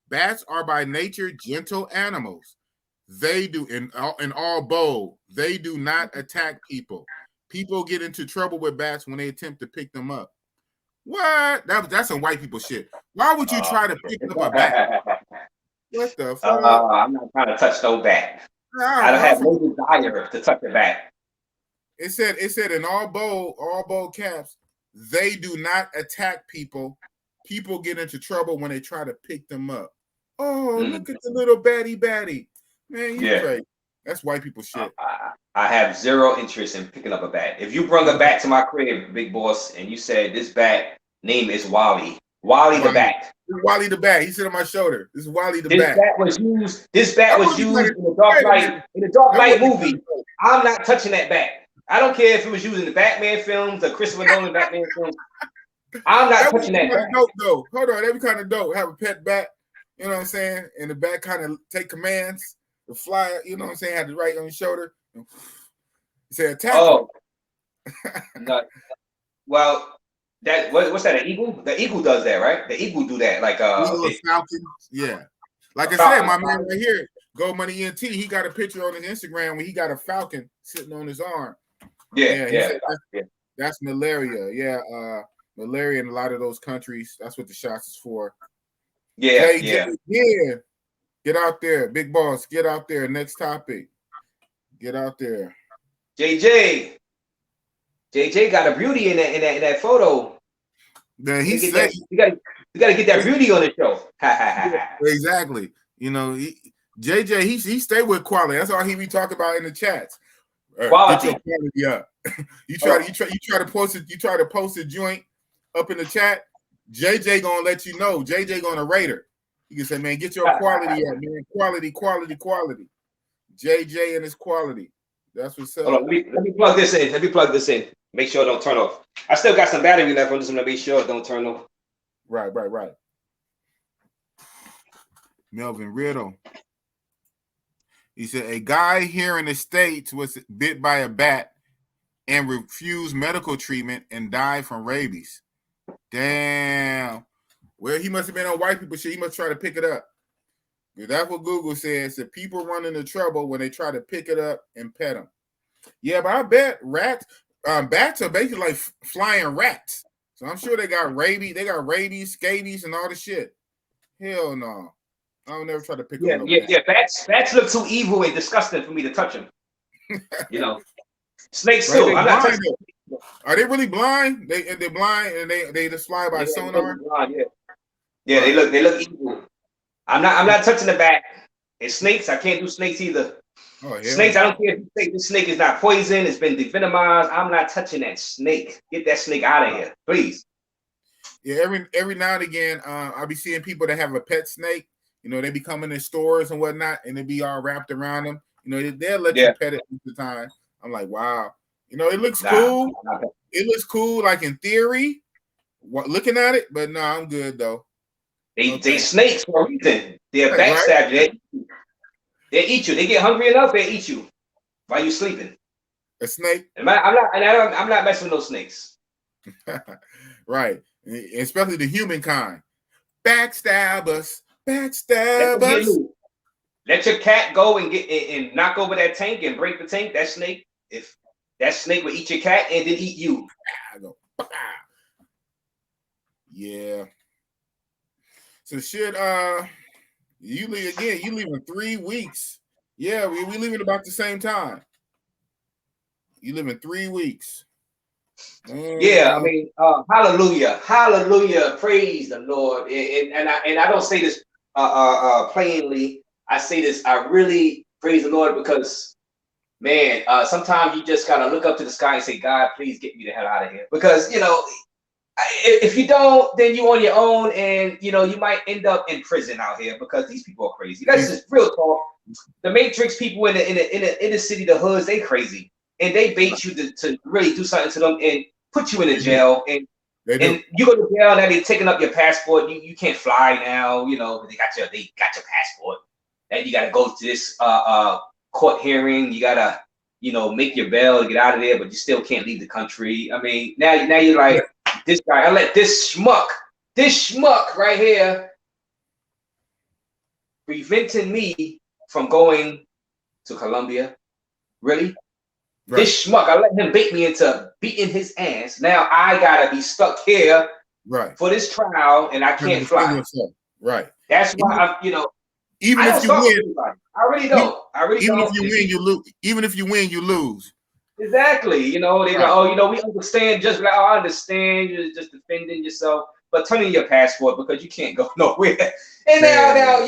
Bats are by nature gentle animals. They do in all bold. They do not attack people. People get into trouble with bats when they attempt to pick them up. What? That's some white people shit. Why would you try to pick up a bat? What the fuck? I'm not trying to touch no bat. I don't have no desire to touch a bat. It said in all bold caps, they do not attack people. People get into trouble when they try to pick them up. Oh, look at the little batty. Man, you crazy. That's white people shit. I have zero interest in picking up a bat. If you bring a bat to my crib, big boss, and you said this bat name is Wally the bat. Wally the bat. He sit on my shoulder. This is Wally the bat. This bat was used in the Dark Knight movie. I'm not touching that bat. I don't care if it was used in the Batman films, the Christopher Nolan Batman films. I'm not touching that bat. Dope, though. Hold on, that'd be kind of dope. Have a pet bat. You know what I'm saying? And the bat kind of take commands. the flyer, you know what I'm saying, had the right on his shoulder. He said, attack. Oh, no. Well, what's that? An eagle? The eagle does that, right? The eagle do that, like Eagle or Falcon. Yeah. Like I said, my man right here, Gold Money ENT, he got a picture on his Instagram where he got a falcon sitting on his arm. Yeah. That's malaria. Yeah, malaria in a lot of those countries. That's what the shots is for. Yeah. Get out there, big boss. Get out there. Next topic. Get out there. JJ got a beauty in that photo. Man, he said you gotta get that beauty on the show. Exactly. You know, JJ, he stay with quality. That's all he be talking about in the chats. Get your quality up. you try to post it. You try to post a joint up in the chat. JJ gonna let you know. JJ gonna rate her. You can say, man, get your quality up, man. Quality. JJ and his quality. That's what's up. Hold on, let me plug this in. Make sure it don't turn off. I still got some battery left. I'm just gonna make sure it don't turn off. Right. Melvin Riddle. He said a guy here in the States was bit by a bat and refused medical treatment and died from rabies. Damn. Well, he must have been on white people shit. He must try to pick it up. That's what Google says. That people run into trouble when they try to pick it up and pet them. Yeah, but I bet bats are basically like flying rats. So I'm sure they got rabies. They got rabies, scabies, and all the shit. Hell no. I don't never try to pick up. Yeah. Bats look too evil and disgusting for me to touch them. You know, snakes too. I'm not touching them. Are they really blind? They're blind and they just fly by sonar. Yeah, they look evil. I'm not touching the bat. And snakes, I can't do snakes either. Oh, yeah. Snakes, I don't care if you say this snake is not poison, it's been devenomized. I'm not touching that snake. Get that snake out of here, please. Yeah, every now and again, I'll be seeing people that have a pet snake. You know, they be coming in stores and whatnot, and they be all wrapped around them. You know, they'll let you pet it most of the time. I'm like, wow. You know, it looks cool. It looks cool, like in theory, looking at it, but no, I'm good though. They snakes for a reason. They're backstab you. They eat you. They get hungry enough, they eat you while you sleeping. A snake? I'm not messing with those snakes. Right. Especially the human kind. Backstab us. Let your cat go and knock over that tank and break the tank. That snake, if that snake will eat your cat and then eat you. Yeah. So shit, you leaving 3 weeks. Yeah, we leaving about the same time. You live in 3 weeks. Yeah, I mean, hallelujah, praise the Lord. And I don't say this plainly. I say this, I really praise the Lord because, man, sometimes you just gotta look up to the sky and say, God, please get me the hell out of here. Because, you know, if you don't, then you on your own, and you know you might end up in prison out here because these people are crazy. That's just real talk. The Matrix people in the city, the hoods, they crazy, and they bait you to really do something to them and put you in a jail, and you go to jail. Now they're taking up your passport. You can't fly now. You know they got your passport. And you got to go to this court hearing. You gotta make your bail to get out of there, but you still can't leave the country. I mean, now you're like. This guy, I let this schmuck right here preventing me from going to Colombia. Really? Right. This schmuck, I let him bait me into beating his ass. Now I gotta be stuck here for this trial, and I can't fly. Right. That's why even if you win, I really don't. Even if you win, you lose. Even if you win, you lose. Exactly. They go, we understand. Just like, I understand. You're just defending yourself, but turn in your passport because you can't go nowhere. And now,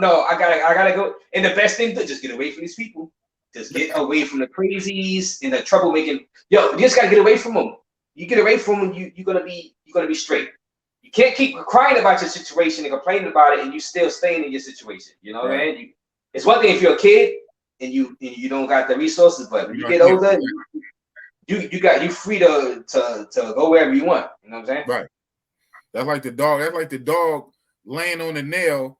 no, I gotta go. And the best thing to just get away from these people. Just get away from the crazies and the troublemaking. You just gotta get away from them. You get away from them, you're gonna be straight. You can't keep crying about your situation and complaining about it, and you still staying in your situation. You know what I mean? It's one thing if you're a kid. And you don't got the resources, but when you get older, you free to go wherever you want. You know what I'm saying? Right. That's like the dog. That's like the dog laying on the nail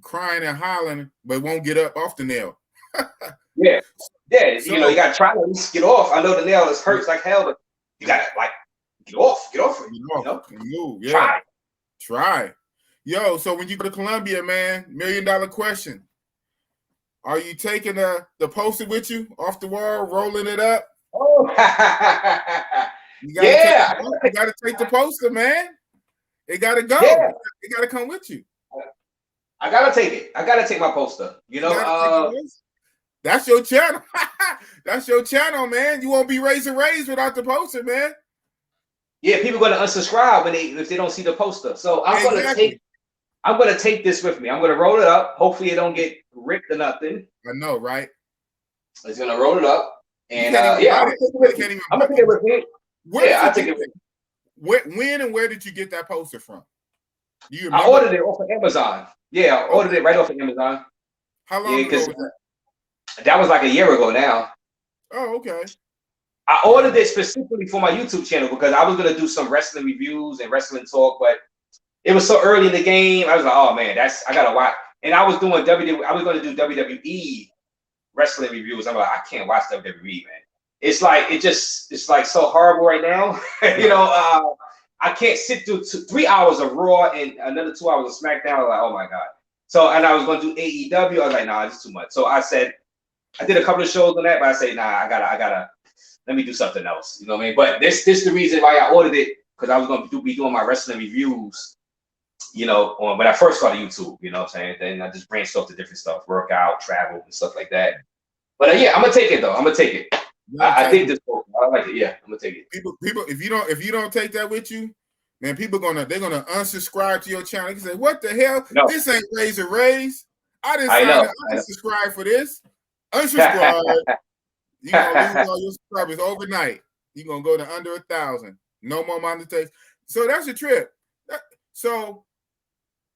crying and hollering, but won't get up off the nail. Yeah. So, you know, you got to try to at least get off. I know the nail hurts like hell, but you got to like get off it. You know, move, yeah. Try. Yo, so when you go to Columbia, man, $1 million question. Are you taking the poster with you off the wall, rolling it up? Oh, you gotta take the poster, man. It gotta go. Yeah. It gotta come with you. I gotta take it. I gotta take my poster. You know, that's your channel. That's your channel, man. You won't be raising without the poster, man. Yeah, people are gonna unsubscribe if they don't see the poster. So I'm gonna take this with me. I'm gonna roll it up. Hopefully it don't get ripped or nothing. I know, right? It's gonna roll it up. And I'm gonna take it with me. I take it with me. When and where did you get that poster from? I ordered it off of Amazon. Yeah, I ordered it right off of Amazon. How long ago was that? That was like a year ago now. Oh, okay. I ordered it specifically for my YouTube channel because I was gonna do some wrestling reviews and wrestling talk, but it was so early in the game. I was like, oh man, I gotta watch. And I was doing I was gonna do WWE wrestling reviews. I'm like, I can't watch WWE, man. It's like so horrible right now. You know, I can't sit through 3 hours of Raw and another 2 hours of SmackDown. I was like, oh my god. So, and I was gonna do AEW. I was like, nah, it's too much. So I said, I did a couple of shows on that, but I say, nah, I gotta let me do something else. You know what I mean? But this the reason why I ordered it, because I was gonna be doing my wrestling reviews, you know, when I first started YouTube, you know what I'm saying? Then I just branched off to different stuff, workout, travel, and stuff like that. But yeah, I'm gonna take it though. I'm gonna take it. I think this book. I like it. Yeah, I'm gonna take it. People, if you don't take that with you, man, they're gonna unsubscribe to your channel. They can say, what the hell? No. This ain't raise. I didn't sign up. I didn't subscribe for this. Unsubscribe. You're gonna lose all your subscribers overnight. You're gonna go to under 1,000. No more monetization. So that's a trip. So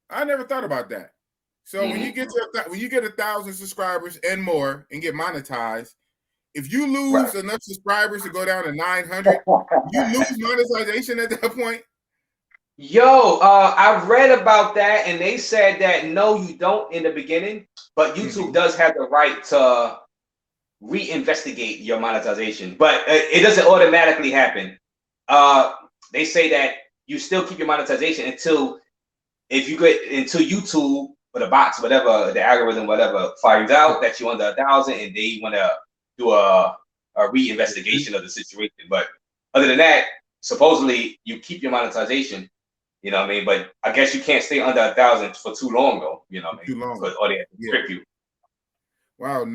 I never thought about that. So when you get 1,000 subscribers and more and get monetized, if you lose enough subscribers to go down to 900, you lose monetization at that point. Yo, I read about that, and they said that no, you don't in the beginning, but YouTube does have the right to reinvestigate your monetization, but it doesn't automatically happen. They say that you still keep your monetization until YouTube or the bots, whatever, the algorithm, whatever, finds out that you're under 1,000 and they want to do a reinvestigation of the situation. But other than that, supposedly you keep your monetization. You know what I mean? But I guess you can't stay under 1,000 for too long, though. You know what I mean? Too long. Or they trip you. Wow,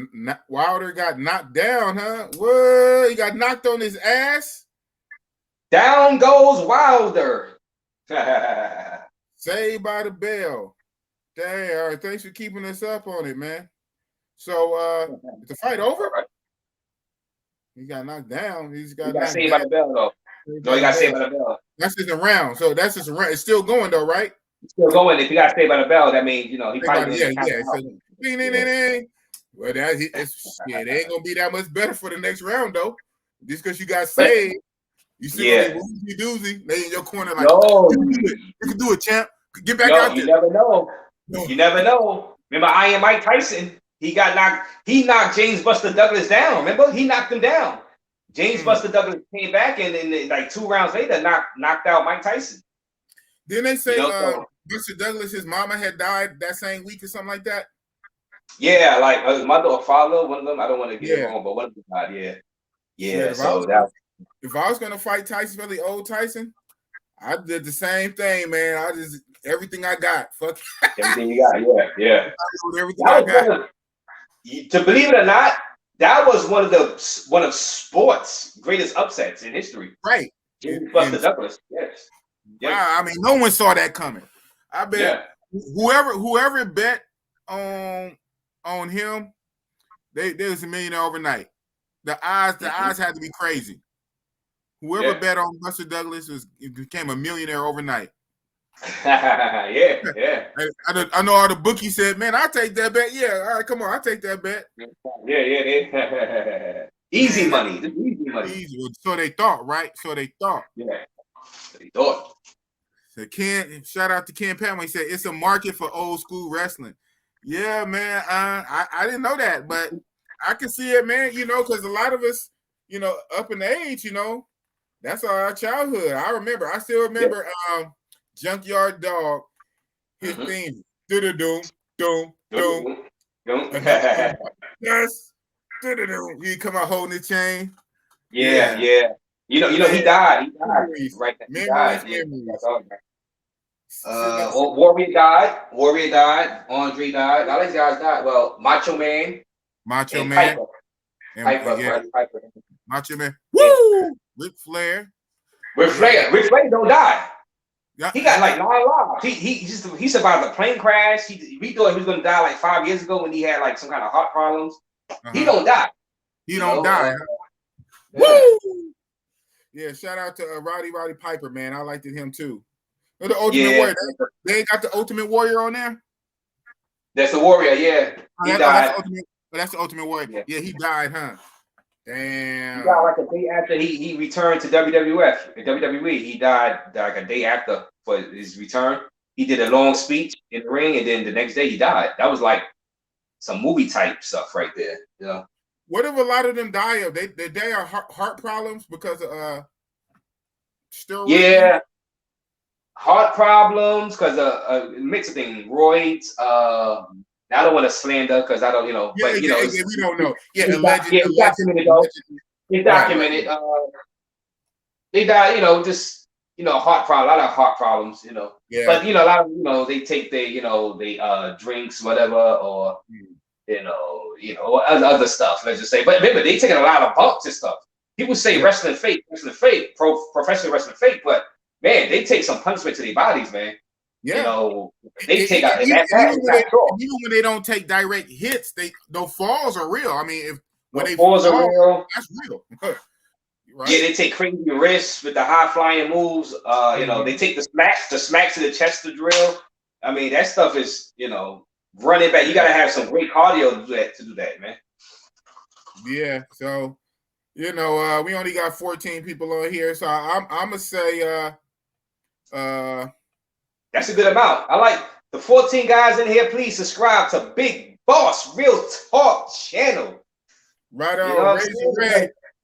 Wilder got knocked down, huh? What? He got knocked on his ass? Down goes Wilder. Saved by the bell. Dang, all right. Thanks for keeping us up on it, man. So, is the fight over? He got knocked down. He got saved by the bell, though. No, he got saved by the bell. That's just a round. So that's just a round. It's still going, though, right? It's still going. If he got saved by the bell, that means, you know, he probably Well, it ain't gonna be that much better for the next round, though. Just because you got saved, you still gonna be doozy. They in your corner like, you can do it, champ. Get back out there. You never know. You never know. Remember Iron Mike Tyson? He knocked James Buster Douglas down. Remember? He knocked him down. James Buster Douglas came back and then like 2 rounds later knocked out Mike Tyson. Didn't they say Buster Douglas, his mama had died that same week or something like that? Yeah, like his mother or father, one of them. I don't want to get it wrong, but one of them died. Yeah. So if I was gonna fight Tyson, especially old Tyson, I did the same thing, man. I just everything I got. Fuck everything you got. Yeah. Everything I got. To believe it or not, that was one of sports' greatest upsets in history. Right. Buster Douglas. Yes. Wow. I mean, no one saw that coming. I bet whoever bet on him, they was a millionaire overnight. The odds had to be crazy. Whoever bet on Buster Douglas became a millionaire overnight. Yeah. I know all the bookies said, man, I'll take that bet. Yeah, all right, come on, I'll take that bet. Yeah. Easy money. Easy. So they thought, right? So they thought. Yeah. They thought. So Ken, shout out to Ken Patman. He said it's a market for old school wrestling. Yeah, man. I didn't know that, but I can see it, man. You know, because a lot of us, you know, up in age, you know, that's our childhood. I still remember Junkyard Dog, his theme. Do-do-doom, doom, doom. Yes. Do-do-doom. He come out holding the chain. Yeah. You know, he died. He died. Right. He died. Memories. Warrior died. Andre died. All these guys died. Well, Macho Man. Macho Man. Piper. Macho Man. Woo! Ric Flair. Ric Flair don't die. He got like 9 lives. He survived a plane crash. We thought he was gonna die like 5 years ago when he had like some kind of heart problems. He don't die. He don't die. Woo! Yeah, shout out to Roddy Piper, man. I liked him too. The Ultimate Warrior. They ain't got the Ultimate Warrior on there? That's the Warrior, yeah. He died. That's the Ultimate Warrior. Yeah, he died, huh? Damn. He died like a day after he returned to WWE. He died like a day after for his return. He did a long speech in the ring, and then the next day he died. That was like some movie type stuff right there. You know? What if a lot of them die of? They die of heart problems because of steroids? Yeah. Heart problems because a mix of things, roids. I don't want to slander because I don't, you know. But you know, we don't know. Yeah, it's documented though. It's documented. Right. They die, you know, just heart problem. A lot of heart problems, you know. Yeah. But you know, a lot of they take their they drinks, whatever, or you know, other stuff. Let's just say. But remember, they taking a lot of bumps and stuff. People say wrestling fake, professional wrestling fake, but man, they take some punishment to their bodies, man. Yeah. You know, they take out even when they don't take direct hits, those falls are real. I mean, when they falls are real, that's real. Right? Yeah, they take crazy risks with the high flying moves. You know, they take the smacks to the chest to drill. I mean, that stuff is, you know, running back. You gotta have some great cardio to do that, man. Yeah, so you know, we only got 14 people on here, so I'm gonna say that's a good amount. I like the 14 guys in here. Please subscribe to Big Boss Real Talk channel. Right on. You know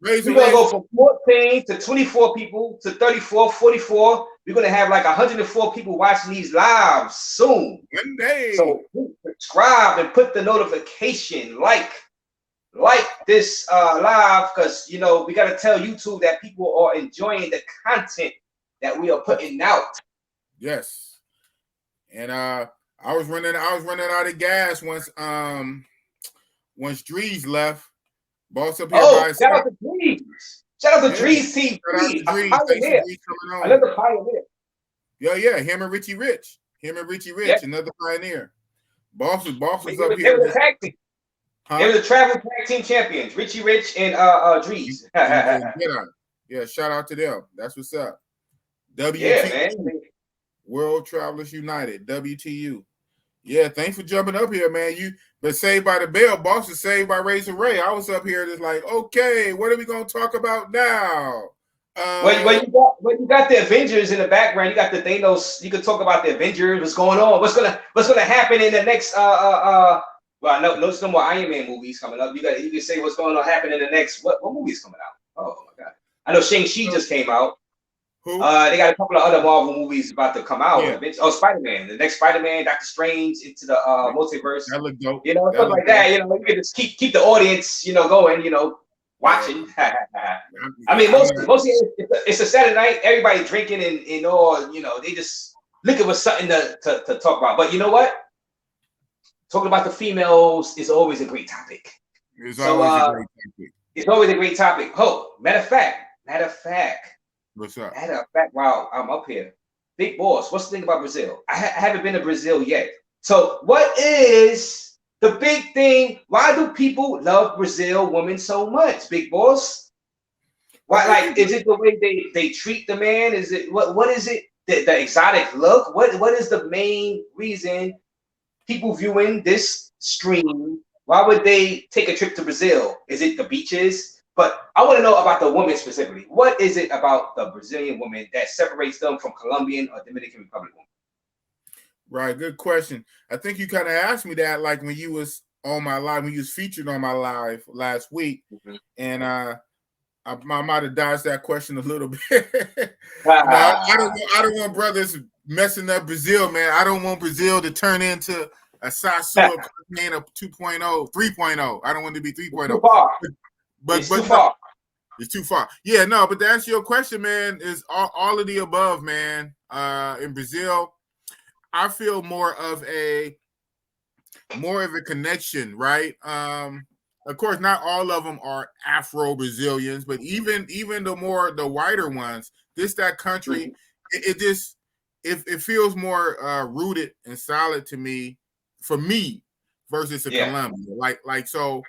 We're gonna go from 14 to 24 people to 34, 44. We're gonna have like 104 people watching these live soon. One day. So subscribe and put the notification, like this live, because you know we gotta tell YouTube that people are enjoying the content that we are putting out. Yes. And I was running out of gas once Drees left. Boss up here. Shout out to Drees. Shout out to DreeZTV. Another pioneer. Yeah. Him and Richie Rich. Another pioneer. Boss was up here. They were the tag team. They were the Traveler tag team champions. Richie Rich and Drees. Yeah, shout out to them. That's what's up. WTU. World Travelers United. WTU. Yeah, thanks for jumping up here, man. But Saved by the Bell, Boss is Saved by Razor Ray. I was up here just like, okay, what are we gonna talk about now? Well, you got the Avengers in the background. You got the Thanos. You could talk about the Avengers. What's going on? What's gonna happen in the next well, no more Iron Man movies coming up. You can say what's going to happen in the next what movie is coming out? Oh my god. I know Shang-Chi just came out. Who? They got a couple of other Marvel movies about to come out. Yeah. Oh, Spider-Man. The next Spider-Man, Doctor Strange into the multiverse. That look dope. You know, stuff like that. You know, you can just keep the audience, you know, going, you know, watching. I mean, mostly it's a Saturday night, everybody drinking and all, you know, they just looking for something to talk about. But you know what? Talking about the females is always a great topic. It's always a great topic. Oh, matter of fact. What's up? Matter of fact, while I'm up here, Big Boss, what's the thing about Brazil? I haven't been to Brazil yet. So what is the big thing? Why do people love Brazil women so much, Big Boss? Why, like, is it the way they treat the man? Is it what is it? The exotic look? What is the main reason people viewing this stream? Why would they take a trip to Brazil? Is it the beaches? But I want to know about the woman specifically. What is it about the Brazilian woman that separates them from Colombian or Dominican Republic women? Right, good question. I think you kind of asked me that like when you was on my live, when you was featured on my live last week, and I might have dodged that question a little bit. I don't want brothers messing up Brazil, man. I don't want Brazil to turn into a Sasua man of 2.0, 3.0. I don't want it to be 3.0. Too far. But it's too far. It's too far. Yeah, no, but to answer your question, man, is all of the above, man. In Brazil, I feel more of a connection, right? Of course, not all of them are Afro-Brazilians, but even the whiter ones, that country, it feels more rooted and solid to me, for me, versus Colombia. Like so.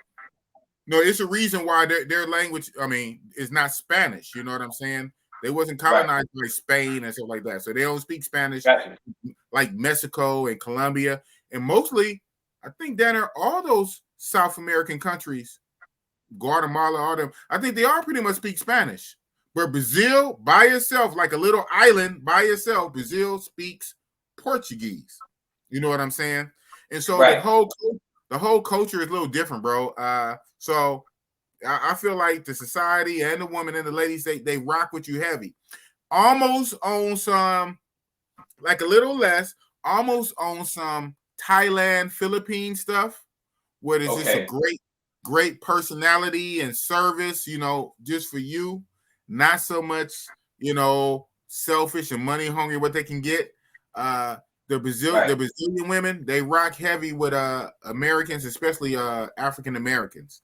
No, it's a reason why their language, I mean, is not Spanish. You know what I'm saying? They wasn't colonized by Spain and stuff like that, so they don't speak Spanish like Mexico and Colombia, and mostly, I think down there, all those South American countries, Guatemala, all them, I think they all pretty much speak Spanish. But Brazil, by itself, like a little island by itself, Brazil speaks Portuguese. You know what I'm saying? And so the whole culture is a little different, bro. So I feel like the society and the women and the ladies, they rock with you heavy. Almost on some, like a little less, almost on some Thailand, Philippine stuff, where there's just a great personality and service, you know, just for you. Not so much, you know, selfish and money hungry, what they can get. The Brazilian women, they rock heavy with Americans, especially African Americans.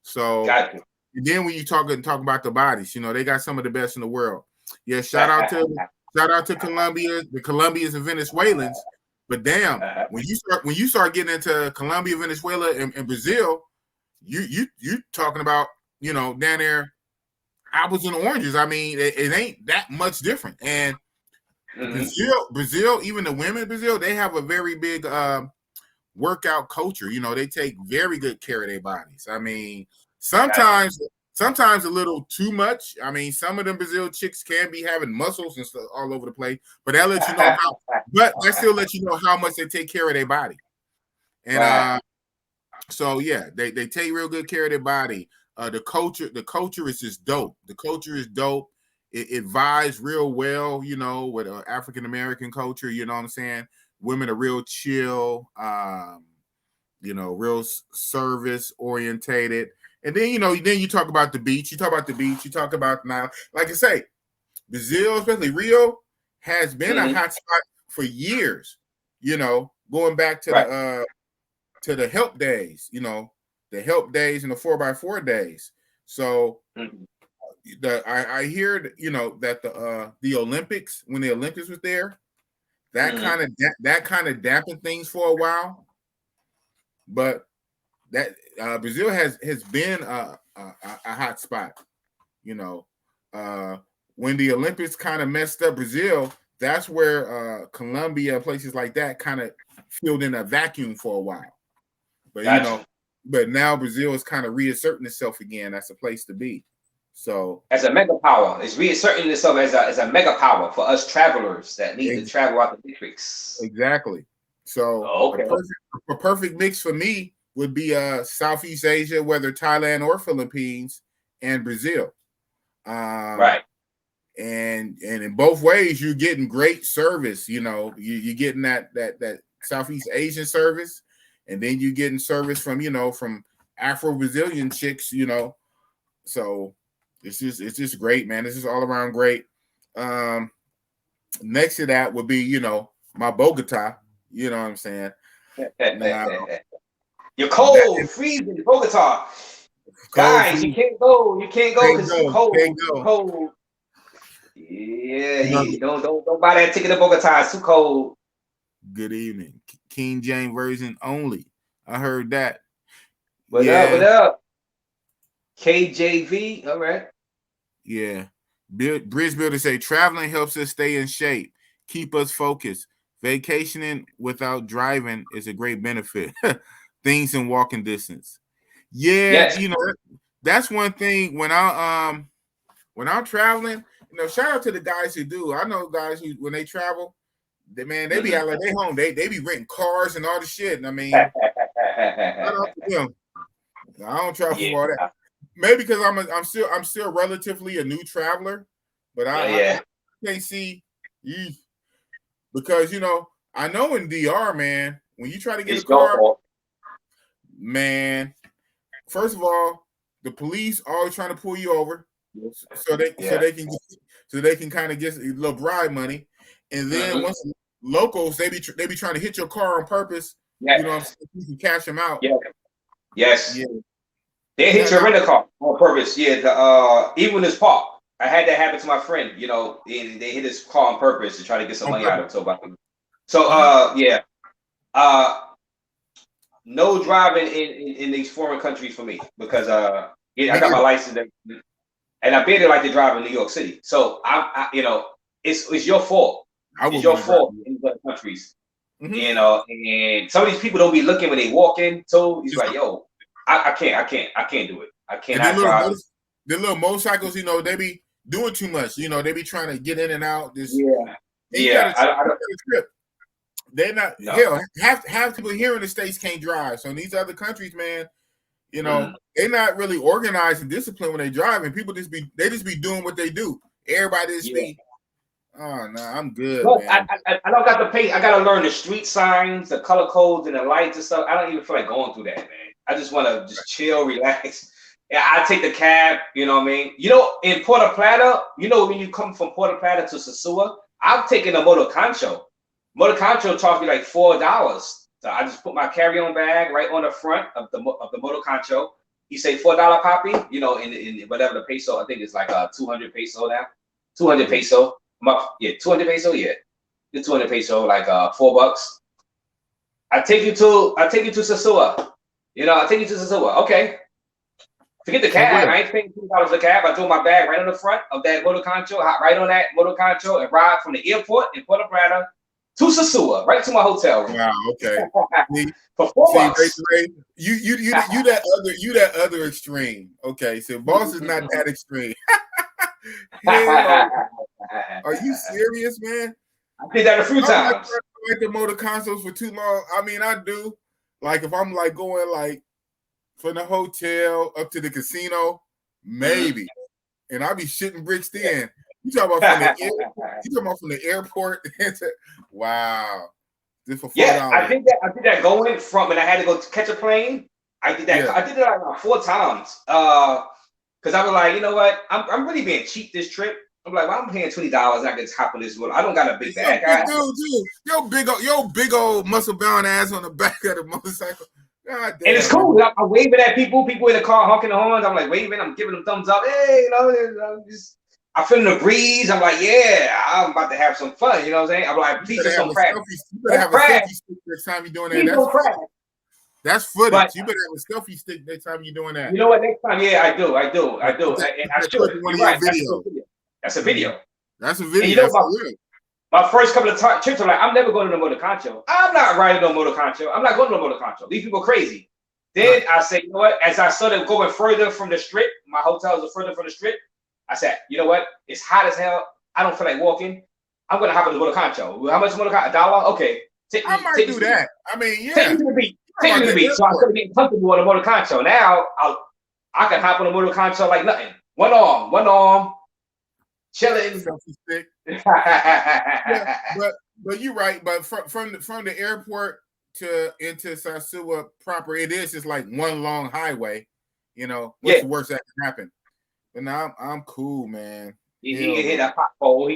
So and then when you talk about the bodies, you know, they got some of the best in the world. Yeah, shout out to Colombia, the Colombians and Venezuelans. But damn, when you start getting into Colombia, Venezuela, and Brazil, you talking about, you know, down there, apples and oranges. I mean, it ain't that much different. And Brazil, even the women in Brazil, they have a very big workout culture. You know, they take very good care of their bodies. I mean, sometimes a little too much. I mean, some of them Brazil chicks can be having muscles and stuff all over the place, but that lets you know that still lets you know how much they take care of their body. And so yeah, they take real good care of their body. The culture is just dope. The culture is dope. It vibes real well, you know, with African American culture. You know what I'm saying? Women are real chill, you know, real service orientated. And then, you know, then you talk about the beach. You talk about now, like I say, Brazil, especially Rio, has been a hot spot for years. You know, going back to the help days. You know, the help days and the 4x4 days. So I hear, you know, that the Olympics, when the Olympics was there, that kind of dampened things for a while. But that Brazil has been a hot spot. You know, when the Olympics kind of messed up Brazil, that's where Colombia and places like that kind of filled in a vacuum for a while. But you know, but now Brazil is kind of reasserting itself again. That's a place to be. So as a mega power, it's reasserting itself as a mega power for us travelers that need to travel out the matrix. Exactly. So a perfect mix for me would be Southeast Asia, whether Thailand or Philippines, and Brazil. And in both ways, you're getting great service. You know, you're getting that Southeast Asian service, and then you're getting service from, you know, from Afro-Brazilian chicks, you know. So it's just great, man. This is all around great. Next to that would be, you know, my Bogota. You know what I'm saying? Now, you're cold, freezing, Bogota. Guys, you can't go. You can't go because it's too cold. Too cold. Yeah, don't buy that ticket to Bogota. It's too cold. Good evening, King James version only. I heard that. What up? KJV. All right. Yeah. Bridge Builder say traveling helps us stay in shape, keep us focused. Vacationing without driving is a great benefit. Things in walking distance. Yeah, you know, that's one thing when I'm traveling. You know, shout out to the guys who do. I know guys who when they travel, they be out like they home. They be renting cars and all the shit. And I mean, shout out to them. I don't travel for all that. Maybe because I'm still relatively a new traveler, but I can't see because I know in DR, man, when you try to get a car, man, first of all, the police always trying to pull you over, so they can kind of get a little bribe money, and then once locals they be trying to hit your car on purpose. You know, you can cash them out. Yes. Yeah. They hit your rental car on purpose. Yeah. Even this park, I had that happen to my friend. You know, they hit his car on purpose to try to get some money out of him. So yeah. No driving in these foreign countries for me because I got my license and I barely like to drive in New York City. So it's your fault. It's your fault in other countries. You know, and some of these people don't be looking when they walk in. So he's like, yo, I can't do it. I cannot drive. The little motorcycles, they be doing too much. They be trying to get in and out. They're not. Hell, half people here in the States can't drive. So in these other countries, man, they're not really organized and disciplined when they drive, and people just be doing what they do. Everybody just be. Oh no, I'm good. No, man. I don't got the pace. I gotta learn the street signs, the color codes, and the lights and stuff. I don't even feel like going through that, man. I just want to just chill, relax. Yeah, I take the cab. You know what I mean? In Puerto Plata, when you come from Puerto Plata to Sosua, I've taken a motor concho. Motor concho charged me like $4. So I just put my carry-on bag right on the front of the motor concho. He say $4 poppy. In whatever the peso, I think it's like 200 peso now. 200 peso. 200 peso. Yeah, the 200 peso, like $4. I take you to Sosua. I take you to Sosua. Okay. Forget the cab. I ain't paying $2 a cab. I throw my bag right on the front of that motor concho, hop right on that motor concho, and ride from the airport in Puerto Plata to Sosua, right to my hotel room. Wow. Okay. For $4. Ray, you that other extreme. Okay, so boss is not that extreme. Are you serious, man? I did that a few times. I like the motor consoles for too long. I mean, I do. Like if I'm like going like from the hotel up to the casino, maybe, and I be shitting bricks then. You talking about from the airport? Wow. This for $4. Yeah, I did that going from, and I had to go catch a plane. I did that. Yeah. I did it like 4 times. Because I was like, you know what? I'm really being cheap this trip. I'm like, well, I'm paying $20. I can hop on this one. I don't got a big bag. Yo, big old muscle bound ass on the back of the motorcycle. God damn. And it's cool. I'm waving at people in the car honking the horns. I'm like waving. I'm giving them thumbs up. Hey, I'm feeling the breeze. I'm like, yeah, I'm about to have some fun. You know what I'm saying? I'm like, please just don't crash. You better have a selfie stick next time you're doing that. That's footage. You better have a selfie stick next time you're doing that. You know what? Next time, yeah, I do. I should. That's a video. That's a video. My first couple of trips, I'm like, I'm never going to the motor concho. I'm not riding no motor concho. I'm not going to the motor concho. These people crazy. Then I say, you know what? As I started going further from the strip, my hotels are further from the strip. I said, you know what? It's hot as hell. I don't feel like walking. I'm going to hop in the motor concho. How much motor concho? $1? Okay. I might do that. I mean, yeah. Take me to the beach. So I started getting comfortable on the motor concho. Now I can hop on the motor concho like nothing. One arm. Chilling. Yeah, but you're right. But from the airport into Sosua proper, it is just like one long highway. What's the worst that can happen? But now I'm cool, man. He can hit a pothole.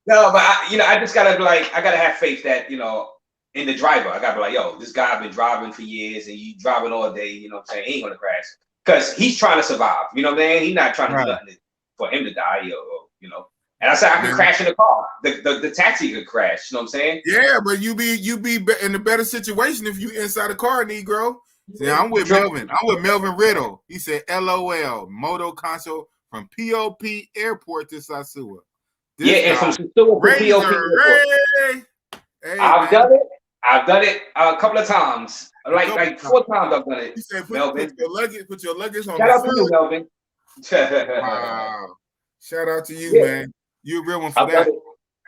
No, but I just gotta be like, I gotta have faith that in the driver. I gotta be like, yo, this guy been driving for years, and you driving all day. You know what I'm saying? He ain't gonna crash because he's trying to survive. You know what I'm saying? He's not trying to do nothing for him to die. And I said I could crash in the car. The taxi could crash. You know what I'm saying? Yeah, but you be in a better situation if you inside a car, Negro. See, I'm with Melvin. I'm with Melvin Riddle. He said, "LOL, moto console from POP Airport to Sosua." And from Sosua to POP Airport. Hey, I've done it a couple of times. Like 4 times I've done it. He said, Melvin. put your luggage on Shout the out to you, hood. Melvin. Wow. Shout out to you, man. You're a real one for that.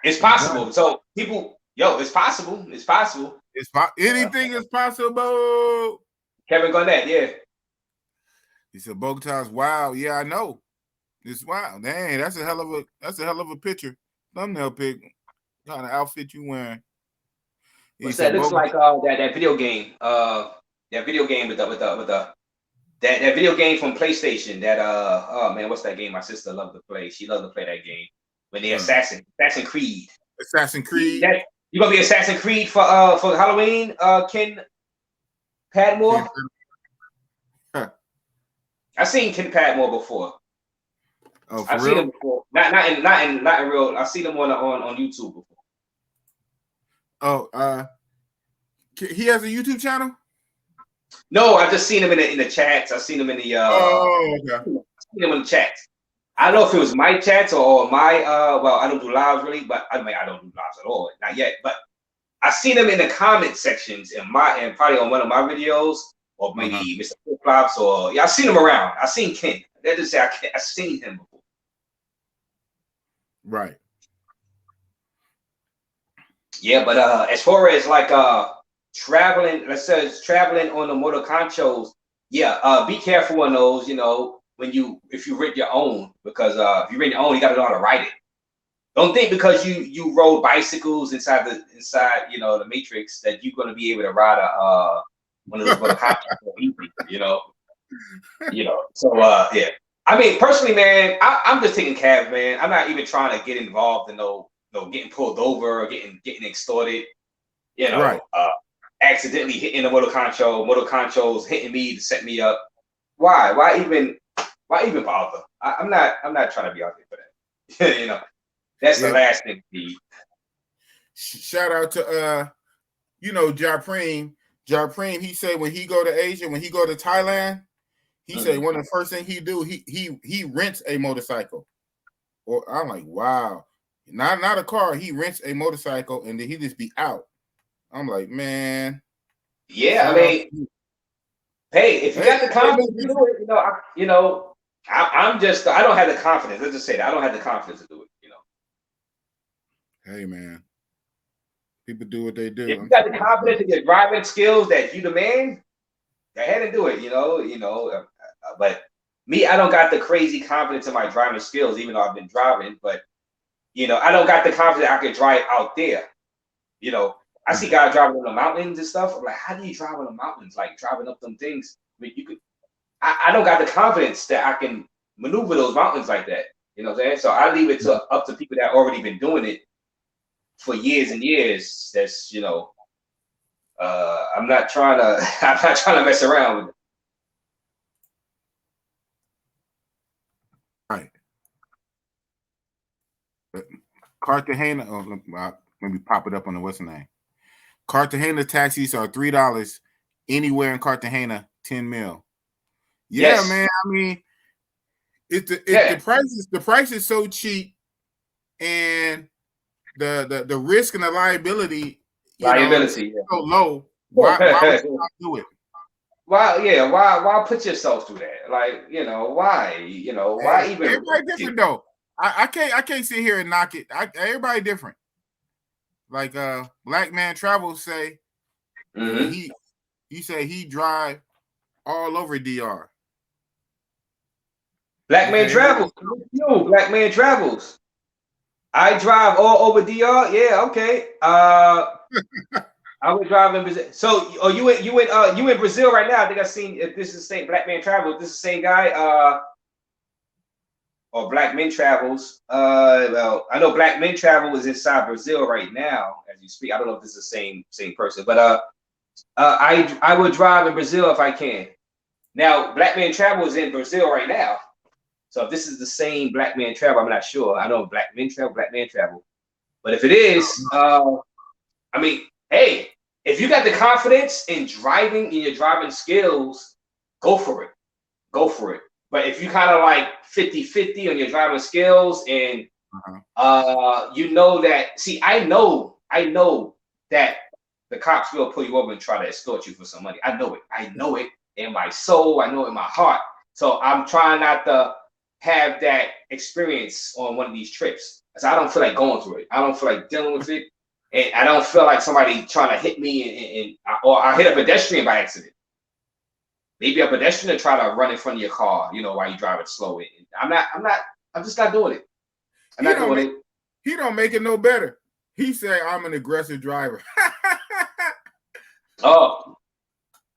It's possible. So people, it's possible. It's possible. Anything is possible. Kevin Garnett, yeah. He said Bogota's wild. Yeah, I know. It's wild. Dang, that's a hell of a picture. Thumbnail pic. What kind of outfit you wearing? What's that? Looks like that video game. That video game with the that video game from PlayStation. That oh man, what's that game? My sister loved to play. She loved to play that game. When they Assassin Creed. Assassin Creed. You gonna be Assassin Creed for Halloween? Ken Padmore. I've seen Ken Padmore before. Oh, I've seen him before. Not in real. I've seen him on YouTube before. Oh, he has a YouTube channel? No, I've just seen him in the chats. I've seen him in the okay. I've seen him in the chats. I don't know if it was my chats or my well, I don't do lives really, but I don't do lives at all, not yet. But I've seen him in the comment sections and probably on one of my videos, or maybe Mr. Flip Flops, or I've seen him around. I've seen Ken. They just say I've seen him before. Right. Yeah, but as far as like traveling, let's say traveling on the motor conchos, yeah, be careful on those, if you rent your own, because if you rent your own, you gotta know how to ride it. Don't think because you rode bicycles inside the Matrix that you're gonna be able to ride one of those motor conchos, So yeah. I mean, personally, man, I'm just taking cabs, man. I'm not even trying to get involved in getting pulled over or getting extorted, right. Accidentally hitting the motor conchos hitting me to set me up. Why even bother? I'm not trying to be out there for that. That's the last thing to be. Shout out to Japreem. Japreem, he said when he go to Asia, when he go to Thailand, he said one of the first things he do, he rents a motorcycle. Or I'm like, wow. Not a car, he rents a motorcycle and then he just be out. I'm like, man. Yeah, I mean, hey, if you got the confidence to do it, I don't have the confidence. Let's just say that I don't have the confidence to do it, Hey man, people do what they do. If you got the confidence in your driving skills that you demand, go ahead and do it, but me, I don't got the crazy confidence in my driving skills, even though I've been driving, but I don't got the confidence I can drive out there. I see guys driving on the mountains and stuff. I'm like, how do you drive on the mountains? Like driving up them things. I mean, I don't got the confidence that I can maneuver those mountains like that. You know what I'm saying? So I leave it up to people that already been doing it for years and years. That's I'm not trying to mess around with it. Right. Cartagena. Let me pop it up on the what's the name. Cartagena taxis are $3 anywhere in Cartagena. 10 mil. Yeah, yes. Man. I mean, the price is so cheap, and the risk and the liability is so low. Why would you not do it? Why put yourself through that? Like, why? Why even? Everybody different though. I can't sit here and knock it. Everybody different. Like Black Man Travel say, he say he drive all over DR. Black Man Travels. Black Man Travels. I drive all over DR. Yeah, okay. I was driving Brazil. So, you in Brazil right now? I think I seen if this is the same Black Man Travels. This is the same guy. Or Black Men Travels. Well, I know Black Men Travel is inside Brazil right now as you speak. I don't know if this is the same person, but I would drive in Brazil if I can. Now, Black Man Travel is in Brazil right now. So if this is the same Black Man Travel, I'm not sure. I know Black Man Travel. But if it is, I mean, hey, if you got the confidence in driving, in your driving skills, go for it. Go for it. But if you kind of like 50-50 on your driving skills and that, see, I know that the cops will pull you over and try to extort you for some money. I know it. I know it in my soul. I know it in my heart. So I'm trying not to have that experience on one of these trips. So I don't feel like going through it. I don't feel like dealing with it. And I don't feel like somebody trying to hit me or I hit a pedestrian by accident. Maybe a pedestrian try to run in front of your car, while you drive it slow. I'm just not doing it. I'm not doing it. He don't make it no better. He said, I'm an aggressive driver.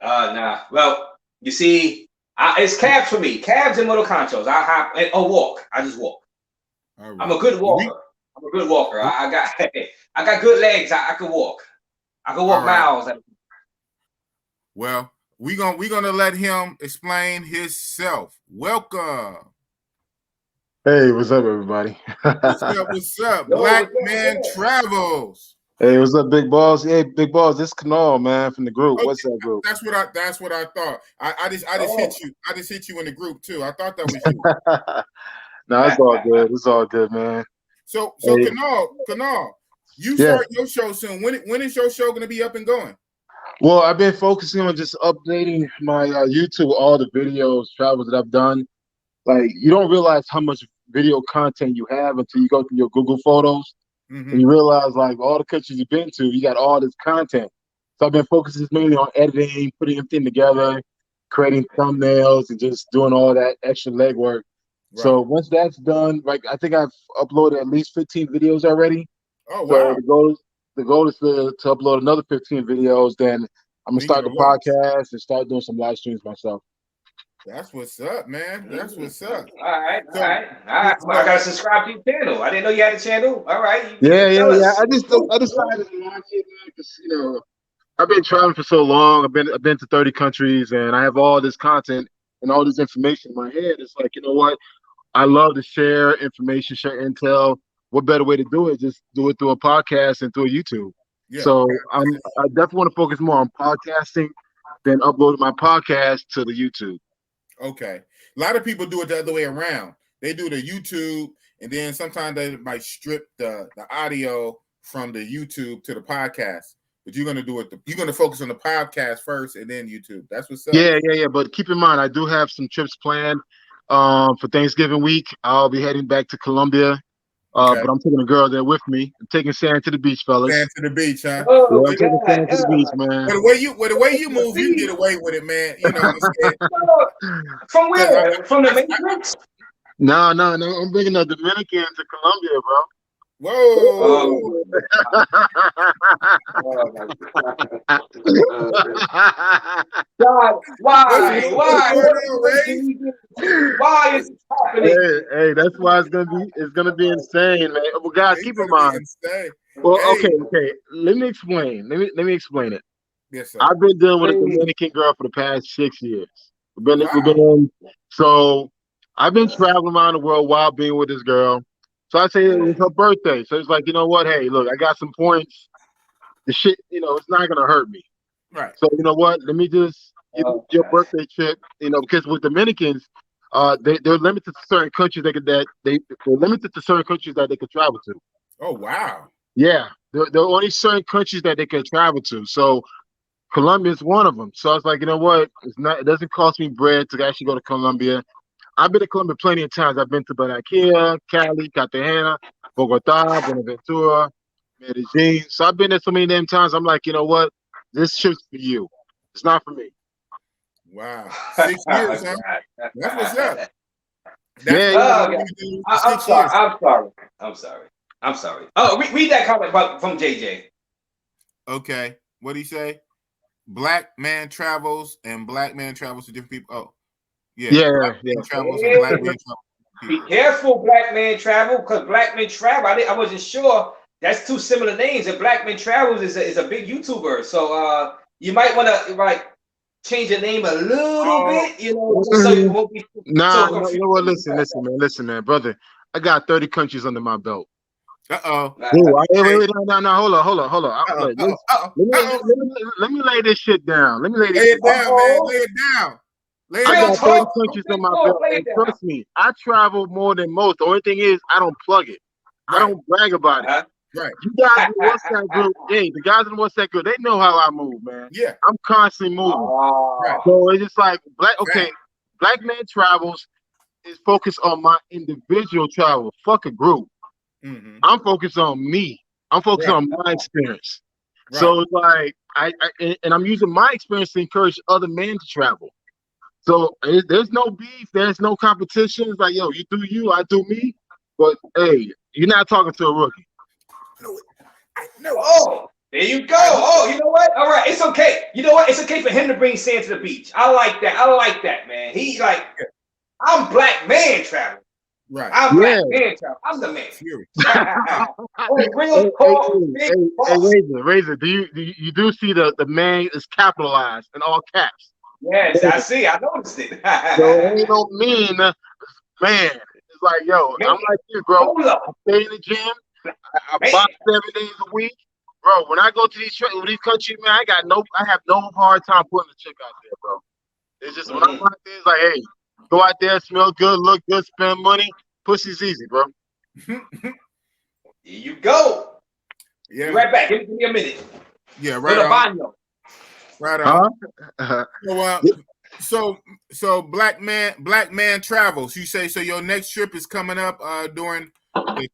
Nah. Well, you see, it's cabs for me. Cabs and motor conchos. I hop or walk. I just walk. Right. I'm a good walker. I got good legs. I can walk. I can walk miles. Well, we're gonna let him explain himself. Welcome. Hey, what's up, everybody? What's up? Black Man Travels. Hey, what's up, Big Balls? Hey, Big Balls, this is Canal, man, from the group. Okay. What's that group? That's what I thought. I just hit you. I just hit you in the group too. I thought that was you. No, it's all good. It's all good, man. So hey. Canal, you start your show soon. When is your show gonna be up and going? Well, I've been focusing on just updating my YouTube, all the videos, travels that I've done. Like, you don't realize how much video content you have until you go through your Google Photos. Mm-hmm. And you realize, like, all the countries you've been to, you got all this content. So I've been focusing mainly on editing, putting everything together, creating thumbnails, and just doing all that extra legwork. Right. So once that's done, like, I think I've uploaded at least 15 videos already. Oh, wow. So the goal is to upload another 15 videos. Then I'm going to start the podcast and start doing some live streams myself. That's what's up, man. That's what's up. All right. I gotta subscribe to your channel. I didn't know you had a channel. All right. Yeah. I decided to launch it because I've been traveling for so long. I've been to 30 countries, and I have all this content and all this information in my head. It's like, you know what? I love to share information, share intel. What better way to do it? Just do it through a podcast and through YouTube. Yeah. So I definitely want to focus more on podcasting than uploading my podcast to the YouTube. Okay. A lot of people do it the other way around. They do the YouTube, and then sometimes they might strip the audio from the YouTube to the podcast. But you're going to do it. You're going to focus on the podcast first and then YouTube. That's what's up. Yeah. But keep in mind, I do have some trips planned for Thanksgiving week. I'll be heading back to Colombia. But I'm taking a girl there with me. I'm taking Sand to the beach, fellas. Sand to the beach, huh? I'm taking Sand to the beach, man. But the way you move, you can get away with it, man. You know what I'm saying? From where? From the Matrix? No. I'm bringing a Dominican to Colombia, bro. Whoa! God, why is it happening? Hey, that's why it's gonna be insane, man. Well, guys, keep in mind. Well, okay. Let me explain. Let me explain it. Yes, sir. I've been dealing with a Dominican girl for the past 6 years. So I've been traveling around the world while being with this girl. So I say it was her birthday. So it's like, you know what? Hey, look, I got some points. The shit, it's not going to hurt me. Right. So, you know what? Let me just give your birthday trip, because with Dominicans, they're limited to certain countries they're limited to certain countries that they could travel to. Oh, wow. Yeah. There are only certain countries that they could travel to. So Colombia is one of them. So I was like, you know what? It doesn't cost me bread to actually go to Colombia. I've been to Colombia plenty of times. I've been to Barranquilla, Cali, Cartagena, Bogota, Buenaventura, Medellin. So I've been there so many damn times. I'm like, you know what? This trip's for you. It's not for me. Wow. 6 years, huh? That's what's up. I'm sorry. Oh, read that comment from JJ. Okay. What did he say? Black man travels and black man travels to different people. Oh. Yeah. Travels and black man travels. Be careful, black man travel, because black man travel. I wasn't sure. That's two similar names. And black man travels is a big YouTuber. So you might want to change your name a little bit, so you won't be. No, you know what? Listen, man, brother. I got 30 countries under my belt. Uh-oh. Wait, no, hold on. Let me lay this shit down. Lay it down, man. Lay it down. I got 30 countries on my belt. And trust me, I travel more than most. The only thing is, I don't plug it. Right. I don't brag about it. Right. You guys in the WhatsApp group, hey, the guys in the WhatsApp group, they know how I move, man. Yeah. I'm constantly moving. Oh. So it's just like Black Man Travels is focused on my individual travel. Fuck a group. Mm-hmm. I'm focused on me. I'm focused on my experience. Right. So it's like and I'm using my experience to encourage other men to travel. So there's no beef, there's no competition. It's like, yo, you do you, I do me. But hey, you're not talking to a rookie. No. Oh, there you go. Oh, you know what? All right, it's okay. You know what? It's okay for him to bring sand to the beach. I like that, man. He's like, I'm Black Man Travel. Right. I'm Black Man Travel. I'm the man. Razor, do you do see the man is capitalized in all caps? Yes, I see. I noticed it. So ain't no mean man. It's like, yo, man, I'm like you, bro. I stay in the gym. I box 7 days a week. Bro, when I go to these countries, man, I have no hard time putting the chick out there, bro. It's just when I'm out there, it's like, hey, go out there, smell good, look good, spend money. Pussy's easy, bro. Here you go. Yeah. Be right back. Give me a minute. Yeah, right on. Right on. So Black Man Travels. You say so your next trip is coming up during the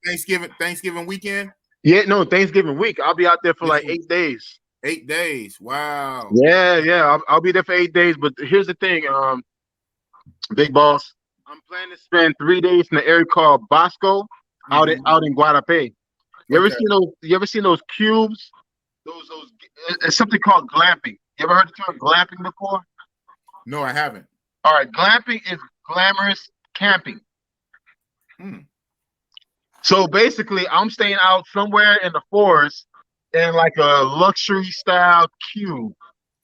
Thanksgiving weekend? Yeah, no, Thanksgiving week. I'll be out there for like 8 days. 8 days. Wow. Yeah. I'll be there for 8 days. But here's the thing, Big Boss. I'm planning to spend 3 days in the area called Bosco, out in Guadalupe. You ever seen those cubes? Those it's something called glamping. You ever heard the term glamping before? No, I haven't. All right, glamping is glamorous camping. So basically, I'm staying out somewhere in the forest in like a luxury style cube.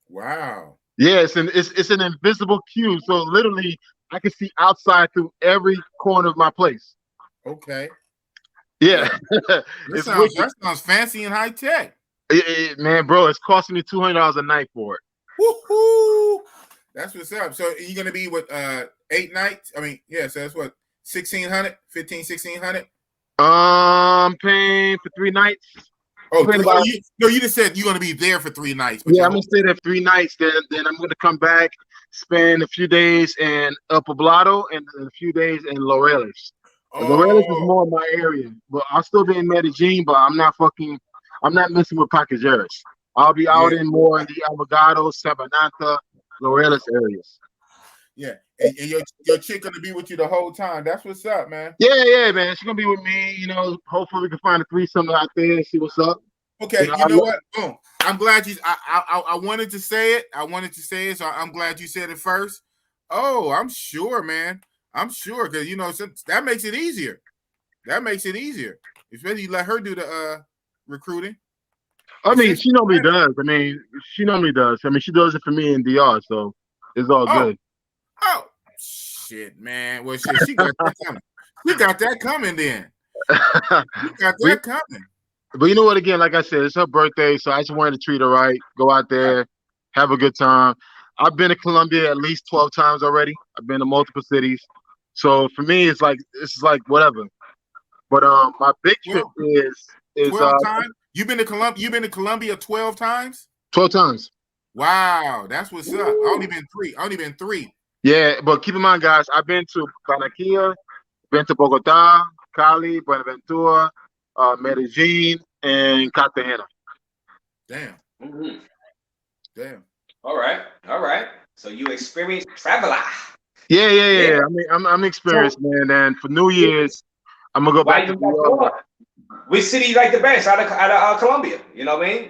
Wow. Yes, and it's an invisible cube. So literally, I can see outside through every corner of my place. Okay. Yeah. That sounds fancy and high tech. Man, bro, it's costing me $200 a night for it. Woohoo! That's what's up. So you're gonna be with 8 nights? I mean, yeah, so that's what, 1,600, 1,500, 1,600? Paying for 3 nights. You just said you're gonna be there for 3 nights. Yeah, I'm gonna stay there for 3 nights. Then I'm gonna come back, spend a few days in El Poblado and a few days in Laureles. Laureles is more my area, but I'll still be in Medellin. But I'm not messing with Pacajeras. I'll be out in more in the Alvarado, Sabanata, Laureles areas. Yeah, and your chick gonna be with you the whole time. That's what's up, man. Yeah, man. She's gonna be with me. You know, hopefully we can find a threesome out there and see what's up. Okay, you know what? Boom. I'm glad you. I wanted to say it. So I'm glad you said it first. Oh, I'm sure, man. I'm sure because that makes it easier. Especially you let her do the recruiting. I mean, she normally does. She does it for me in DR, so it's all good. Oh, shit, man. Well, shit, she got that coming. We got that coming then. But you know what? Again, like I said, it's her birthday, so I just wanted to treat her right. Go out there, have a good time. I've been to Colombia at least 12 times already. I've been to multiple cities. So for me, it's like whatever. But my big trip is 12 times. You've been to Colombia 12 times? 12 times. Wow, that's what's up. I only been three. Yeah, but keep in mind, guys, I've been to Barranquilla, been to Bogota, Cali, Buenaventura, Medellin, and Cartagena. Damn. Mm-hmm. Damn. All right. So you experienced traveler. Yeah. I mean, I'm experienced, man. And for New Year's, I'm gonna go back to New York. Which city you like the best out of Colombia? You know what I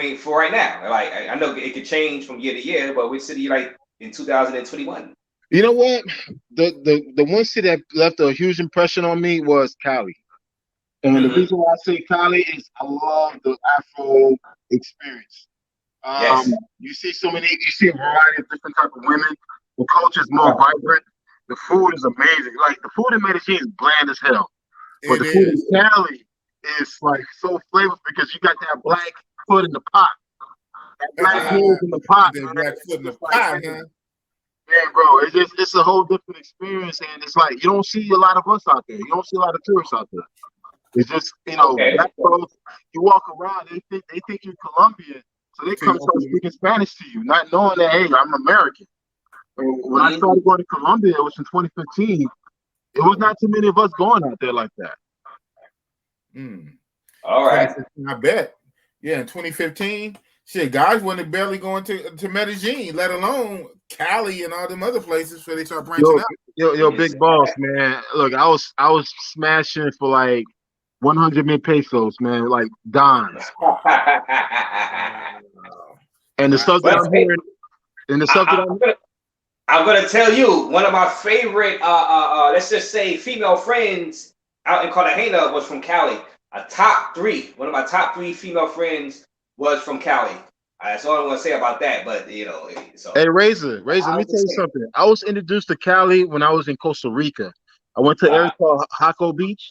mean? For right now, like I know it could change from year to year, but which city you like in 2021? You know what? The one city that left a huge impression on me was Cali. And the reason why I say Cali is I love the Afro experience. You see a variety of different types of women. The culture is more vibrant. The food is amazing. Like the food in Medellin is bland as hell. But the food in Cali is like so flavorful because you got that black foot in the pot. That black foot in the pot. Black foot in the pot, man. Man, bro, it's a whole different experience, and it's like you don't see a lot of us out there. You don't see a lot of tourists out there. It's just, you know, Okay. black folks, you walk around, they think you're Colombian, so they come start speaking Spanish to you, not knowing that, hey, I'm American. And when I started going to Colombia, it was in 2015. It was not too many of us going out there like that. All right. I bet. Yeah, in 2015, shit, guys wasn't barely going to Medellin, let alone Cali and all them other places where they start branching out. Yo, big boss, man. Look, I was smashing for like 100 mil pesos, man, like dimes. And the stuff that I'm hearing, and the stuff that I'm gonna tell you, one of my favorite, let's just say, female friends out in Cartagena was from Cali. One of my top three female friends was from Cali. That's all I'm gonna say about that. But you know, so hey, Razor, let me tell you something. I was introduced to Cali when I was in Costa Rica. I went to an area called Jaco Beach.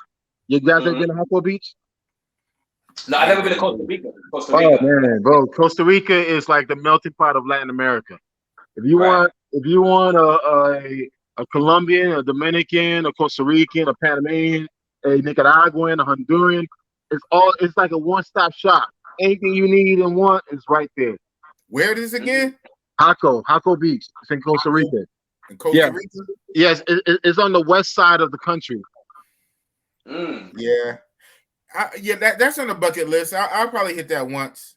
You guys ever been to Jaco Beach? No, I've never been to Costa Rica. Oh man, bro, Costa Rica is like the melting pot of Latin America. If you want a Colombian, a Dominican, a Costa Rican, a Panamanian, a Nicaraguan, a Honduran, it's like a one-stop shop. Anything you need and want is right there. Where it is again? Jaco Beach. It's in Costa Rica. In Costa Rica? Yes, it's on the west side of the country. Yeah. That's on the bucket list. I'll probably hit that once.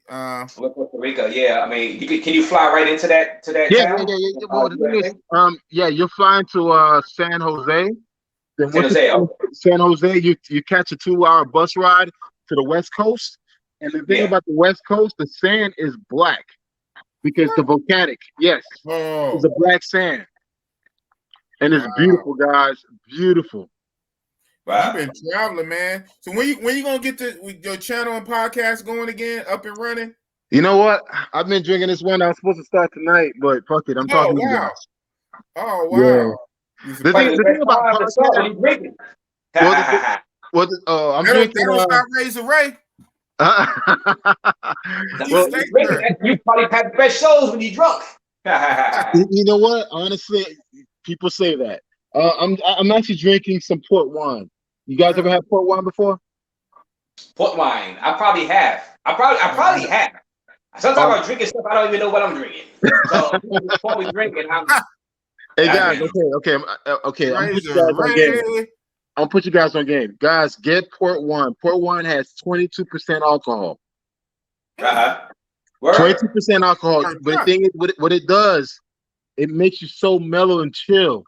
Costa Rica, yeah. I mean, can you fly right into that town? Yeah. Well, the thing is, you're flying to San Jose. Then San Jose, you catch a 2-hour bus ride to the West Coast. And the thing about the West Coast, the sand is black because the volcanic. Yes, it's a black sand, and it's beautiful, guys. Beautiful. Wow. You've been traveling, man. So when you gonna get your channel and podcast going again, up and running? You know what? I've been drinking this one. I was supposed to start tonight, but fuck it. I'm talking to you guys. Oh wow. Yeah. The thing about podcast, I'm drinking. They don't stop Razor Ray. You probably have the best shows when you're drunk. You know what? Honestly, people say that. I'm actually drinking some port wine. You guys ever had port wine before? Port wine. I probably have. I probably have. Sometimes I'm drinking stuff I don't even know what I'm drinking. So before we drinking, hey guys, okay. I'll put you guys on game. Guys, get port wine. Port wine has 22% alcohol. 22% alcohol. But the thing is, what it does, it makes you so mellow and chill.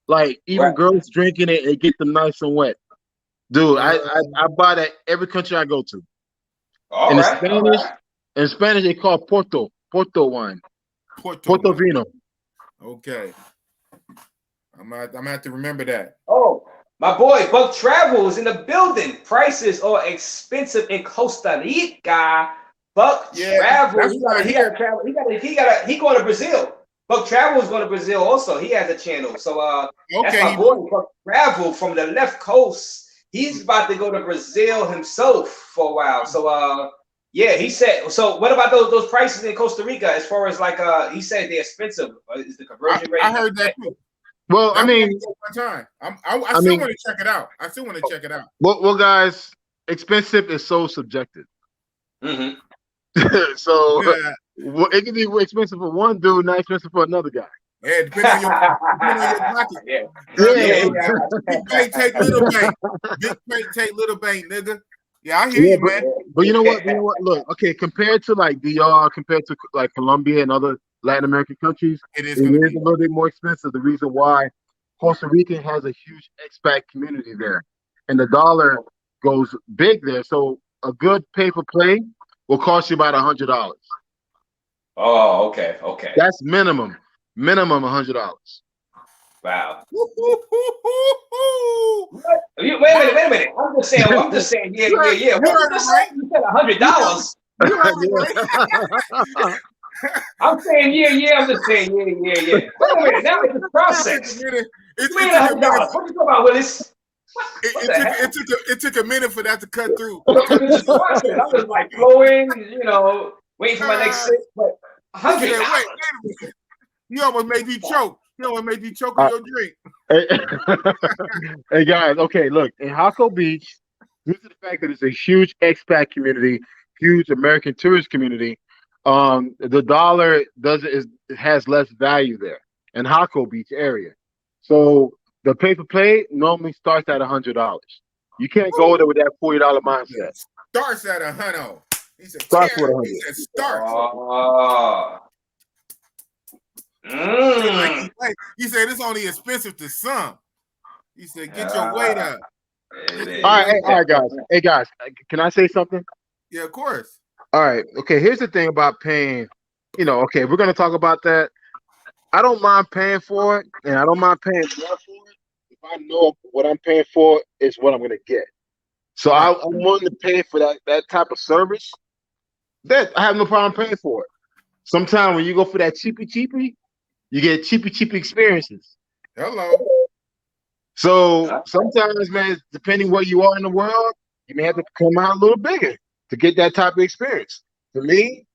Like even girls drinking it, it gets them nice and wet. Dude, I buy that every country I go to. In Spanish, they call Porto wine. Porto vino. Okay. I'm gonna have to remember that. Oh, my boy Buck Travel is in the building. Prices are expensive in Costa Rica. Buck Travel. He going to Brazil. Buck Travel is going to Brazil also. He has a channel. So that's my boy Buck Travel from the left coast. He's about to go to Brazil himself for a while. So he said. So what about those prices in Costa Rica? As far as like he said they're expensive. Is the conversion rate? I heard that too. Well, I mean, I still want to check it out. Well, guys, expensive is so subjective. So it can be expensive for one dude, not expensive for another guy. Yeah, depending on your pocket. Big bank take little bank. Big bank take little bank, nigga. Yeah, I hear you, man. But you know what? Look, okay, compared to like DR, compared to like Colombia and other Latin American countries, it is a little bit more expensive. The reason why Costa Rica has a huge expat community there, and the dollar goes big there. So a good pay-for-play will cost you about $100. Oh, okay. That's minimum $100. Wow. Wait a minute. I'm just saying. Yeah. You said $100. I'm saying yeah. I'm just saying yeah. Wait a minute. Now it's a process. What you talking about, Willis? It took a minute for that to cut through. I'm just like flowing, waiting for my next sip. But $100. Wait a minute. You almost made me choke. On your drink. Hey guys, okay, look, in Jaco Beach, due to the fact that it's a huge expat community, huge American tourist community, the dollar has less value there in Hako Beach area. So the pay for play normally starts at $100. You can't go there with that $40 mindset. Starts at $100. He said, Starts with $100. He said starts. He said it's only expensive to some. He said, get your weight up. All right, guys. Hey, guys, can I say something? Yeah, of course. All right. Okay, here's the thing about paying. Okay, we're going to talk about that. I don't mind paying for it, and I don't mind paying more for it if I know what I'm paying for is what I'm going to get. So I'm willing to pay for that type of service. That I have no problem paying for it. Sometimes when you go for that cheapy, you get cheapy experiences. Hello. So sometimes, man, depending where you are in the world, you may have to come out a little bigger to get that type of experience. For me,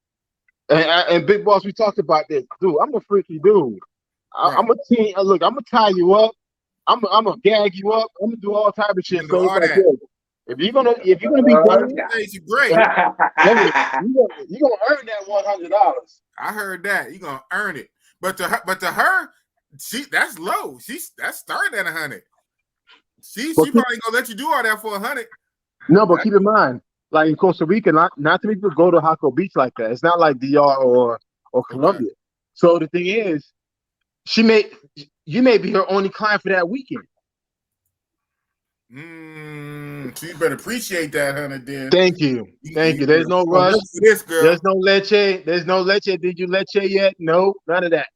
and Big Boss, we talked about this. Dude, I'm a freaky dude. I'm a teen. Look, I'm gonna tie you up. I'm gonna gag you up. I'm gonna do all type of shit. So it's like, if you're gonna be done, you're great. you're gonna earn that $100. I heard that. You're gonna earn it. But to her, that's low. That's starting at 100. She probably gonna let you do all that for 100. No, but keep in mind, like in Costa Rica, not many people go to Hako Beach like that. It's not like DR or Colombia. Okay. So the thing is, you may be her only client for that weekend. So you better appreciate that, honey. Then thank you. There's no rush. This girl. There's no leche. Did you leche yet? No, none of that.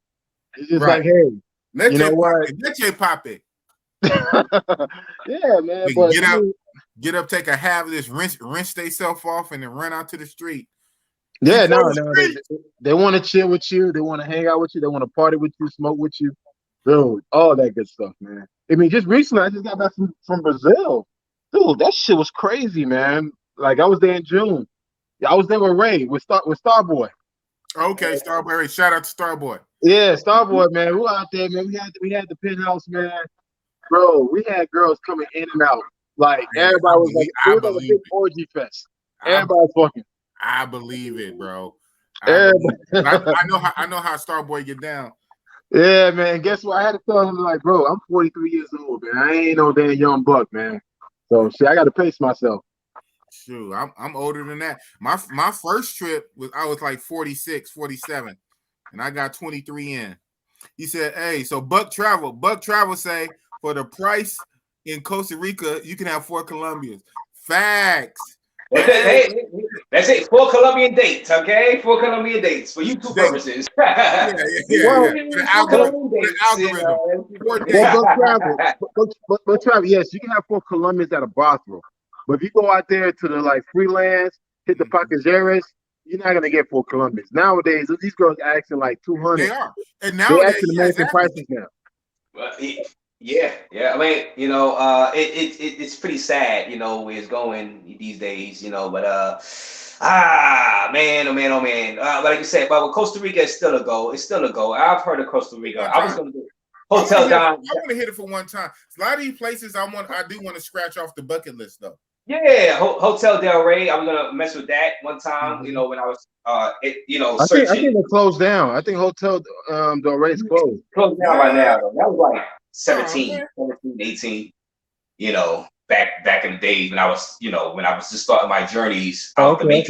It's just like, hey, leche, you know what? Leche poppy. Yeah, man. But get up, take a half of this, rinse themselves off, and then run out to the street. Yeah, no. They want to chill with you. They want to hang out with you. They want to party with you, smoke with you. Dude, all that good stuff, man. I mean, just recently, I just got back from Brazil. Dude, that shit was crazy, man. Like, I was there in June. Yeah, I was there with Ray, with Starboy. Okay, Starboy. Shout out to Starboy. Yeah, Starboy, man. We were out there, man. We had the penthouse, man. Bro, we had girls coming in and out. Like, everybody was like, it was like a big orgy fest. Everybody fucking. I believe it, bro. I know how Starboy get down. Yeah, man. Guess what? I had to tell him, like, bro, I'm 43 years old, man. I ain't no damn young buck, man. So, shit, I got to pace myself. Shoot, I'm older than that. My first trip I was like 46, 47, and I got 23 in. He said, hey, so Buck Travel say for the price in Costa Rica, you can have 4 Colombians. Facts. Hey, that's it. 4 Colombian dates, okay? 4 Colombian dates for YouTube purposes. Yeah. The algorithm. But Travel, yes, you can have 4 Colombians at a brothel. But if you go out there to the like freelance, hit the pacajeras, you're not gonna get 4 Colombians. Nowadays, these girls are asking like 200. They are, and nowadays they're asking American prices now. Well, yeah. I mean, it's pretty sad, where it's going these days, but man. But like you said, but with Costa Rica, it's still a go. I've heard of Costa Rica. I was gonna do Hotel Don. I want to hit it for one time. A lot of these places I do want to scratch off the bucket list though. Yeah, Hotel Del Rey. I was gonna mess with that one time. When I was, searching. I think they closed down. I think Hotel Del Rey is closed. Closed down right now. Though. That was like 17, 18. Back in the days when I was, when I was just starting my journeys. Okay.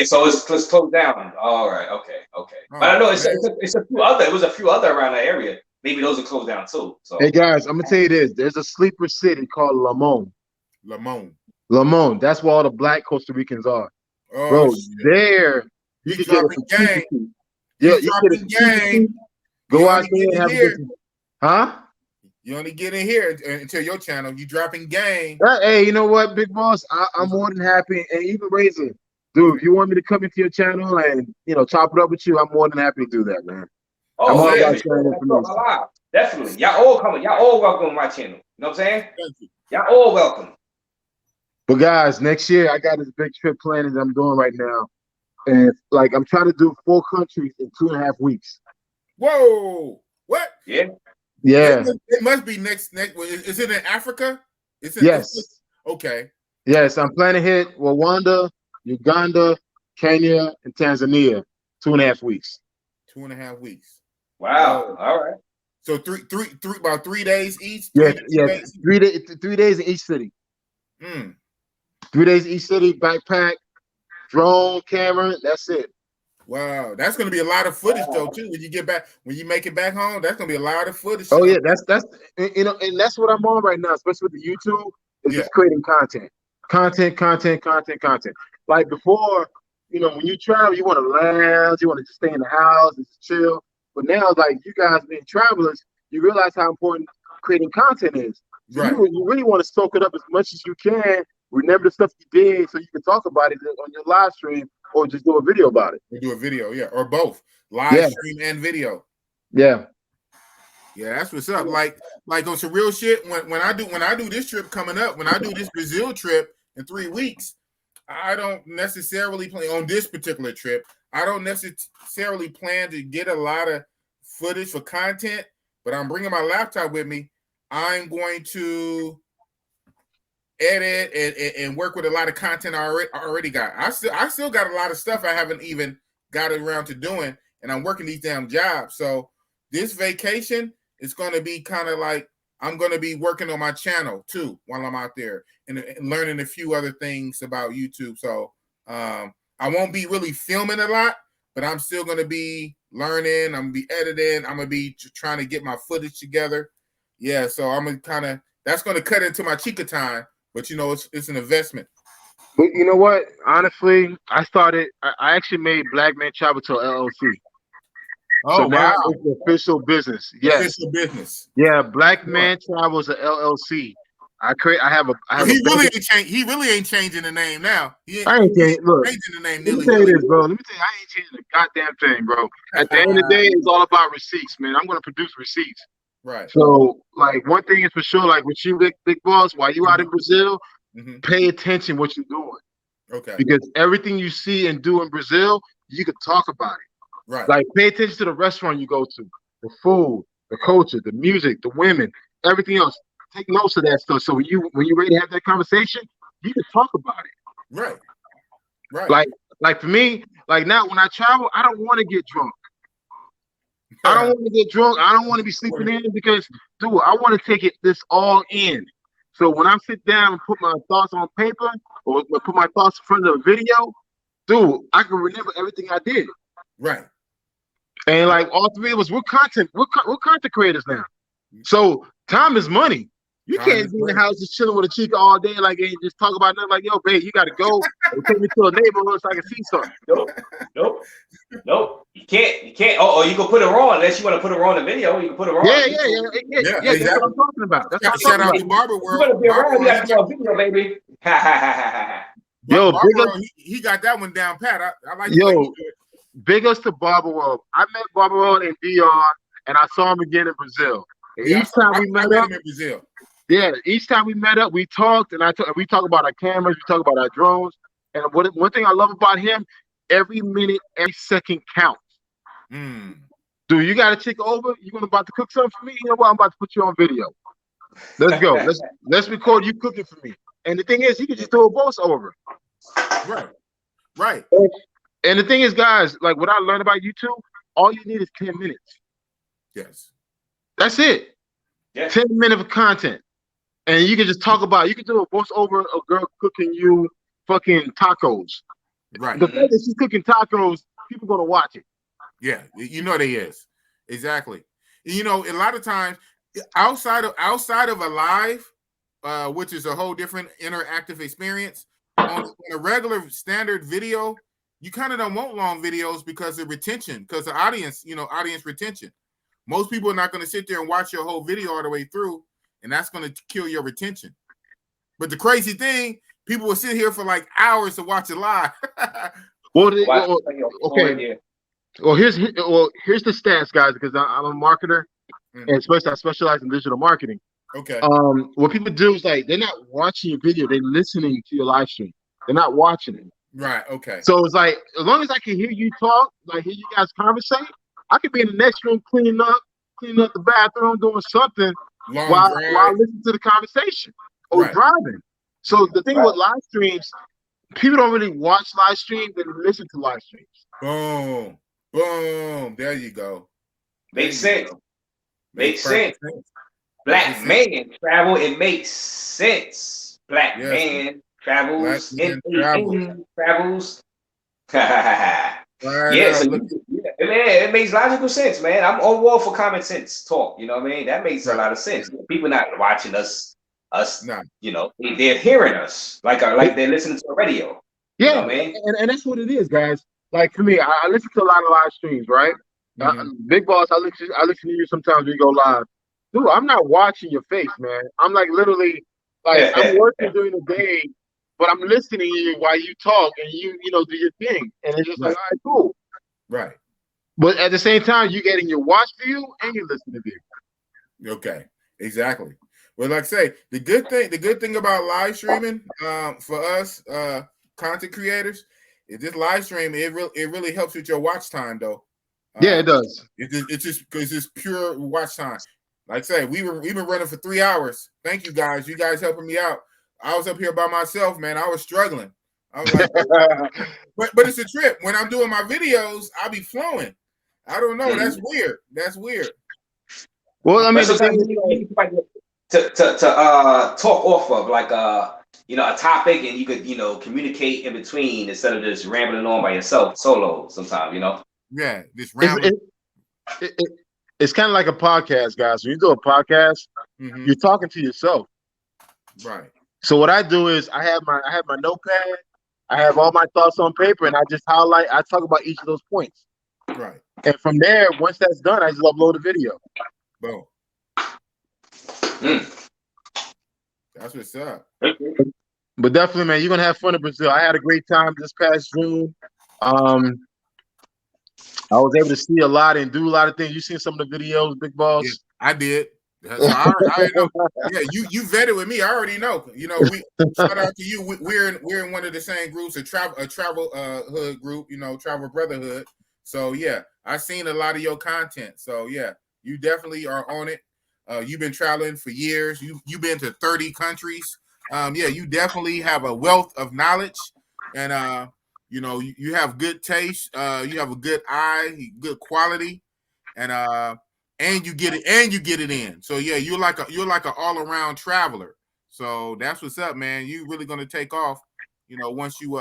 So it's closed down. All right. Okay. But I know it's a few other. It was a few other around that area. Maybe those are closed down too. So hey guys, I'm gonna tell you this. There's a sleeper city called Limon. That's where all the black Costa Ricans are. Oh, bro, shit. There you can get a gang. Yeah, you get a gang. Go out there and have a good time. Huh? You only get in here until your channel. You dropping gang. Hey, you know what, Big Boss? I'm more than happy. And even Razor, dude, if you want me to come into your channel and chop it up with you, I'm more than happy to do that, man. Oh, yeah, definitely. Y'all all coming. Y'all all welcome on my channel. You know what I'm saying? Thank you. Y'all all welcome. But guys, next year I got this big trip planned that I'm doing right now, and like I'm trying to do 4 countries in 2.5 weeks. Whoa! What? Yeah. Yeah. It must be next. Is it in Africa? Yes. Okay. Yes, I'm planning to hit Rwanda, Uganda, Kenya, and Tanzania. 2.5 weeks. 2.5 weeks. Wow. All right. So about 3 days each. Yeah, days? 3 days in each city. Mm. 3 days in each city. Backpack, drone, camera. That's it. Wow, that's going to be a lot of footage though too. When you get back, when you make it back home, that's going to be a lot of footage. Oh yeah, that's and that's what I'm on right now, especially with the YouTube. Is just creating content. Like before, when you travel, you want to lounge, you want to just stay in the house and chill. But now, like you guys being travelers, you realize how important creating content is. So you really want to soak it up as much as you can. Remember the stuff you did, so you can talk about it on your live stream, or just do a video about it. Or do a video, yeah, or both, live stream and video. Yeah. Yeah, that's what's up. Like on some real shit. When I do this trip coming up, when I do this Brazil trip in 3 weeks, I don't necessarily plan on this particular trip. I don't necessarily plan to get a lot of footage for content, but I'm bringing my laptop with me. I'm going to edit and work with a lot of content I already got. I still got a lot of stuff I haven't even got around to doing, and I'm working these damn jobs. So this vacation is going to be kind of like I'm going to be working on my channel too while I'm out there and learning a few other things about YouTube. So I won't be really filming a lot, but I'm still going to be learning. I'm going to be editing. I'm going to be trying to get my footage together. Yeah, so I'm going to kind of that's going to cut into my chica time, but it's an investment. But you know what? Honestly, I actually made Black Man Travel to LLC. Oh, so now it's an official business. Yes. Official business. Yeah, Black Man Travel is an LLC. I have he really ain't changing the name now. I ain't changing the name. Let me tell you this, bro. Let me tell you, I ain't changing the goddamn thing, bro. At the end of the day, it's all about receipts, man. I'm gonna produce receipts. Right. So, like, one thing is for sure, like with you, big boss, while you out in Brazil, pay attention what you're doing. Okay. Because everything you see and do in Brazil, you can talk about it. Right. Like, pay attention to the restaurant you go to, the food, the culture, the music, the women, everything else. Take notes of that stuff. So when you ready to have that conversation, you can talk about it. Right. Right. Like for me, like now when I travel, I don't want to get drunk. I don't want to get drunk. I don't want to be sleeping in because, dude, I want to take this all in. So when I sit down and put my thoughts on paper or put my thoughts in front of a video, dude, I can remember everything I did. Right. And like all three of us, we're content creators now. So time is money. You can't be in the house just chilling with a chica all day, like, and just talk about nothing. Like, yo, babe, you got to go. Take me to a neighborhood so I can see something. Nope. You can't. Oh, you can put her on unless you want to put her on the video. You can put her on. Yeah. Exactly. That's what I'm talking about. Shout out to Barber World. You want to be around? You got to a video, baby. Yo, Barber, he got that one down pat. I like. Yo, big ups to Barber World. I met Barber World in DR, and I saw him again in Brazil. Each time we met up in Brazil. Yeah, each time we met up, we talked, and we talk about our cameras, we talk about our drones. And one thing I love about him, every minute, every second counts. Dude, you got a chick over? You about to cook something for me? You know what? I'm about to put you on video. Let's go. Let's record you cooking for me. And the thing is, you can just do a voiceover. Right. And the thing is, guys, like what I learned about YouTube, all you need is 10 minutes. Yes. That's it. Yeah. 10 minutes of content. And you can just talk about, you can do a voiceover of a girl cooking you fucking tacos. Right. The fact that she's cooking tacos, people gonna watch it. Yeah, they is. Exactly. A lot of times outside of a live, which is a whole different interactive experience, on a regular standard video, you kind of don't want long videos because of retention, because the audience retention. Most people are not going to sit there and watch your whole video all the way through, and that's going to kill your retention. But the crazy thing, people will sit here for like hours to watch it live. Okay. Well, here's the stats, guys, because I'm a marketer, and especially I specialize in digital marketing. Okay. What people do is like they're not watching your video; they're listening to your live stream. They're not watching it. Right. Okay. So it's like as long as I can hear you talk, like hear you guys conversate, I could be in the next room cleaning up the bathroom, doing something while I listen to the conversation. or driving. So the thing with live streams, people don't really watch live streams, they listen to live streams. Boom. Boom. There you go. Makes sense. Makes sense. Sense. Black man travel. It makes sense. Black man travels. Black man travels. Yeah, so man, it makes logical sense, man. I'm on wall for common sense talk. You know what I mean? That makes a lot of sense. People not watching us, you know, they're hearing us like they're listening to a radio. Yeah, you know what I mean? and that's what it is, guys. Like for me, I listen to a lot of live streams, right? Big Boss, I listen to you sometimes when you go live. Dude, I'm not watching your face, man. I'm like literally, like I'm working during the day, but I'm listening to you while you talk and you know, do your thing. And it's just like, all right, cool. Right. But at the same time, you're getting your watch view and your listening view. Okay, exactly. Well, like I say, the good thing about live streaming for us content creators is this live stream. It really helps with your watch time, though. Yeah, it does. It's just because it's pure watch time. Like I say, we've been running for 3 hours. Thank you guys. You guys helping me out. I was up here by myself, man. I was struggling. I was like, but it's a trip. When I'm doing my videos, I'll be flowing. I don't know. That's weird. That's weird. Well, I mean, to talk off of like you know, a topic, and you could, you know, communicate in between instead of just rambling on by yourself solo sometimes, you know. Yeah, just rambling. It's kind of like a podcast, guys. When you do a podcast, you're talking to yourself. Right. So what I do is I have my notepad, I have all my thoughts on paper, and I just highlight. I talk about each of those points. Right. And from there, once that's done, I just upload a video. Boom. That's what's up. But definitely, man, you're gonna have fun in Brazil. I had a great time this past June. I was able to see a lot and do a lot of things. You seen some of the videos, Big Boss? Yeah, I did. So I already know. Yeah, you vetted with me. I already know. You know, we shout out to you. We're in one of the same groups, a travel hood group. You know, Travel Brotherhood. So yeah, I've seen a lot of your content. So yeah, you definitely are on it. You've been traveling for years. You've been to 30 countries. Yeah, you definitely have a wealth of knowledge, and you know, you have good taste. You have a good eye, good quality, and you get it in. So yeah, you're like an all around traveler. So that's what's up, man. You really gonna take off, you know, once you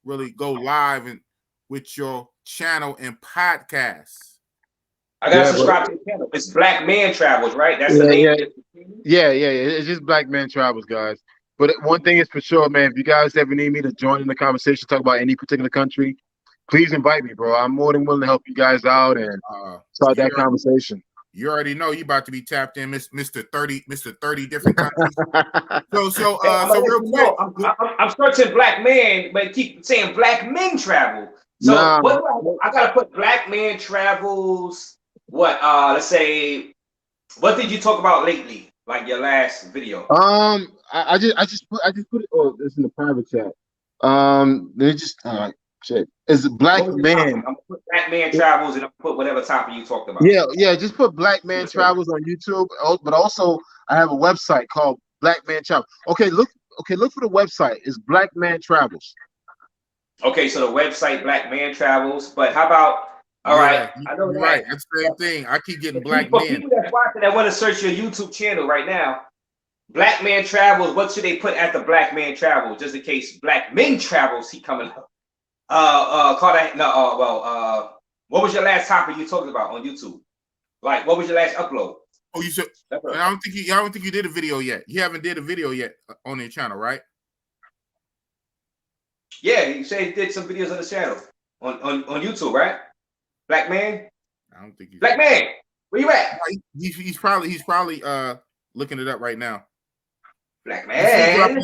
really go live and with your channel and podcasts. I gotta subscribe to the channel. It's Black Man Travels, right? That's the name. Yeah. It's just Black Man Travels, guys. But one thing is for sure, man, if you guys ever need me to join in the conversation, talk about any particular country, please invite me, bro. I'm more than willing to help you guys out and start that conversation. You already know you about to be tapped in, Mr. 30 different countries. so real quick, I'm searching Black Man, but keep saying Black Men Travel. So I gotta put Black Man Travels. What? Let's say, what did you talk about lately? Like your last video? I just put it. Oh, it's in the private chat. They just check. It's Black Man. I'm gonna put Black Man Travels, and I'll put whatever topic you talked about. Yeah. Just put Black Man Travels on YouTube. But also, I have a website called Black Man Travel. Okay, look for the website. It's Black Man Travels. Okay, so the website Black Man Travels. But how about? All right, I know that. Right, that's the same thing. I keep getting Black Men. Men. People that's watching that want to search your YouTube channel right now, Black Man Travels. What should they put at the Black Man Travels, just in case Black Men Travels he coming up? What was your last topic you talked about on YouTube? Like, what was your last upload? Oh, you said. I don't think you did a video yet. You haven't did a video yet on your channel, right? Yeah, you say you did some videos on the channel on YouTube, right? Black Man? I don't think he's Black Man. Where you at? He's probably looking it up right now. Black Man.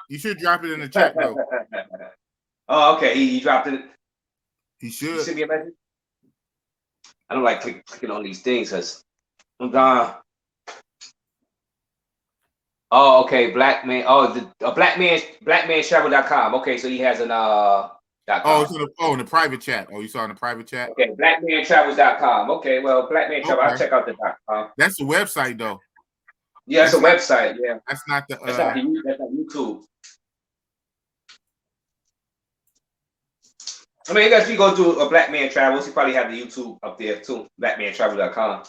You should drop it in the chat though. Oh, okay. He dropped it. He should. You send me a message. I don't like clicking on these things because I'm gone. Oh, okay. Black Man. Oh, blackmantravel.com. Okay, so he has an in the private chat. Oh, you saw in the private chat? Okay, blackmantravels.com. Okay, well, Black Man Travel. Okay. I'll check out the .com. That's the website though. Yeah, it's a website. Yeah, that's not the. That's not YouTube. I mean, I guess you go do a Black Man Travels. He probably have the YouTube up there too. BlackManTravel.com.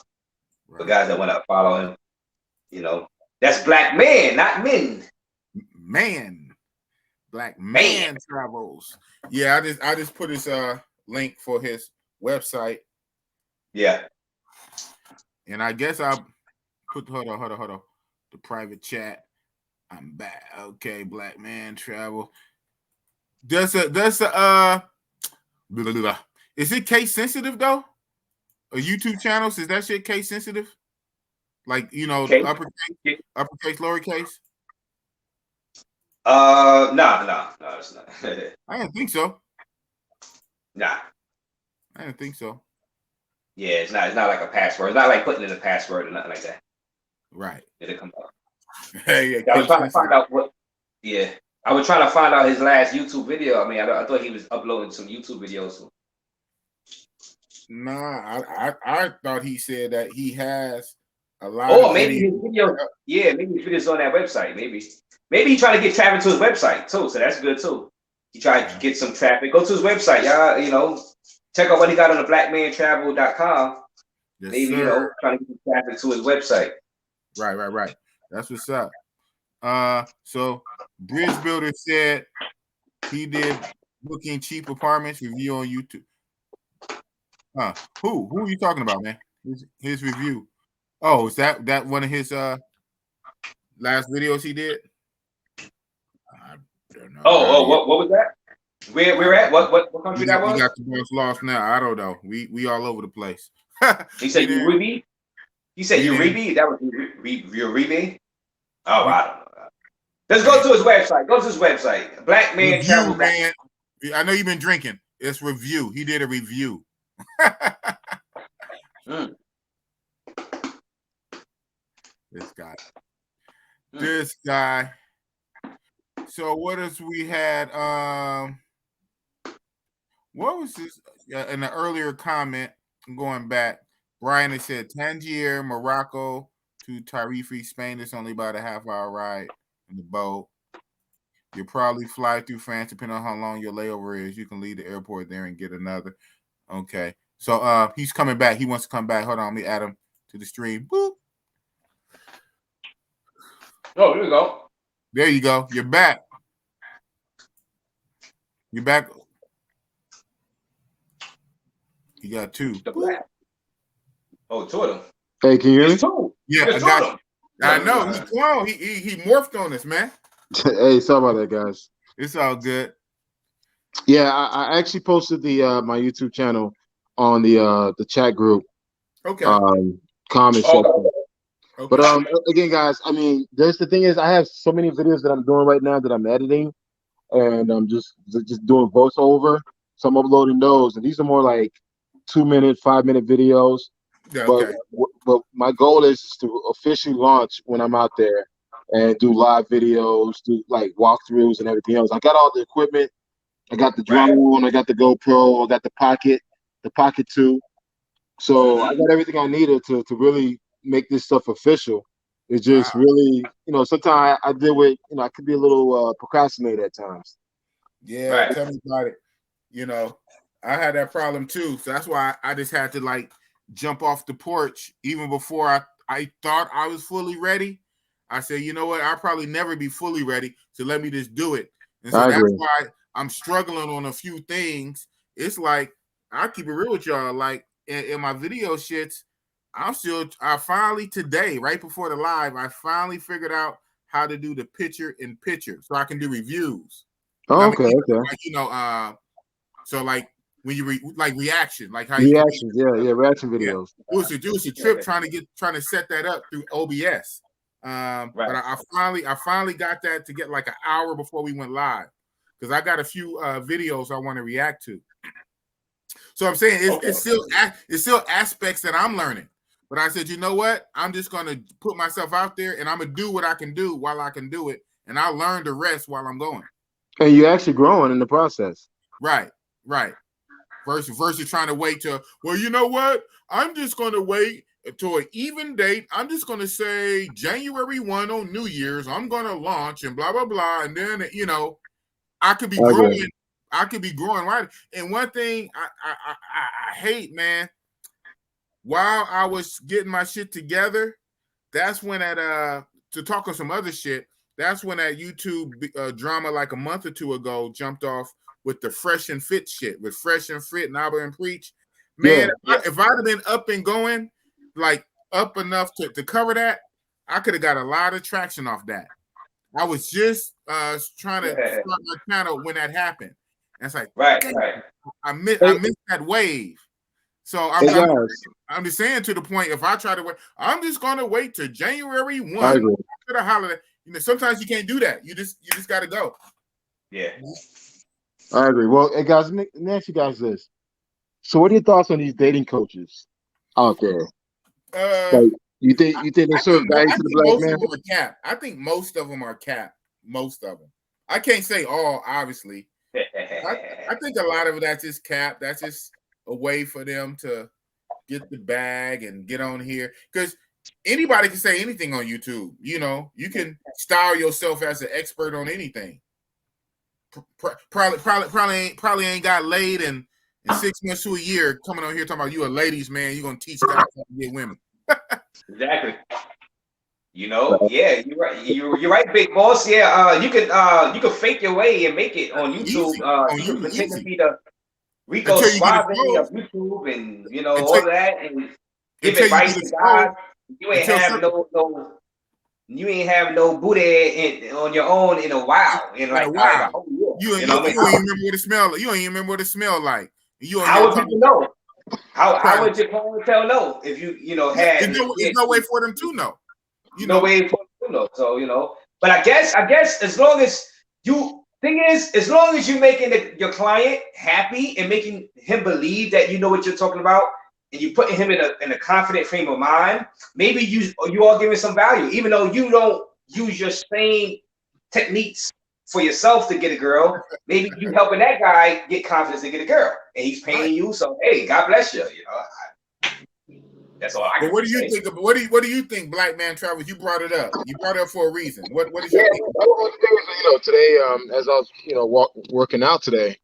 For guys that want to follow him, you know, that's Black Man, not men. Man, Black Man Travels. Yeah, I just put his link for his website. Yeah. And I guess I'll put hold on. The private chat. I'm back. Okay, Black Man Travel. Is it case sensitive though? A YouTube channels, is that shit case sensitive? Like, you know, uppercase, lowercase? No, it's not. I didn't think so. Nah. I didn't think so. Yeah, it's not like a password. It's not like putting in a password or nothing like that. Right. It'll come up. Hey, I was trying to find out I was trying to find out his last YouTube video. I mean, I thought he was uploading some YouTube videos. Nah, I thought he said that he has a lot of maybe his video. Yeah, maybe his videos on that website. Maybe he trying to get traffic to his website too, so that's good too. He tried to get some traffic. Go to his website, y'all. You know, check out what he got on the BlackManTravel.com. Yes, maybe sir. You know, trying to get some traffic to his website. Right. That's what's up. So Bridge Builder said he did booking cheap apartments review on YouTube. Who are you talking about, man? His review. Oh, is that one of his last videos he did? I don't know. What was that? Where we're at? What country that was? We got the boss lost now. I don't know. We all over the place. He said Uribe? He said Uribe? That was Uribe? Oh, I don't know. Let's go to his website. Go to his website. Black Man Travel. Man. I know you've been drinking. It's review. He did a review. This guy. So what else we had? What was this? In the earlier comment, going back, Brian had said Tangier, Morocco to Tarife, Spain. It's only about a half-hour ride in the boat. You'll probably fly through France, depending on how long your layover is. You can leave the airport there and get another. Okay. So he's coming back. He wants to come back. Hold on, let me add him to the stream. Boop. Oh, there you go. There you go. You're back. You're back. You got two. The black. Oh, two of them. Hey, can you hear me? Two. Yeah, I know. He's clone. He morphed on us, man. Hey, sorry about that, guys. It's all good. Yeah, I actually posted the my YouTube channel on the chat group. Okay. Comment section. Okay. But again, guys, I mean, the thing is, I have so many videos that I'm doing right now that I'm editing, and I'm just doing voiceover. So I'm uploading those, and these are more like 2-minute, 5-minute videos. Yeah, okay. But my goal is to officially launch when I'm out there and do live videos, do like walkthroughs and everything else. I got all the equipment. I got the drone, I got the GoPro, I got the Pocket 2. So I got everything I needed to really make this stuff official. It's just really, sometimes I deal with, I could be a little procrastinated at times. Yeah, tell me about it. I had that problem too. So that's why I just had to like jump off the porch even before I thought I was fully ready. I said, you know what? I'll probably never be fully ready. So let me just do it. And so that's why I'm struggling on a few things. It's like, I'll keep it real with y'all. Like in my video shits, I finally today, right before the live, I finally figured out how to do the picture-in-picture so I can do reviews. Oh, okay. Like, so like when you reaction, like how reactions, reaction videos. Yeah. It was a trip trying to set that up through OBS. But I finally got that to get like an hour before we went live because I got a few videos I want to react to. So I'm saying it's still aspects that I'm learning. But I said, you know what? I'm just gonna put myself out there and I'm gonna do what I can do while I can do it, and I'll learn the rest while I'm going. And you're actually growing in the process. Right. Versus trying to wait till, well, you know what? I'm just gonna wait to an even date. I'm just going to say January 1 on New Year's. I'm going to launch and blah, blah, blah. And then, you know, I could be growing. I could be growing right. And one thing I hate, man, while I was getting my shit together, that's when to talk on some other shit, that's when that YouTube drama like a month or two ago jumped off with the Fresh and Fit shit, with Fresh and Fit and Abba and Preach. Man, if I'd have been up and going, like up enough to cover that, I could have got a lot of traction off that. I was just trying to start my channel when that happened. And it's like, right. I missed that wave. So I'm just saying, to the point, if I try to wait, I'm just gonna wait till January 1 after the holiday. You know, sometimes you can't do that. You just gotta go. Yeah. I agree. Well, hey guys, let me ask you guys this. So what are your thoughts on these dating coaches out there? Like, you think they serve value to the black man? Most of them are capped. I think most of them are capped. Most of them. I can't say all, obviously. I think a lot of that's just capped. That's just a way for them to get the bag and get on here, because anybody can say anything on YouTube. You know, you can style yourself as an expert on anything. Probably ain't got laid in 6 months to a year, coming on here talking about you a ladies man. You're gonna teach guys how to get women. Exactly. You know, yeah, you're right. You're right, big boss. Yeah, you could fake your way and make it on YouTube. You can pretend to be the Rico Suave of YouTube, and you know all that, and give advice to guys. You ain't have no booty on your own in a while. In like, wow. You ain't remember what it smelled. You ain't even remember what it smelled like. How would people know? How would your clientele know if you know had? There's no way for them to know. No way for them to know. So you know, but I guess as long as as long as you're making your client happy and making him believe that you know what you're talking about, and you putting him in a confident frame of mind, maybe you are giving some value, even though you don't use your same techniques for yourself to get a girl. Maybe you helping that guy get confidence to get a girl, and he's paying you. So hey, God bless you. You know, that's all I can say. What do you think? What do you think, Black Man Travel? You brought it up. You brought it up for a reason. What is your thing? You know, today, as I was, you know, working out today,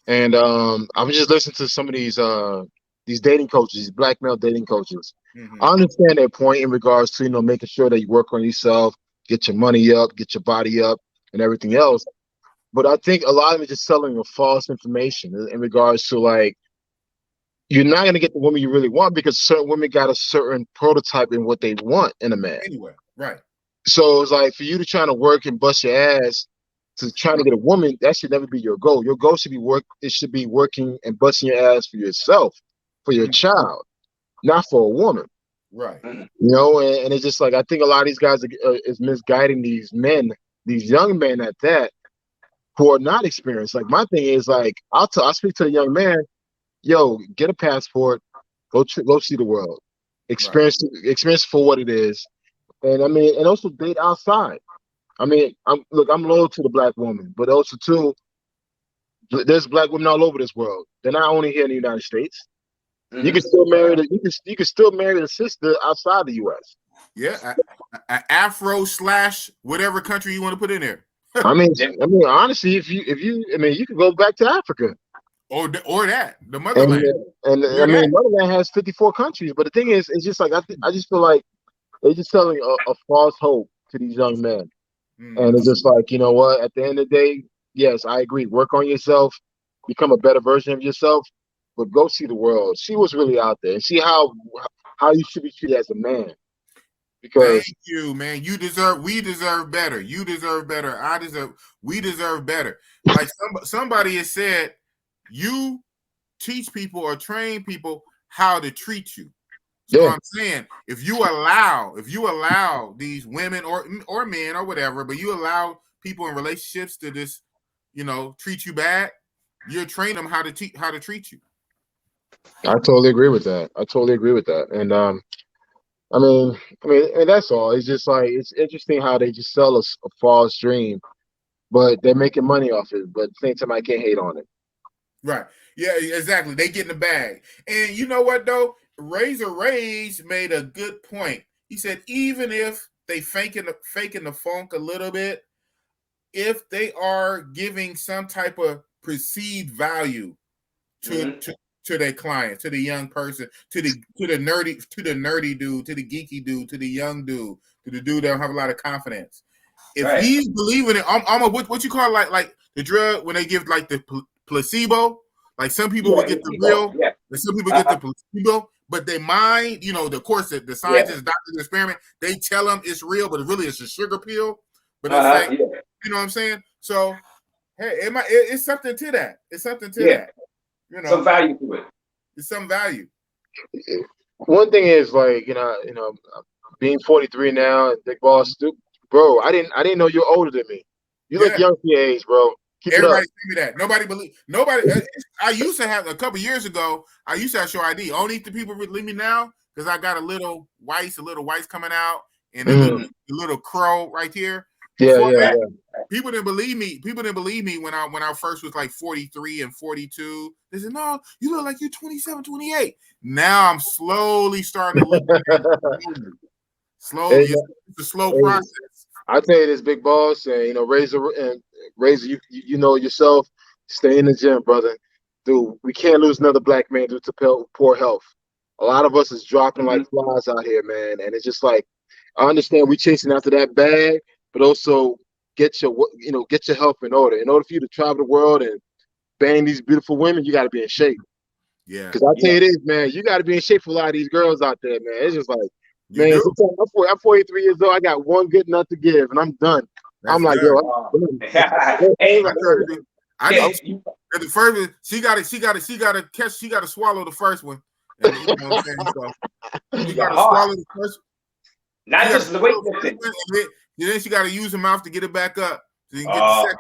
and I was just listening to some of these dating coaches, these black male dating coaches. I understand their point in regards to, you know, making sure that you work on yourself, get your money up, get your body up, and everything else. But I think a lot of them are just selling a false information in regards to, like, you're not going to get the woman you really want because certain women got a certain prototype in what they want in a man. Anyway, right. So it's like, for you to try to work and bust your ass to trying to get a woman, that should never be your goal. Your goal should be working and busting your ass for yourself, for your child, not for a woman. Right. You know, and it's just like, I think a lot of these guys is misguiding these men, these young men at that, who are not experienced. Like, my thing is, like, I'll speak to a young man, yo, get a passport, go see the world, experience for what it is. And I mean, and also date outside. I mean, I'm loyal to the black woman, but also too, there's black women all over this world. They're not only here in the United States. You can still marry you can still marry a sister outside the U.S. Yeah, Afro / whatever country you want to put in there. I mean, honestly, if you you could go back to Africa. Or that, the motherland. And I mean, motherland has 54 countries. But the thing is, it's just like, I just feel like they're just selling a false hope to these young men. And it's just like, you know what? At the end of the day, yes, I agree. Work on yourself, become a better version of yourself, but go see the world. See what's really out there, and see how you should be treated as a man. Because thank you, man. We deserve better. You deserve better. We deserve better. Like somebody has said, you teach people or train people how to treat you. So I'm saying, if you allow these women or men or whatever, but you allow people in relationships to just, you know, treat you bad, you're training them how to treat you. I totally agree with that. And I mean, that's all. It's just like, it's interesting how they just sell a false dream, but they're making money off it. But at the same time, I can't hate on it. Right. Yeah, exactly. They get in the bag. And you know what, though? Razor Rage made a good point. He said even if they faking the funk a little bit, if they are giving some type of perceived value to their client, to the young person, to the nerdy dude, to the geeky dude, to the young dude, to the dude that don't have a lot of confidence. If he's believing it, I'm a what you call like the drug when they give like the placebo. Like some people will get the real, and some people get the placebo. But they mind, of course, the scientists, doctors, experiment, they tell them it's real, but really it's a sugar pill. But it's like, you know what I'm saying? So, hey, it's something to that. It's something to that. Some value to it. It's some value. One thing is like, being 43 now, big boss, bro. I didn't know you're older than me. You look young for your age, bro. Everybody tell me that. Nobody. I used to have a couple years ago. I used to have show ID. Only the people believe me now because I got a little whites coming out, and a little crow right here. Before that, people didn't believe me. People didn't believe me when I first was like 43 and 42. They said, "No, you look like you're 27, 28." Now I'm slowly starting to look. Slowly, it's a slow process. I tell you this, big boss, and Razor, you know yourself. Stay in the gym, brother. Dude, we can't lose another black man due to poor health. A lot of us is dropping like flies out here, man. And it's just like, I understand we chasing after that bag, but also get your health in order. In order for you to travel the world and bang these beautiful women, you got to be in shape. Yeah. Because I tell you this, man, you got to be in shape for a lot of these girls out there, man. It's just like, man, I'm 43 years old. I got one good nut to give, and I'm done. I'm like, yo, the first she got to swallow the first one. And, you know what I'm saying? So she got to swallow the first. Not just the weight lifting. Then she got to use her mouth to get it back up so you can get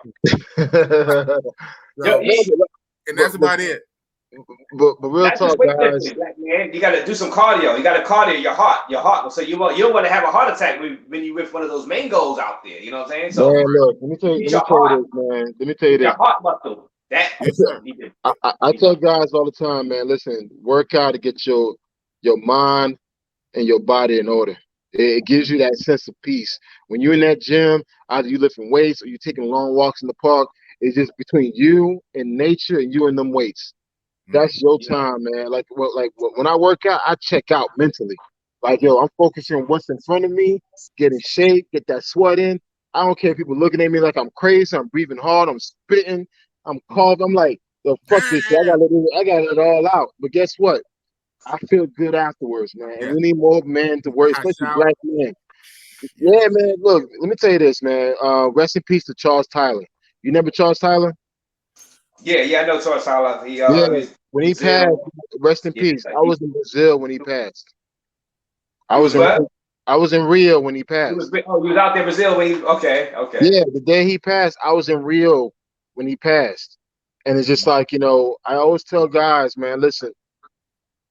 the second. And that's about it. But real talk, guys. Black man, you got to do some cardio. You got to cardio your heart. So you don't want to have a heart attack when you with one of those mangoes out there. You know what I'm saying? So man, look, let me tell you this, man. Let me tell you this. Your heart muscle. I tell guys all the time, man. Listen, work out to get your mind and your body in order. It gives you that sense of peace when you're in that gym. Either you lifting weights or you taking long walks in the park. It's just between you and nature and you and them weights. That's your time, man. Like when I work out, I check out mentally. Like, yo, I'm focusing on what's in front of me, get in shape, get that sweat in. I don't care if people looking at me like I'm crazy. I'm breathing hard. I'm spitting. I'm coughing. I'm like, yo, fuck this shit. I got it all out. But guess what? I feel good afterwards, man. And we need more men to work, especially black men. Yeah, man. Look, let me tell you this, man. Rest in peace to Charles Tyler. You remember Charles Tyler? Yeah, I know Charles Tyler. When he passed, rest in peace. I was in Brazil when he passed. I was in Rio when he passed. You was out there in Brazil when he okay. Yeah, the day he passed, I was in Rio when he passed. And it's just like, I always tell guys, man, listen,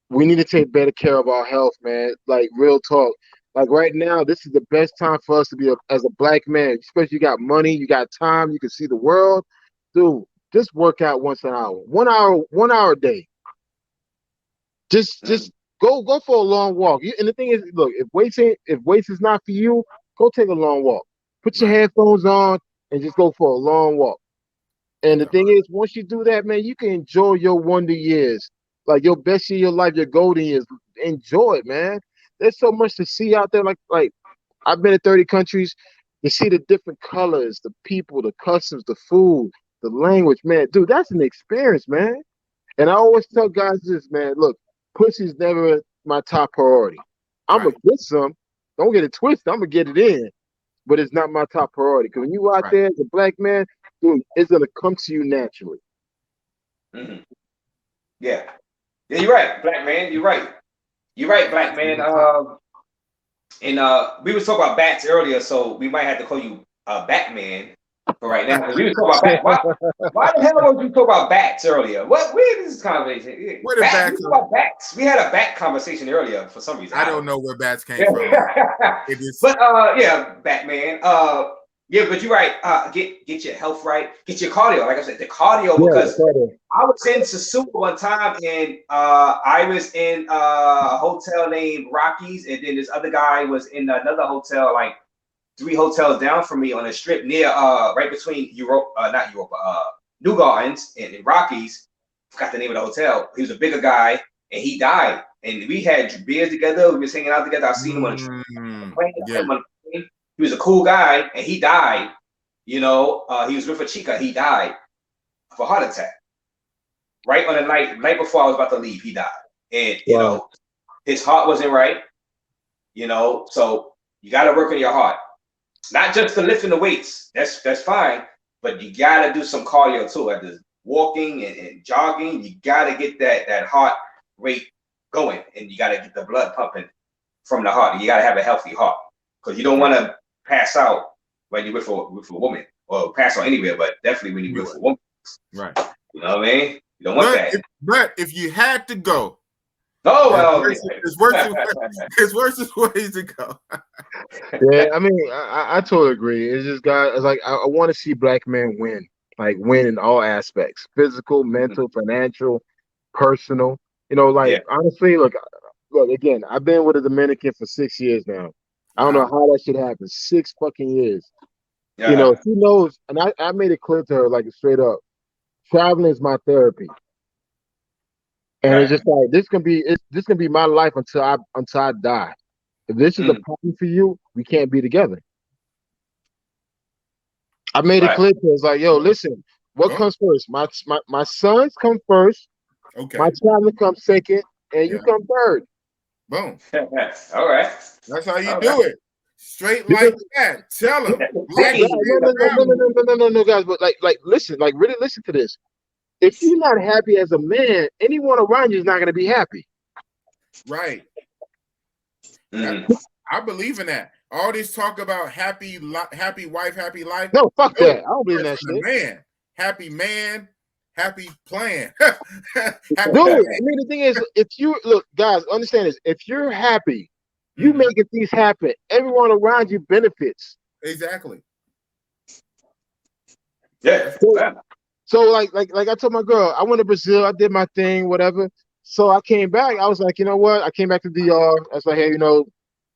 we need to take better care of our health, man. Like, real talk. Like, right now, this is the best time for us to be as a black man. Especially you got money, you got time, you can see the world. Dude, just work out once an hour. 1 hour a day. Just go for a long walk. And the thing is, look, if weights is not for you, go take a long walk. Put your headphones on and just go for a long walk. And the thing is, once you do that, man, you can enjoy your wonder years. Like your best year of your life, your golden years. Enjoy it, man. There's so much to see out there. Like I've been to 30 countries to see the different colors, the people, the customs, the food, the language, man. Dude, that's an experience, man. And I always tell guys this, man. Look, pussy's never my top priority. I'm going to get some. Don't get it twisted. I'm going to get it in. But it's not my top priority. Because when you out there as a black man, dude, it's going to come to you naturally. Yeah, you're right, black man. You're right, black man. And we were talking about bats earlier, so we might have to call you Batman for right now. Because we were talking about bats. Why the hell was you talking about bats earlier? Where is this conversation? Where the bats? We about bats. We had a bat conversation earlier for some reason. I don't know where bats came from. But yeah, Batman. Yeah, but you're right. Get your health right. Get your cardio. Like I said, the cardio, because I was in Sassuolo one time, and I was in a hotel named Rockies, and then this other guy was in another hotel, like 3 hotels down from me on a strip near right between New Gardens and Rockies. Forgot the name of the hotel. He was a bigger guy, and he died. And we had beers together. We was hanging out together. I seen him on a plane. He was a cool guy, and he died. You know, he was with a chica. He died of a heart attack. Right on the night before I was about to leave, he died. And you know, his heart wasn't right. You know, so you got to work on your heart. Not just the lifting the weights. That's fine, but you got to do some cardio too. Like this walking and jogging, you got to get that heart rate going, and you got to get the blood pumping from the heart. You got to have a healthy heart, because you don't want to pass out when you're with a woman, or pass out anywhere, but definitely when you're with a woman. Right. You know what I mean? You don't want that. But if you had to go, it's worse ways to go. Yeah, I mean, I totally agree. It's just, guys, it's like I want to see black men win, like win in all aspects: physical, mental, financial, personal. You know, like honestly, look again. I've been with a Dominican for 6 years now. I don't know how that shit happened. 6 fucking years. You know, she knows, and I made it clear to her, like straight up, traveling is my therapy. And it's just like this can be my life until I die. If this is a problem for you, we can't be together. I made it clear to her. It's like, yo, listen, what comes first? My sons come first. Okay. My traveling comes second, and you come third. Boom. All right. That's how you do it. Straight like that. Tell them. No, guys. But like, listen, like, really listen to this. If you're not happy as a man, anyone around you is not going to be happy. Right. I believe in that. All this talk about happy wife, happy life. No, fuck that. I don't believe in that shit. Happy man, happy plan. Dude, I mean, the thing is, if you look, guys, understand this. If you're happy, you making things happen. Everyone around you benefits. Exactly. Yeah. So like I told my girl, I went to Brazil, I did my thing, whatever. So I came back. I was like, you know what? I came back to DR. I was like, hey, you know,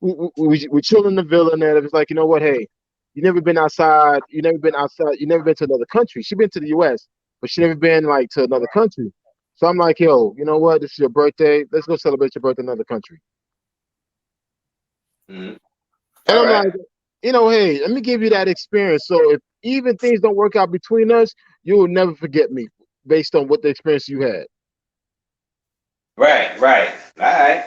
we chill in the villa, and it was like, you know what? Hey, you never been outside. You never been outside. You never been to another country. She been to the U.S., but she never been like to another country. So I'm like, yo, you know what? This is your birthday. Let's go celebrate your birthday in another country. And I'm like, you know, hey, let me give you that experience. So if even things don't work out between us, you will never forget me based on what the experience you had. Right. All right.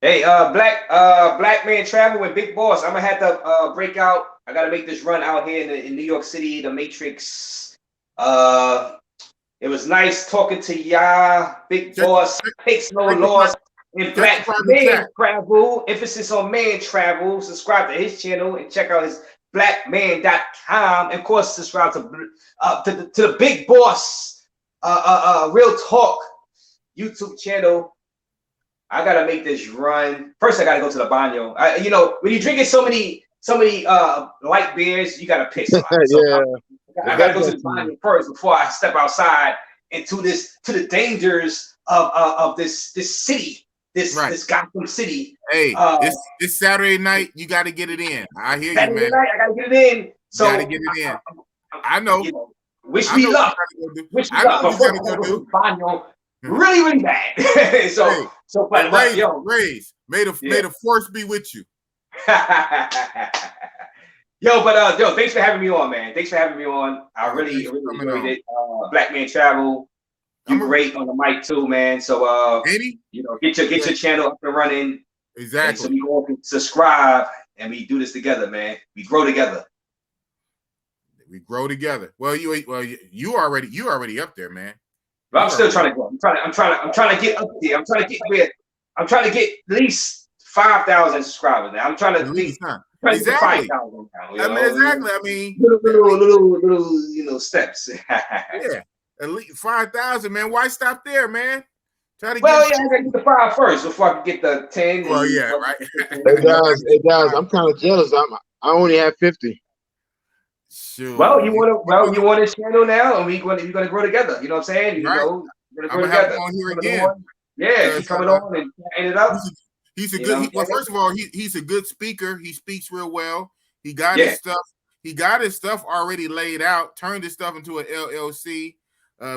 Hey, black man travel with Big Boss. I'm gonna have to break out. I gotta make this run out here in New York City, the Matrix. It was nice talking to y'all, Big Boss. Takes no loss. And black man travel, emphasis on man travel. Subscribe to his channel and check out his blackman.com. And of course, subscribe to the Big Boss Real Talk YouTube channel. I gotta make this run. First, I gotta go to the baño. You know, when you're drinking so many light beers, you gotta piss a lot. So I gotta go to the baño first before I step outside into the dangers of this city. This Gotham City. Hey, this Saturday night, you got to get it in. I hear Saturday you, man. Night, I got to get it in. So got to get it in. I know. You know, wish me luck. Wish me luck. Before I go to Baño, really bad. Raise. May the force be with you. Yo, thanks for having me on, man. Thanks for having me on. I really enjoyed it. Black Man Travel. You great on the mic too, man. So you know, get your channel up and running. Exactly. So we all can subscribe and we do this together, man. We grow together. Well, you already up there, man. But I'm still trying to go. I'm trying to get up there. I'm trying to get at least 5,000 subscribers now. I'm trying to think. Exactly. 5,000 now, exactly. I mean, little steps. Yeah. At least 5,000, man. Why stop there, man? I gotta get the 5 first before I can get the 10. Well, yeah, right. Hey guys, I'm kind of jealous. I only have 50. Sure. Well, you want a channel now, and we're gonna grow together. You know what I'm saying? You right. know, we're I'm gonna grow gonna have him together. on here Coming again. on. Yeah, keep coming on and chatting it up. He's a You good. know Well, first of all, he's a good speaker. He speaks real well. He got Yeah. his stuff. He got his stuff already laid out. Turned his stuff into an LLC.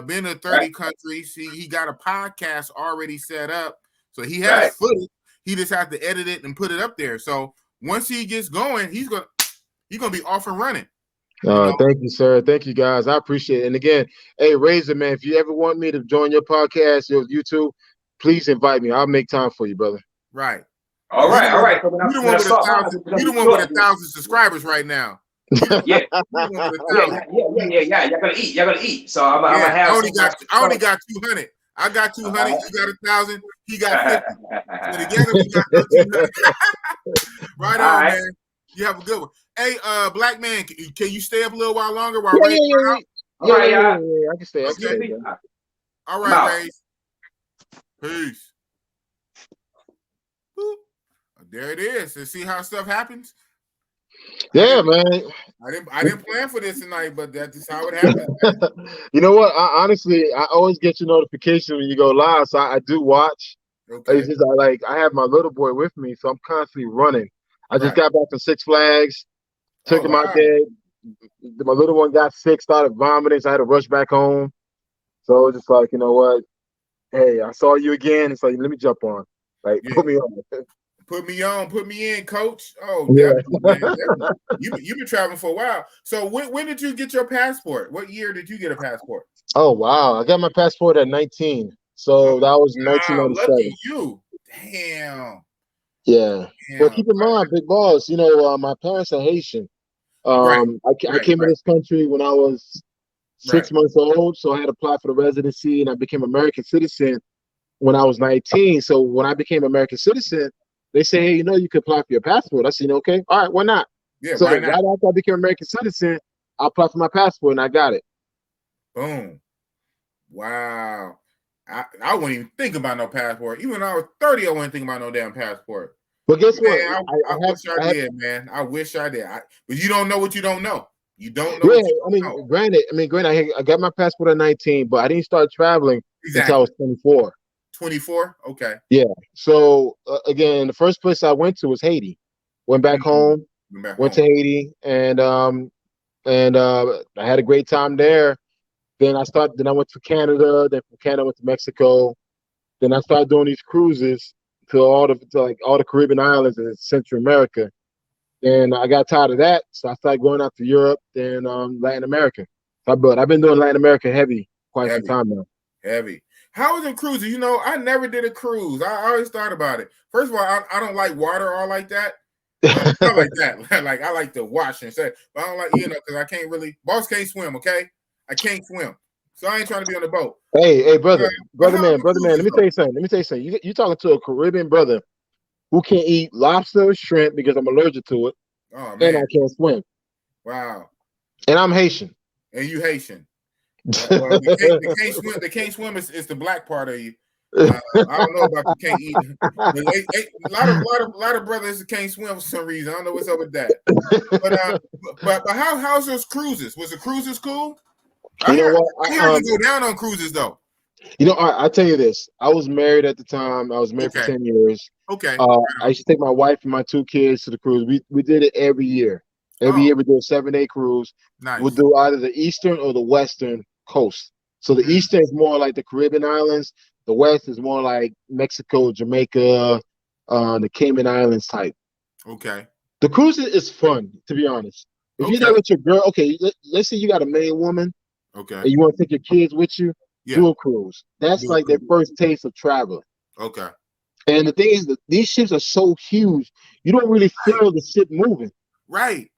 Been to 30 countries. He got a podcast already set up. So he has footage. He just has to edit it and put it up there. So once he gets going, he's gonna be off and running. Thank you, sir. Thank you, guys. I appreciate it. And again, hey, Razor, man, if you ever want me to join your podcast, your YouTube, please invite me. I'll make time for you, brother. Right. All right. So you the one with 1,000. You the one with 1,000 subscribers right now. Yeah. Y'all gonna eat. So I'm gonna have. I only got 200. I got 200. You got 1,000. He got 50. So together we got 200. Right on, man. You have a good one. Hey, black man, can you stay up a little while longer while Ray? Yeah. I can stay. Okay. All right, Ray. Peace. Boop. There it is. And see how stuff happens. Yeah, man. I didn't plan for this tonight, but that's just how it happens. You know what? Honestly, I always get your notification when you go live, so I do watch. Okay. It's just I have my little boy with me, so I'm constantly running. I just got back from Six Flags. Took him out there. My little one got sick, started vomiting, so I had to rush back home. So it's just like, you know what? Hey, I saw you again. It's like, let me jump on. Like, put me on. Put me on. Put me in, coach. Oh, yeah. Definitely, man. You've been traveling for a while. So when did you get your passport? What year did you get a passport? Oh, wow. I got my passport at 19. So that was 1997. Lucky you. Damn. Yeah. Well, keep in mind, big boss, you know, my parents are Haitian. I came to this country when I was 6 months old, so I had to apply for the residency, and I became American citizen when I was 19. So when I became American citizen, they say, hey, you know, you could apply for your passport. I said, okay, all right, why not? Yeah, so why not? Right after I became American citizen, I applied for my passport, and I got it. Boom. Wow. I wouldn't even think about no passport. Even when I was 30, I wouldn't think about no damn passport. But guess what? I wish I did, man. I wish I did. But you don't know what you don't know. You don't know. Yeah, granted, I got my passport at 19, but I didn't start traveling until I was 24. 24? Okay. Yeah. So again, the first place I went to was Haiti. Went back home. Went to Haiti, and I had a great time there. Then I went to Canada. Then from Canada I went to Mexico. Then I started doing these cruises to all the Caribbean islands in Central America. And I got tired of that, so I started going out to Europe, then Latin America. But I've been doing Latin America heavy quite some time now. Heavy. How was it cruising? You know, I never did a cruise. I always thought about it. First of all, I don't like water all like that. Not like that. Like I like to wash and say, but I don't like, because I can't really. Boss can't swim. Okay, I can't swim, so I ain't trying to be on the boat. Hey, brother man. Let me tell you something. You talking to a Caribbean brother who can't eat lobster or shrimp because I'm allergic to it. Oh man, and I can't swim. Wow. And I'm Haitian. And you Haitian. Well, they can't swim is the black part of you. I don't know about you can't eat. A lot of brothers can't swim for some reason. I don't know what's up with that. But how's those cruises? Was the cruises cool? I heard you go down on cruises though. You know, I tell you this. I was married at the time. I was married for 10 years. Okay. I used to take my wife and my 2 kids to the cruise. We did it every year. Every year we do a 7-day cruise. Nice. We'll do either the eastern or the western coast. So the eastern is more like the Caribbean islands. The west is more like Mexico, Jamaica, the Cayman Islands type. Okay. The cruise is fun, to be honest. If you're there with your girl, let's say you got a main woman. Okay. And you want to take your kids with you, do a cruise. That's like their first taste of traveling. Okay. And the thing is that these ships are so huge, you don't really feel the ship moving. Right.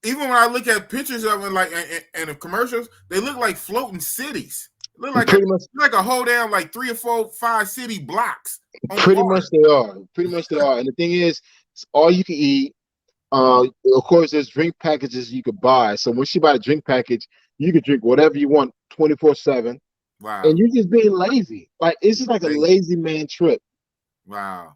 Even when I look at pictures of it, like and the commercials, they look like floating cities. It look like a whole damn like 3 or 4, 5 city blocks. Pretty much they are. And the thing is, it's all you can eat. Of course, there's drink packages you could buy. So once you buy a drink package, you can drink whatever you want 24/7. Wow. And you're just being lazy. Like it's just like a lazy man trip. Wow.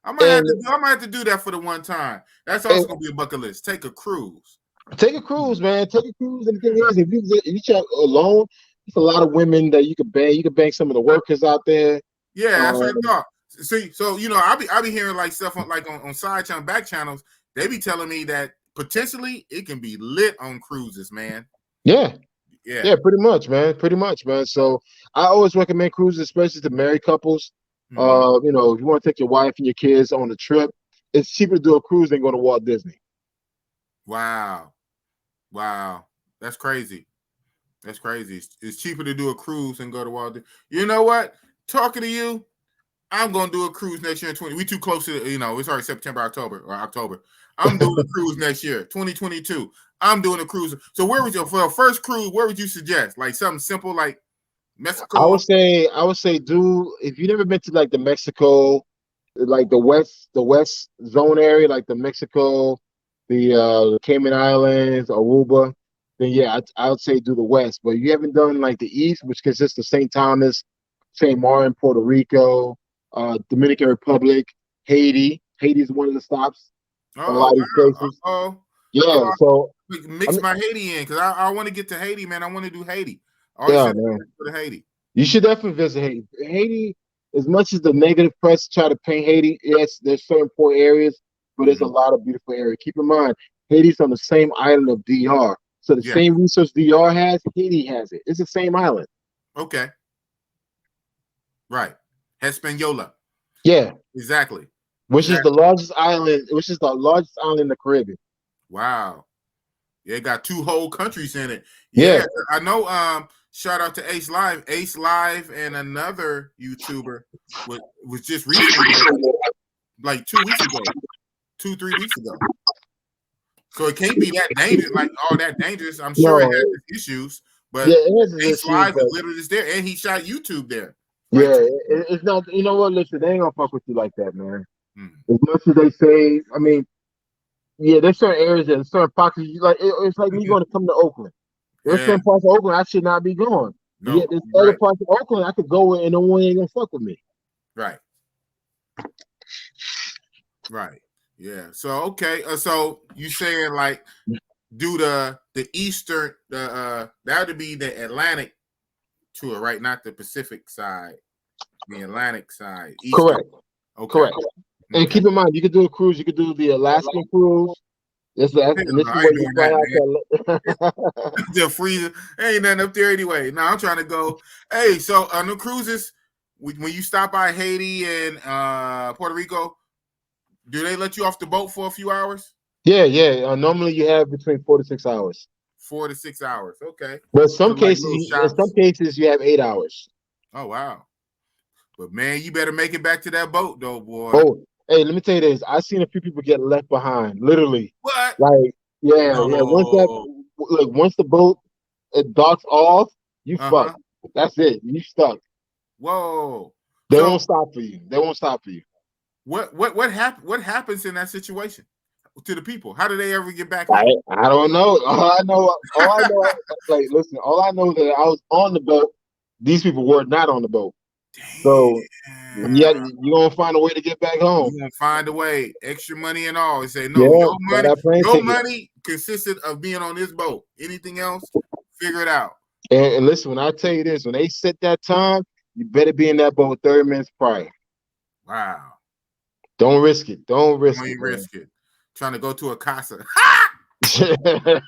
I might have to do that for the one time. That's also gonna be a bucket list. Take a cruise. Take a cruise, man. Take a cruise. And the thing is, if you check alone, it's a lot of women that you could bang. You could bang some of the workers out there. Yeah, that's what I thought. See, so I be hearing like stuff on side channel, back channels. They be telling me that potentially it can be lit on cruises, man. Yeah. Yeah. Yeah, pretty much, man. Pretty much, man. So I always recommend cruises, especially to married couples. Mm-hmm. If you want to take your wife and your kids on a trip, it's cheaper to do a cruise than go to Walt Disney. Wow. That's crazy. That's crazy. It's cheaper to do a cruise than go to Walt Disney. You know what? Talking to you, I'm gonna do a cruise next year in 20. We too close to it's already September, October. I'm doing a cruise next year, 2022. I'm doing a cruise. So where would you for a first cruise? Where would you suggest? Like something simple, like Mexico. I would say, do if you've never been to like the Mexico, like the west zone area, like the Mexico, the Cayman Islands, Aruba, then yeah, I would say do the west. But you haven't done like the east, which consists of St. Thomas, St. Martin, Puerto Rico, Dominican Republic, Haiti. Haiti is one of the stops in a Oh lot of these wow. places. Yeah, so Mix my Haiti in because I want to get to Haiti, man. I want to do Haiti. I always yeah, said man. go to Haiti. You should definitely visit Haiti. Haiti, as much as the negative press try to paint Haiti, yes, there's certain poor areas, but there's a lot of beautiful areas. Keep in mind, Haiti's on the same island of DR. So the same resource DR has, Haiti has it. It's the same island. Okay. Right. Hispaniola. Yeah. Exactly. Which is the largest island in the Caribbean. Wow. Yeah, it got 2 whole countries in it. Yeah. I know. Shout out to Ace Live, and another YouTuber was just recently, like 2 weeks ago, 2-3 weeks ago. So it can't be that dangerous, like all that dangerous. I'm sure it has its issues, but yeah, it has Ace Live is literally just there, and he shot YouTube there. Like, yeah, it's not. You know what? Listen, they ain't gonna fuck with you like that, man. As much as they say, I mean, yeah, there's certain areas and certain pockets. It's like me going to come to Oakland. There's certain parts of Oakland I should not be going. No, yet there's other parts of Oakland I could go in and no one ain't gonna fuck with me. Right. Right. Yeah. So okay. So you saying like do the eastern that would be the Atlantic tour, right? Not the Pacific side. The Atlantic side. Eastern. Correct. Okay. Correct. And keep in mind, you could do a cruise. You could do the Alaskan cruise. This is where you fly out to just freezing. Ain't nothing up there anyway. Now I'm trying to go. Hey, so on the cruises, when you stop by Haiti and Puerto Rico, do they let you off the boat for a few hours? Yeah. Normally you have between 4 to 6 hours. 4 to 6 hours. Okay. But in some cases you have 8 hours. Oh wow. But man, you better make it back to that boat though, boy. Oh, hey, let me tell you this. I've seen a few people get left behind, literally. What? Like, yeah. Once the boat docks off, you fucked. That's it. You stuck. Whoa. They won't stop for you. What happens in that situation to the people? How do they ever get back? I don't know. All I know, like, listen, all I know that I was on the boat. These people were not on the boat. Damn. So yeah, you're gonna find a way to get back home. You're gonna find a way, extra money and all. They say no, your money consisted of being on this boat. Anything else, figure it out. And listen, when I tell you this, when they set that time, you better be in that boat 30 minutes prior. Wow. Don't risk it. Don't risk it. Trying to go to a casa.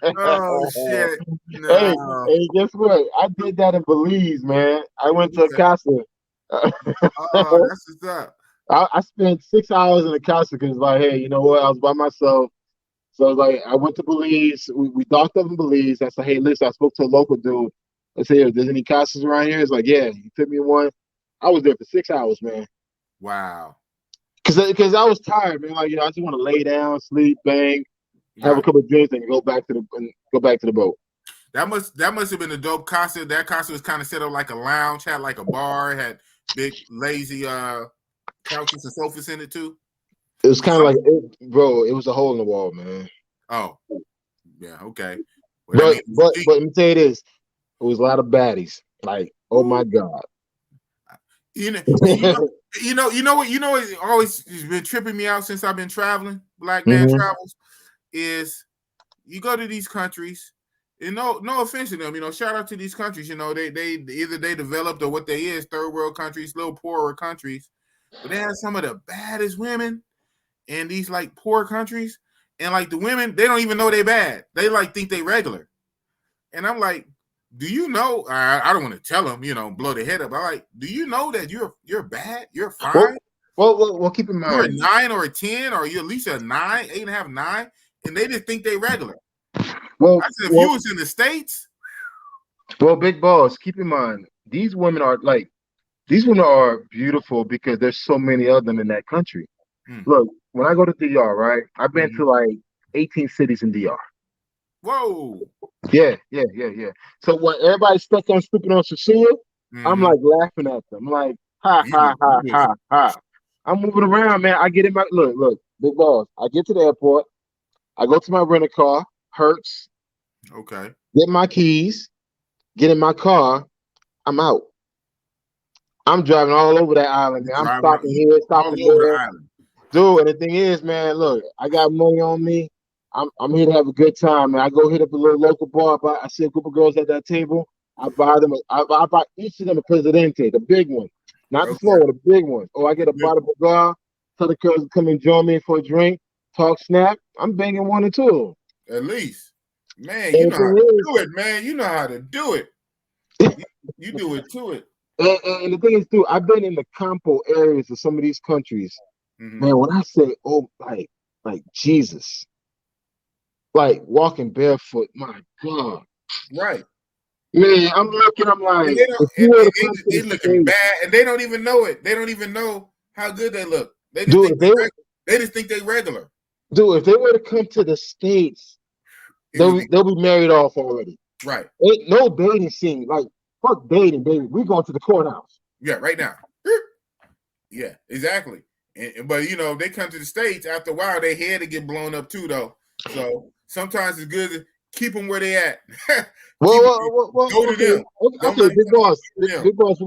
Oh shit! No. Hey, guess what? I did that in Belize, man. I went to a casa. Oh, that's what's up. I spent 6 hours in the casa because, like, hey, you know what? I was by myself, so like, I went to Belize. We docked up in Belize. I said, hey, listen, I spoke to a local dude. I said, if there's any casas around here, it's like, yeah. He took me one. I was there for 6 hours, man. Wow. Because I was tired, man. Like, I just want to lay down, sleep, bang, have a couple of drinks, and go back to the boat. That must have been a dope casa. That casa was kind of set up like a lounge, had like a bar, had big lazy couches and sofas in it too. It was kind of like, bro. It was a hole in the wall, man. Oh, yeah, okay. Well, but let me tell you this: it was a lot of baddies. Like, oh my god. You know what always has been tripping me out since I've been traveling. Black man travels is you go to these countries, and no offense to them, shout out to these countries. They either they developed or what they is third world countries, little poorer countries, but they have some of the baddest women in these like poor countries, and like the women, they don't even know they bad. They like think they regular, and I'm like, do you know? I don't want to tell them, blow their head up. I'm like, do you know that you're bad? You're fine. Well, keep in mind, you're a 9 or a 10, or you're at least a 9, 8.5, 9, and they just think they regular. Well, I said, if you was in the States. Well, big boss, keep in mind, these women are beautiful because there's so many of them in that country. Look, when I go to DR, right? I've been to like 18 cities in DR. Whoa. Yeah. So when everybody's stuck on stupid on Cecilia, I'm like laughing at them. I'm like, ha. I'm moving around, man. I get in my look, big boss. I get to the airport. I go to my rental car, Hertz. Okay. Get my keys, get in my car. I'm out. I'm driving all over that island, man. I'm stopping here, stopping there. Dude, and the thing is, man, look, I got money on me. I'm here to have a good time, man. I go hit up a little local bar. I see a group of girls at that table. I buy them. I buy each of them a Presidente, the big one, not the small one, the big one. Or I get a bottle of cigar. Tell the girls to come and join me for a drink, talk, snap. I'm banging one or two. At least, man, you know how to do it, man. You know how to do it. You do it to it. And the thing is, too, I've been in the Campo areas of some of these countries. Man, when I say, oh, like Jesus, like walking barefoot, my God. Right. Man, I'm looking, I'm like, they looking bad, and they don't even know it. They don't even know how good they look. They just they just think they regular. Dude, if they were to come to the States, they'll be married off already. Right. Ain't no dating scene. Like, fuck dating, baby. We going to the courthouse. Yeah, right now. Yeah, exactly. But they come to the States, after a while, their head to get blown up too, though. So sometimes it's good to keep them where they at. Well, go to them. Okay, big boss, we're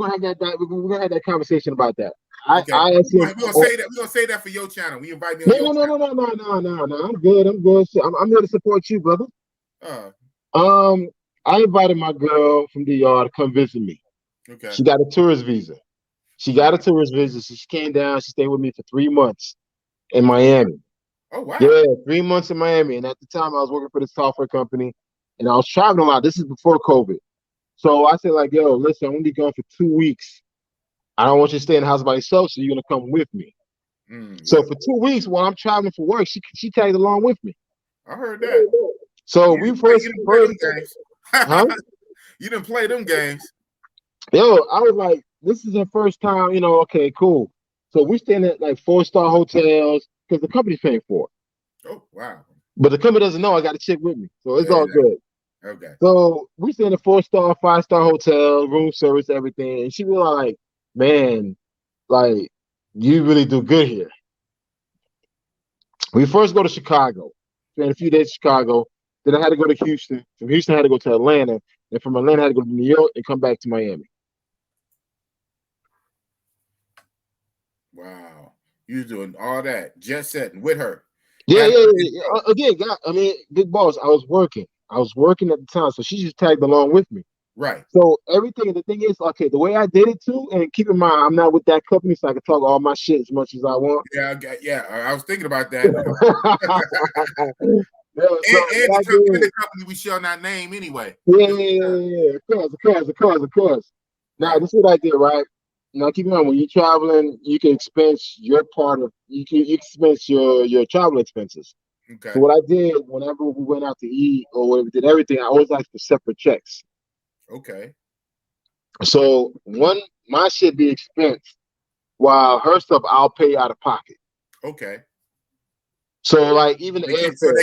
gonna have that conversation about that. Okay. We're gonna say that for your channel. We invite me on your channel. No. I'm good. I'm here to support you, brother. I invited my girl from DR to come visit me. Okay. She got a tourist visa. She came down. She stayed with me for 3 months in Miami. Oh, wow. Yeah, 3 months in Miami. And at the time, I was working for this software company, and I was traveling a lot. This is before COVID. So I said, like, yo, listen, I'm only going for 2 weeks. I don't want you to stay in the house by yourself, so you're going to come with me. So for 2 weeks, while I'm traveling for work, she tagged along with me. I heard that. So you didn't play them games. Yo, I was like, this is the first time, okay, cool. So we staying at like 4-star hotels because the company's paying for it. Oh, wow. But the company doesn't know I got a chick with me. So it's all good. Okay. So we stay in a 4-star, 5-star hotel, room service, everything. And she was like, man, like, you really do good here. We first go to Chicago. Spent a few days in Chicago. Then I had to go to Houston. From Houston, I had to go to Atlanta. And from Atlanta, I had to go to New York and come back to Miami. Wow. You doing all that, jet setting with her. Yeah. Again, big boss, I was working at the time. So she just tagged along with me. Right. So everything, the thing is, okay, the way I did it too, and keep in mind, I'm not with that company, so I can talk all my shit as much as I want. Yeah, I was thinking about that. And the company we shall not name anyway. Yeah. Of course. Now, this is what I did, right? Now, keep in mind, when you're traveling, you can expense your part of, you can expense your travel expenses. Okay. So what I did, whenever we went out to eat or whatever, did everything, I always asked for separate checks. Okay. So my shit be expensed, while her stuff I'll pay out of pocket. Okay. So like even the airfare,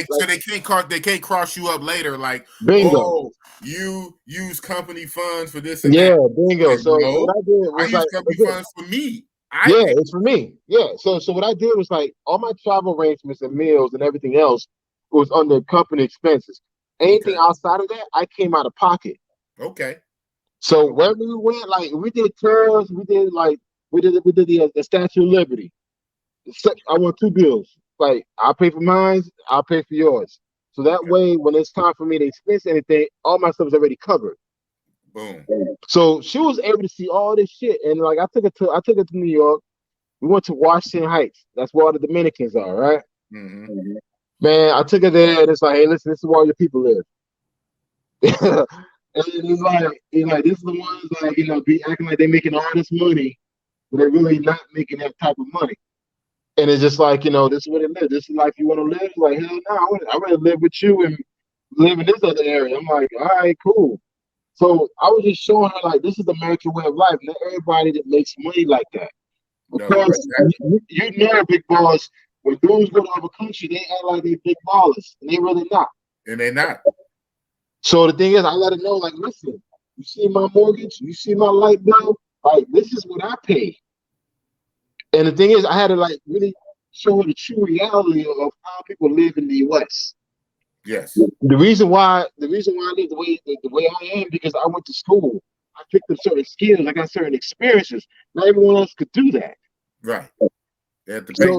they can't cross you up later. Like, bingo. Oh, you use company funds for this. And that. Bingo. Like, so what I did was I use company funds for me. It's for me. Yeah. So what I did was like all my travel arrangements and meals and everything else was under company expenses. Anything outside of that, I came out of pocket. Okay. So wherever we went, like we did tours, we did the Statue of Liberty. I want 2 bills. Like I'll pay for mine, I'll pay for yours. So that way, when it's time for me to expense anything, all my stuff is already covered. Boom. So she was able to see all this shit, and like I took her to New York. We went to Washington Heights. That's where all the Dominicans are, right? Mm-hmm. Man, I took her there, and it's like, hey, listen, this is where all your people live. And it's like this is the ones like be acting like they're making all this money, but they're really not making that type of money. And it's just like, this is what it lives. This is like you want to live. Like, hell no, I want to live with you and live in this other area. I'm like, all right, cool. So I was just showing her like this is the American way of life. Not everybody that makes money like that. No, Because you know, big balls, when dudes go to other country, they act like they big ballers, and they really not. and they're not. So the thing is, I let her know, like, listen, you see my mortgage, you see my light bill, like this is what I pay. And the thing is, I had to like really show her the true reality of how people live in the U.S. Yes. The reason why I live the way I am because I went to school. I picked up certain skills. I got certain experiences. Not everyone else could do that. Right. They have to pay, they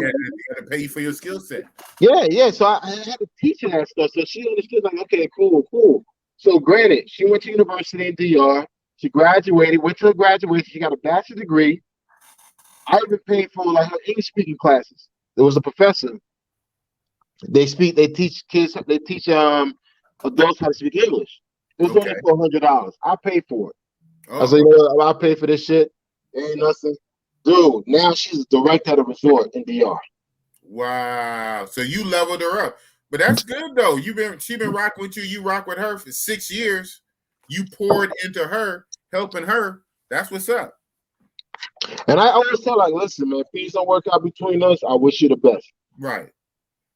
have to pay you for your skill set. Yeah. So I had to teach her that stuff. So she understood, like, okay, cool. So granted, she went to university in DR. She graduated, went to her graduation. She got a bachelor's degree. I even paid for like her English speaking classes. There was a professor. They teach adults how to speak English. It was only $400. I paid for it. I said, I'll pay for this shit. Ain't nothing. Dude, now she's a director at a resort in DR. Wow. So you leveled her up. But that's good though. She been rocking with you. You rock with her for 6 years. You poured into her, helping her. That's what's up. And I always tell, like, listen, man, if things don't work out between us, I wish you the best. Right.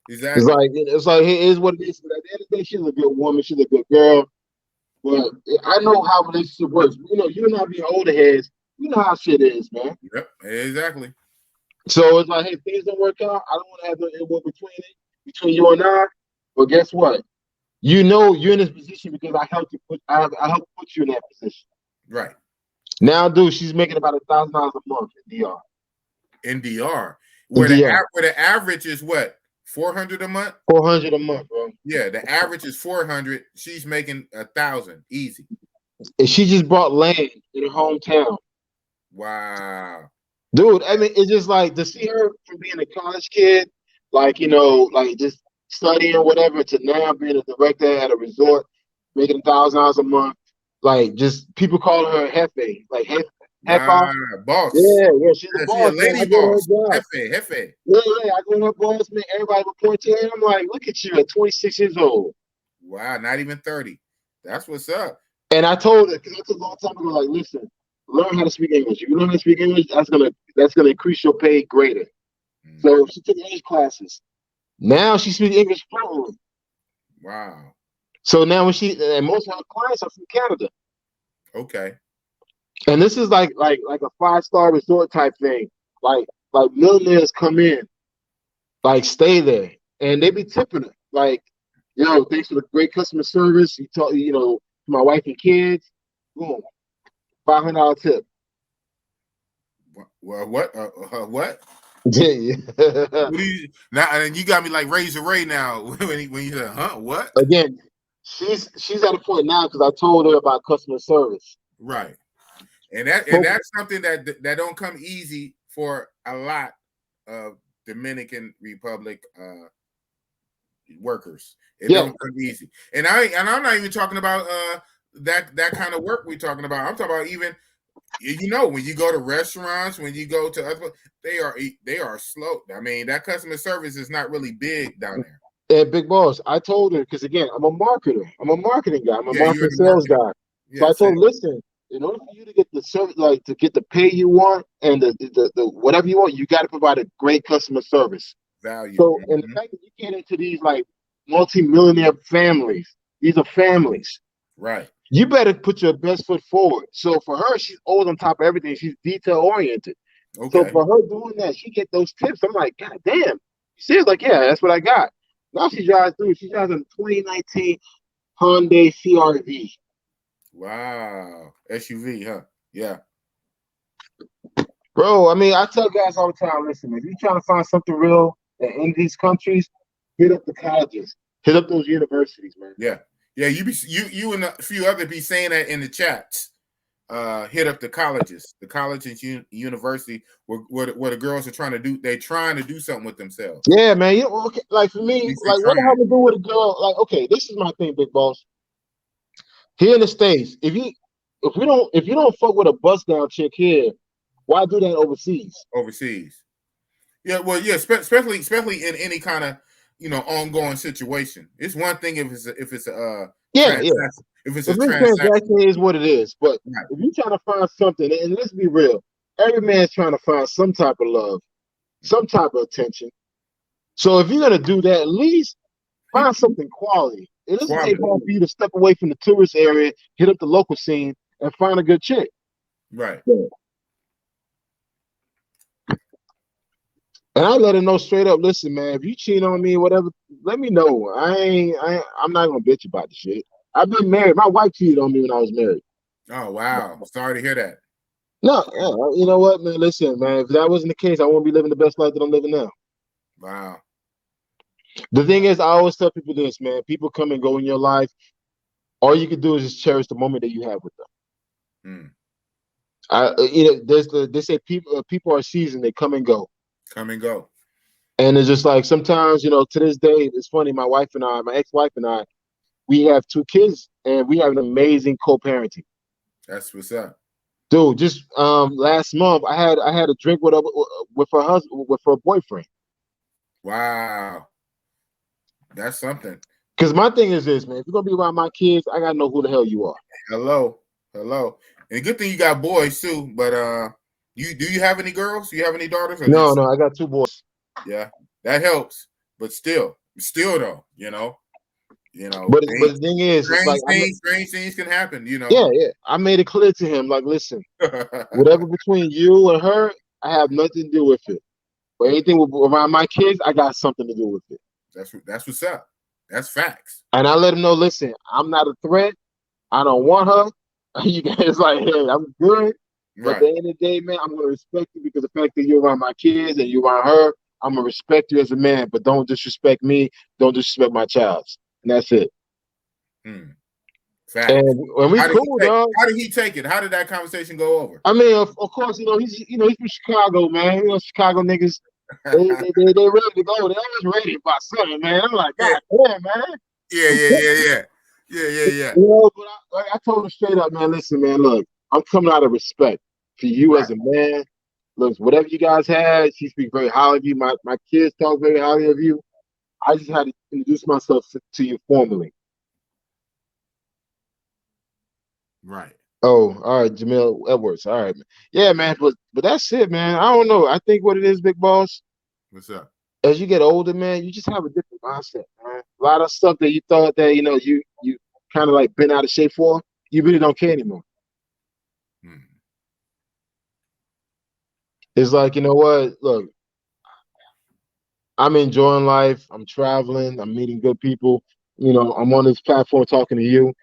Exactly. It's like it is what it is. But at the end of the day, she's a good woman. She's a good girl. But I know how relationship works. You and I being older heads, you know how shit is, man. Yep. Exactly. So it's like, hey, if things don't work out, I don't want to have no ill will between you and I. But guess what? You know you're in this position because I helped put you in that position. Right. Now, dude, she's making about $1,000 a month in DR. In DR, where the average is what? 400 a month. 400 a month, bro. Yeah, the average is 400. She's making 1,000 easy. And she just bought land in her hometown. Wow, dude. I mean, it's just like to see her from being a college kid, like like just studying or whatever, to now being a director at a resort, making $1,000 a month. Like, just people call her Hefe, like boss. Yeah, she's a boss. She's a lady boss. Hefe. Yeah, I go to her boss, man. Everybody report to her. I'm like, look at you at 26 years old. Wow, not even 30. That's what's up. And I told her, because I took a long time ago, like, listen, learn how to speak English. If you learn how to speak English, that's gonna increase your pay greater. Mm-hmm. So she took English classes. Now she speaks English fluently. Wow. So now and most of her clients are from Canada. Okay. And this is like a 5-star resort type thing. Like millionaires come in, like stay there, and they be tipping her. Like, thanks for the great customer service. You talk, my wife and kids. Boom, $500 tip. Well, what? What? Yeah. Now, and you got me like Razor Ray now when you said, huh? What? Again, she's at a point now because I told her about customer service. Right. And that's something that don't come easy for a lot of Dominican Republic workers. It don't come easy. And I'm not even talking about that kind of work we're talking about. I'm talking about even when you go to restaurants, when you go to other, they are slow. I mean, that customer service is not really big down there. Yeah, big boss. I told her because again, I'm a marketer. I'm a marketing guy. I'm a marketing sales guy. So I told her, listen, in order for you to get the service, like to get the pay you want and the whatever you want, you got to provide a great customer service value. So, and the fact that you get into these like multi-millionaire families, these are families, right? You better put your best foot forward. So for her, she's always on top of everything. She's detail oriented. Okay. So for her doing that, she get those tips. I'm like, God damn. She's like, yeah, that's what I got. Now she drives a 2019 Hyundai CRV. Wow. SUV, huh? Yeah. Bro, I mean, I tell guys all the time, listen, if you're trying to find something real in these countries, hit up the colleges. Hit up those universities, man. Yeah. You and a few other be saying that in the chats. Hit up the colleges, the college and university where the girls are trying to do. They're trying to do something with themselves. Yeah, man. You know, okay, like for me, like what the hell to do with a girl? Like, okay, this is my thing, big boss. Here in the States, if you don't fuck with a bust down chick here, why do that overseas? Overseas. Yeah, well, yeah, especially in any kind of ongoing situation. It's one thing if it's a if it's a transaction is what it is. But if you're trying to find something, and let's be real, every man's trying to find some type of love, some type of attention. So if you're gonna do that, at least find something quality. It isn't hard for you to step away from the tourist area, hit up the local scene, and find a good chick. Right. Yeah. And I let her know straight up, listen, man, if you cheat on me, whatever, let me know. I'm not gonna bitch about the shit. I've been married. My wife cheated on me when I was married. Oh wow. Sorry to hear that. No, you know what, man? Listen, man, if that wasn't the case, I wouldn't be living the best life that I'm living now. Wow. The thing is, I always tell people this, man. People come and go in your life. All you can do is just cherish the moment that you have with them. They say people are seasoned, they come and go. Come and go. And it's just like sometimes, to this day, it's funny. My ex-wife and I, we have 2 kids, and we have an amazing co-parenting. That's what's up, dude. Just last month, I had a drink with her husband, with her boyfriend. Wow, that's something. Because my thing is this, man. If you're gonna be around my kids, I gotta know who the hell you are. Hello. And good thing you got boys too. But do you have any girls? Do you have any daughters? No, I got 2 boys. Yeah, that helps. But still though, But the thing is, it's like strange things can happen. Yeah. I made it clear to him, like, listen, whatever between you and her, I have nothing to do with it. But anything around my kids, I got something to do with it. That's what's up. That's facts. And I let him know, listen, I'm not a threat. I don't want her. You guys like, hey, I'm good. But at the end of the day, man, I'm gonna respect you because the fact that you're around my kids and you're around her, I'm gonna respect you as a man, but don't disrespect me, don't disrespect my child. And that's it. Facts. And when we cool, dog. How did he take it? How did that conversation go over? I mean, of course, he's from Chicago, man. Chicago niggas, they ready to go. They always ready about something, man. I'm like, God damn, man. Yeah. But I told him straight up, man, listen, man, look, I'm coming out of respect for you as a man. Look, whatever you guys had, she speaks very highly of you. My kids talk very highly of you. I just had to introduce myself to you formally. Right. Oh, all right, Jamil Edwards. All right, man. Yeah, man, but that's it, man. I don't know. I think what it is, big boss. What's up? As you get older, man, you just have a different mindset, man. A lot of stuff that you thought that you kind of like been out of shape for, you really don't care anymore. It's like, you know what? Look, I'm enjoying life. I'm traveling. I'm meeting good people. I'm on this platform talking to you.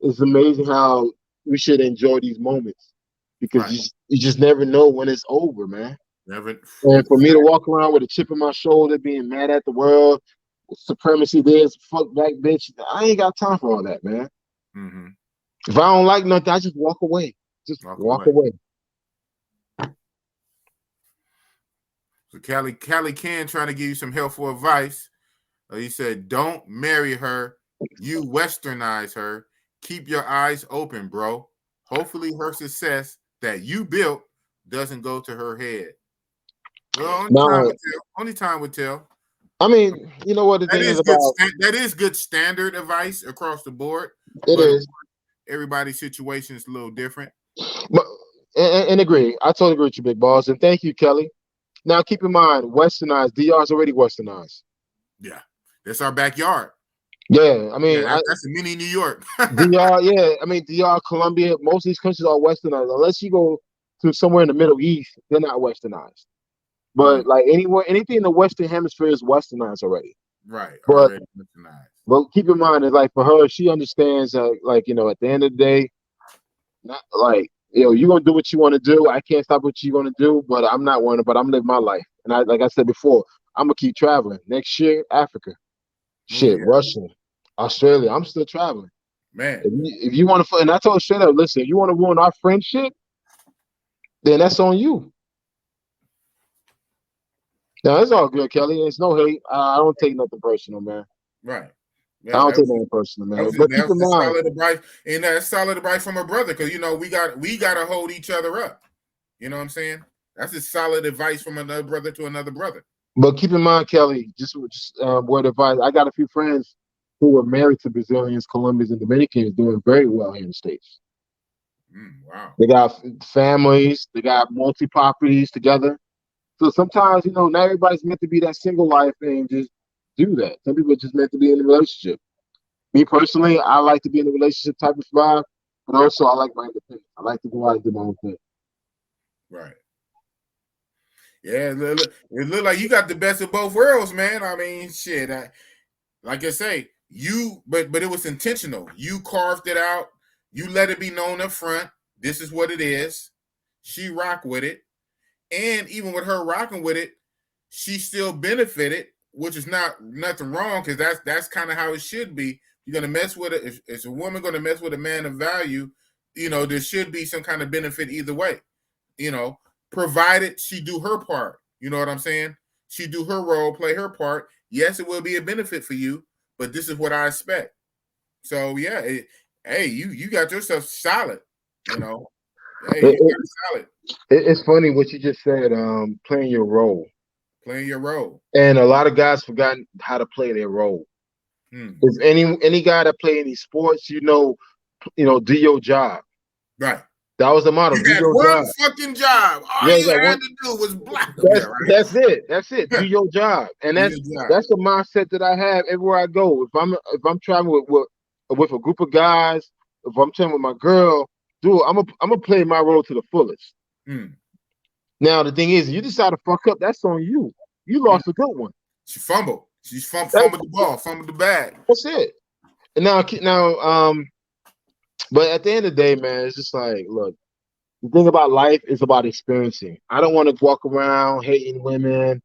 It's amazing how we should enjoy these moments because you just never know when it's over, man. Never. And for me to walk around with a chip on my shoulder, being mad at the world, supremacy, this, fuck black bitch, I ain't got time for all that, man. If I don't like nothing, I just walk away. Just walk away. So Cali Ken trying to give you some helpful advice. He said, don't marry her. You westernize her. Keep your eyes open, bro. Hopefully her success that you built doesn't go to her head. Well, only time would tell. I mean, you know what the thing is about that is good standard advice across the board. It is. Everybody's situation is a little different. But and agree. I totally agree with you, big boss. And thank you, Kelly. Now keep in mind, westernized. DR is already westernized. Yeah, that's our backyard. Yeah, I mean, that's a mini New York. DR, yeah, I mean, DR, Colombia, most of these countries are westernized. Unless you go to somewhere in the Middle East, they're not westernized. But like anything in the Western Hemisphere is westernized already. Right. But keep in mind that, like, for her, she understands that, like, at the end of the day, not like, you're gonna do what you want to do. I can't stop what you're gonna do, but I'm not worrying about. I'm living my life, and like I said before, I'm gonna keep traveling. Next year, Africa. Oh, Shit, yeah. Russia, Australia. I'm still traveling. Man. If you want to, and I told her straight up, listen, if you want to ruin our friendship, then that's on you. No, it's all good, Kelly. It's no hate. I don't take nothing personal, man. Right. I Yeah, don't take nothing personal, that man. was But that keep was in the mind, solid advice, and that's solid advice from a brother, because we got to hold each other up. You know what I'm saying? That's just solid advice from another brother to another brother. but keep in mind, Kelly, just word of advice. I got a few friends who were married to Brazilians, Colombians, and Dominicans doing very well here in the States. Wow. They got families, they got multi properties together. So sometimes, not everybody's meant to be that single life and just do that. Some people are just meant to be in a relationship. Me personally, I like to be in a relationship type of vibe, but also I like my independence. I like to go out and do my own thing. Right. Yeah, it look like you got the best of both worlds, man. I mean, shit. Like I say, but it was intentional. You carved it out. You let it be known up front. This is what it is. She rocked with it, and even with her rocking with it, she still benefited, which is nothing wrong, because that's kind of how it should be. You're gonna mess with it. If a woman gonna mess with a man of value, there should be some kind of benefit either way. Provided she do her part. You know what I'm saying? She do her role, play her part. Yes, it will be a benefit for you, but this is what I expect. So yeah, hey, you got yourself solid. Hey, you got it solid. It's funny what you just said. Playing your role. Playing your role. And a lot of guys forgotten how to play their role. If any guy that play any sports, do your job. Right. That was the motto. You Do had your one job. fucking job. All you had to do was block. That's it. That's it. Do your job. And that's the mindset that I have everywhere I go. If I'm traveling with a group of guys, if I'm traveling with my girl, I'm gonna play my role to the fullest. Now the thing is, you decide to fuck up, that's on you. You lost a good one. She fumbled. She fumbled the ball, fumbled the bag. That's it. And now, but at the end of the day, man, it's just like, look, the thing about life is about experiencing. I don't want to walk around hating women,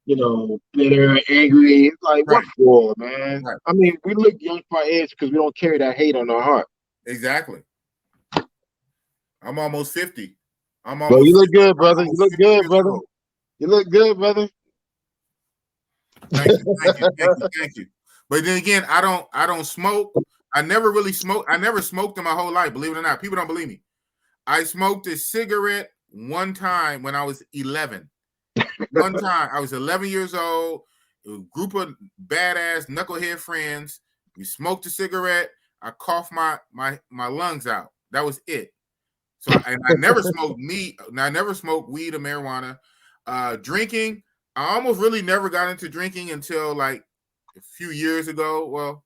bitter, angry. Like, what for, man? Right. I mean, we look young for our age because we don't carry that hate on our heart. Exactly. I'm almost 50. Well, you look good, brother. You look good, brother. You look good, brother. Thank you. But then again, I don't smoke. I never really smoked. I never smoked in my whole life, believe it or not. People don't believe me. I smoked a cigarette one time when I was 11. One time, I was 11 years old. A group of badass knucklehead friends. We smoked a cigarette. I coughed my lungs out. That was it. So I never smoked meat. I never smoked weed or marijuana. Drinking, I almost really never got into drinking until like a few years ago. Well,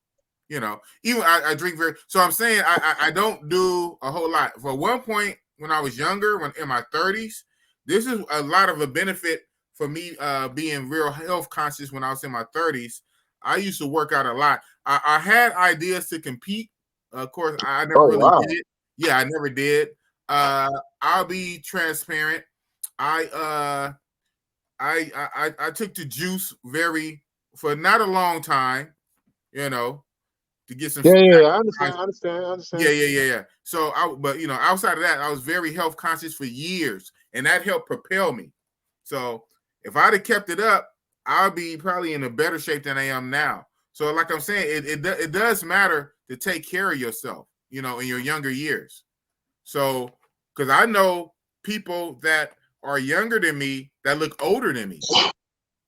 even I drink very. So I'm saying I don't do a whole lot. For one point, when I was younger, when in my 30s, this is a lot of a benefit for me being real health conscious when I was in my 30s. I used to work out a lot. I had ideas to compete. Of course, I never did it. Yeah, I never did. I'll be transparent. I took the juice for not a long time, to get some. Yeah, I understand. Yeah. So but outside of that, I was very health conscious for years, and that helped propel me. So if I'd have kept it up, I'll be probably in a better shape than I am now. So like I'm saying, it does matter to take care of yourself, in your younger years. So, because I know people that are younger than me that look older than me.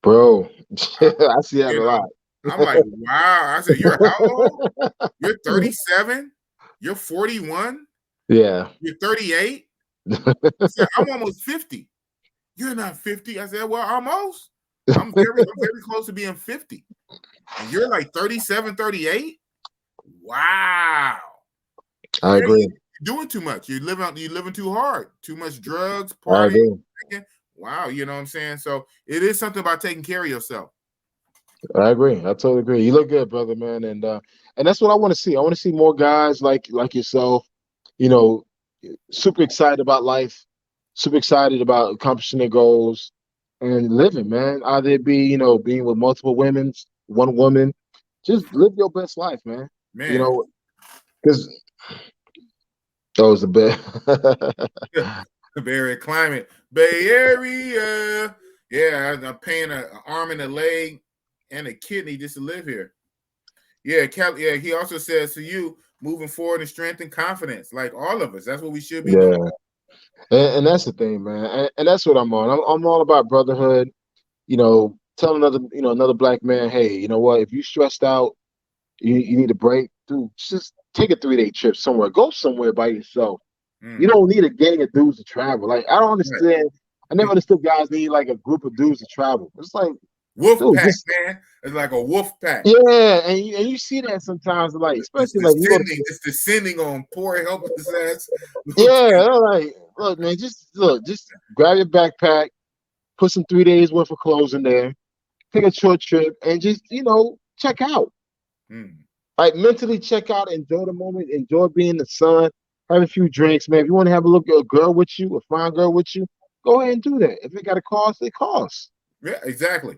Bro, I see that a lot. I'm like, wow. I said, you're how old? You're 37? You're 41? Yeah. You're 38? I said, I'm almost 50. You're not 50. I said, well, almost. I'm very close to being 50. And you're like 37, 38? Wow. I agree. You're doing too much. You're living too hard. Too much drugs, partying. Wow, you know what I'm saying? So it is something about taking care of yourself. I agree. I totally agree. You look good, brother, man. And that's what I want to see. I want to see more guys like yourself, super excited about life, super excited about accomplishing their goals and living, man. Either it be, being with multiple women, one woman, just live your best life, man. Man. You know, because that was the best. Bay Area climate. Bay Area. Yeah, I'm paying an arm and a leg and a kidney just to live here. Yeah, yeah, he also says to you, moving forward in strength and confidence, like all of us. That's what we should be doing. And that's the thing, man. And that's what I'm on. I'm all about brotherhood. You know, tell another black man, hey, you know what? If you stressed out, you need a break, dude. Just take a 3-day trip somewhere. Go somewhere by yourself. You don't need a gang of dudes to travel. Like, I don't understand. I never understood guys need like a group of dudes to travel. It's like wolf pack, man. It's like a wolf pack. Yeah, and you see that sometimes, like especially like it's descending on poor helpless ass. Yeah, like look, man, just grab your backpack, put some 3 days worth of clothes in there, take a short trip, and just check out. Like mentally check out, enjoy the moment, enjoy being in the sun, have a few drinks, man. If you want to have a look at a girl with you, a fine girl with you, go ahead and do that. If it got a cost, it costs. Yeah, exactly.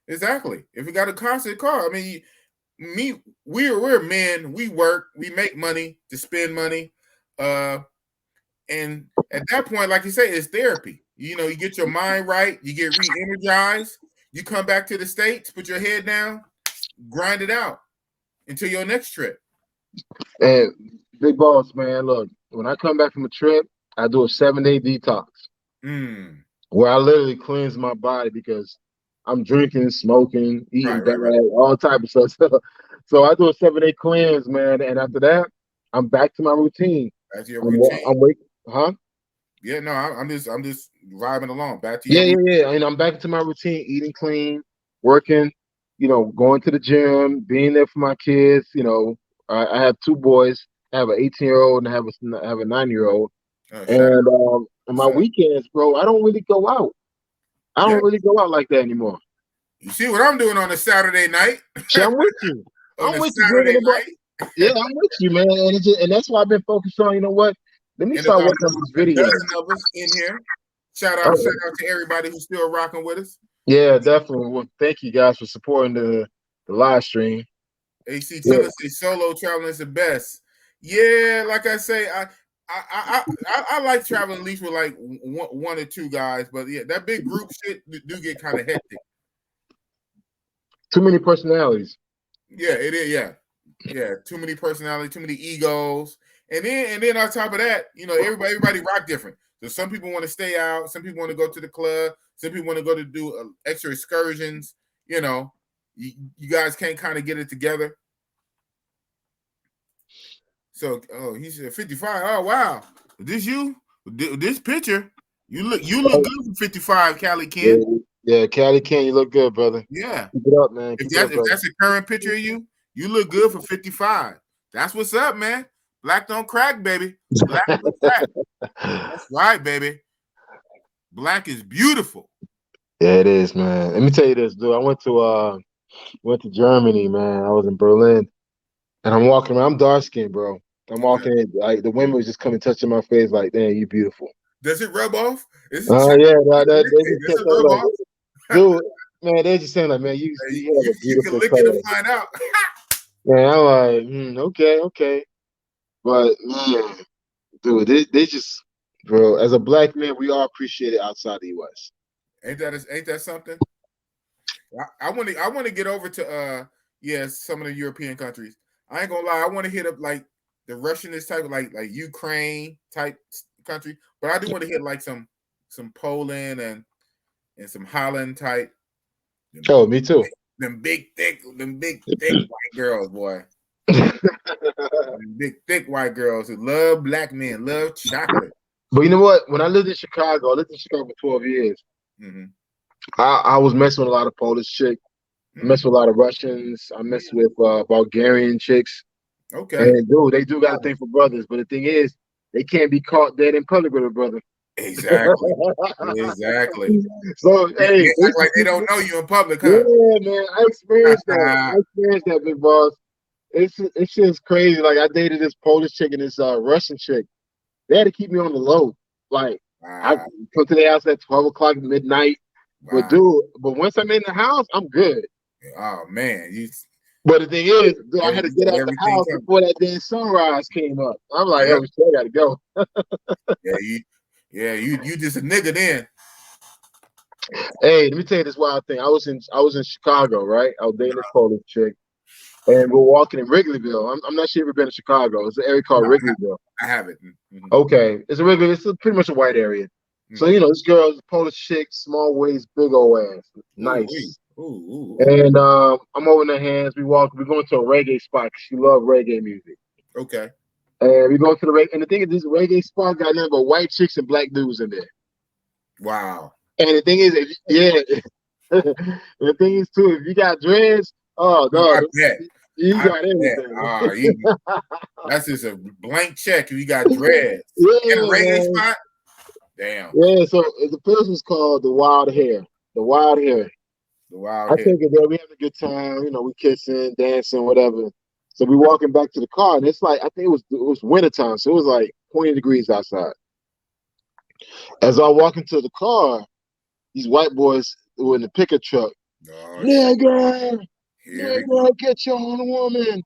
If it got a cost, it costs. I mean, we're men. We work. We make money to spend money. And at that point, like you say, it's therapy. You know, you get your mind right. You get re-energized. You come back to the States, put your head down, grind it out until your next trip. And big boss, man, look, when I come back from a trip, I do a 7-day detox where I literally cleanse my body because I'm drinking, smoking, eating bad, all type of stuff. So I do a 7-day cleanse, man, and after that, I'm back to my routine. Back to your routine. I'm waiting, huh? Yeah, no, I'm just vibing along. Back to your routine. And I'm back to my routine, eating clean, working, going to the gym, being there for my kids. I have 2 boys. I have an 18-year-old and I have a 9-year-old. And my weekends, bro, I don't really go out. I don't really go out like that anymore. You see what I'm doing on a Saturday night? I'm with you. I'm with you. Yeah, I'm with you, man. And that's why I've been focused on, let me start working on this video. Of us in here. Shout out to everybody who's still rocking with us. Yeah, definitely. Well, thank you guys for supporting the live stream. AC Tiller says solo traveling is the best. Yeah, like I say, I like traveling at least with like one or 2 guys, but yeah, that big group shit do get kind of hectic. Too many personalities. Yeah, it is. Yeah, too many personalities, too many egos, and then on top of that, everybody rock different. So some people want to stay out, some people want to go to the club, some people want to go to do extra excursions. You guys can't kind of get it together. So, he said 55. Oh wow, this picture, you look good for 55, Cali Ken. Yeah, Cali Ken, you look good, brother. Yeah, keep it up, man. If that's a current picture of you, you look good for 55. That's what's up, man. Black don't crack, baby. Black don't crack. That's right, baby. Black is beautiful. Yeah, it is, man. Let me tell you this, dude. I went to Germany, man. I was in Berlin, and I'm walking around. I'm dark skinned, bro. I'm walking in, like the women was just coming touching my face, like, damn, you beautiful. Does it rub off? Yeah, they just kept rub off? Dude, man, they're just saying like, man, you have a beautiful can lick color. it and find out. Man, I'm like, okay. But man, dude, they just, bro, as a black man, we all appreciate it outside the US. Ain't that something? I want to get over to some of the European countries. I ain't gonna lie, I want to hit up like the Russianist type, like Ukraine type country, but I do want to hit like some Poland and some Holland type. Oh, me too. Them big thick white girls, boy. Big thick white girls who love black men, love chocolate. But you know what? When I lived in Chicago, I lived in Chicago for 12 years. I was messing with a lot of Polish chicks. I messed with a lot of Russians. I messed with Bulgarian chicks. Okay. And dude, they do got a thing for brothers, but the thing is, they can't be caught dead in public with a brother. Exactly. So hey, act like they don't know you in public, huh? Yeah, man, I experienced that. Big boss. It's just crazy. Like I dated this Polish chick and this Russian chick. They had to keep me on the low. Like I come to the house at 12 o'clock midnight. But dude, once I'm in the house, I'm good. Oh man, But the thing is, dude, I Yeah, had to you get got out the everything house coming. before that damn sunrise came up. I'm like, Yep. oh shit, I gotta go. You just a nigga then. Hey, let me tell you this wild thing. I was in Chicago, right? I was dating this Polish chick, and we're walking in Wrigleyville. I'm not sure if you've ever been to Chicago. It's an area called No, Wrigleyville. I haven't. Mm-hmm. Okay, it's a Wrigley. It's pretty much a white area. So Mm-hmm. this girl's a Polish chick, small waist, big old ass, Ooh, nice. ooh. And I'm holding her hands. We're going to a reggae spot because she loved reggae music. Okay. And we go to the reggae. And the thing is, this reggae spot got nothing but white chicks and black dudes in there. Wow. And the thing is, the thing is too, if you got dreads, oh I no, bet. you I got bet. everything. That's just a blank check if you got dreads. In a Yeah, reggae man. spot? Damn. Yeah, so the place was called the Wild Hair. The Wild Hair. The wild I hair. take it there. We having a good time. We kissing, dancing, whatever. So we walking back to the car, and it's like I think it was wintertime, so it was like 20 degrees outside. As I walk into the car, these white boys were in the pickup truck. Oh, Nigga, here we get your own woman.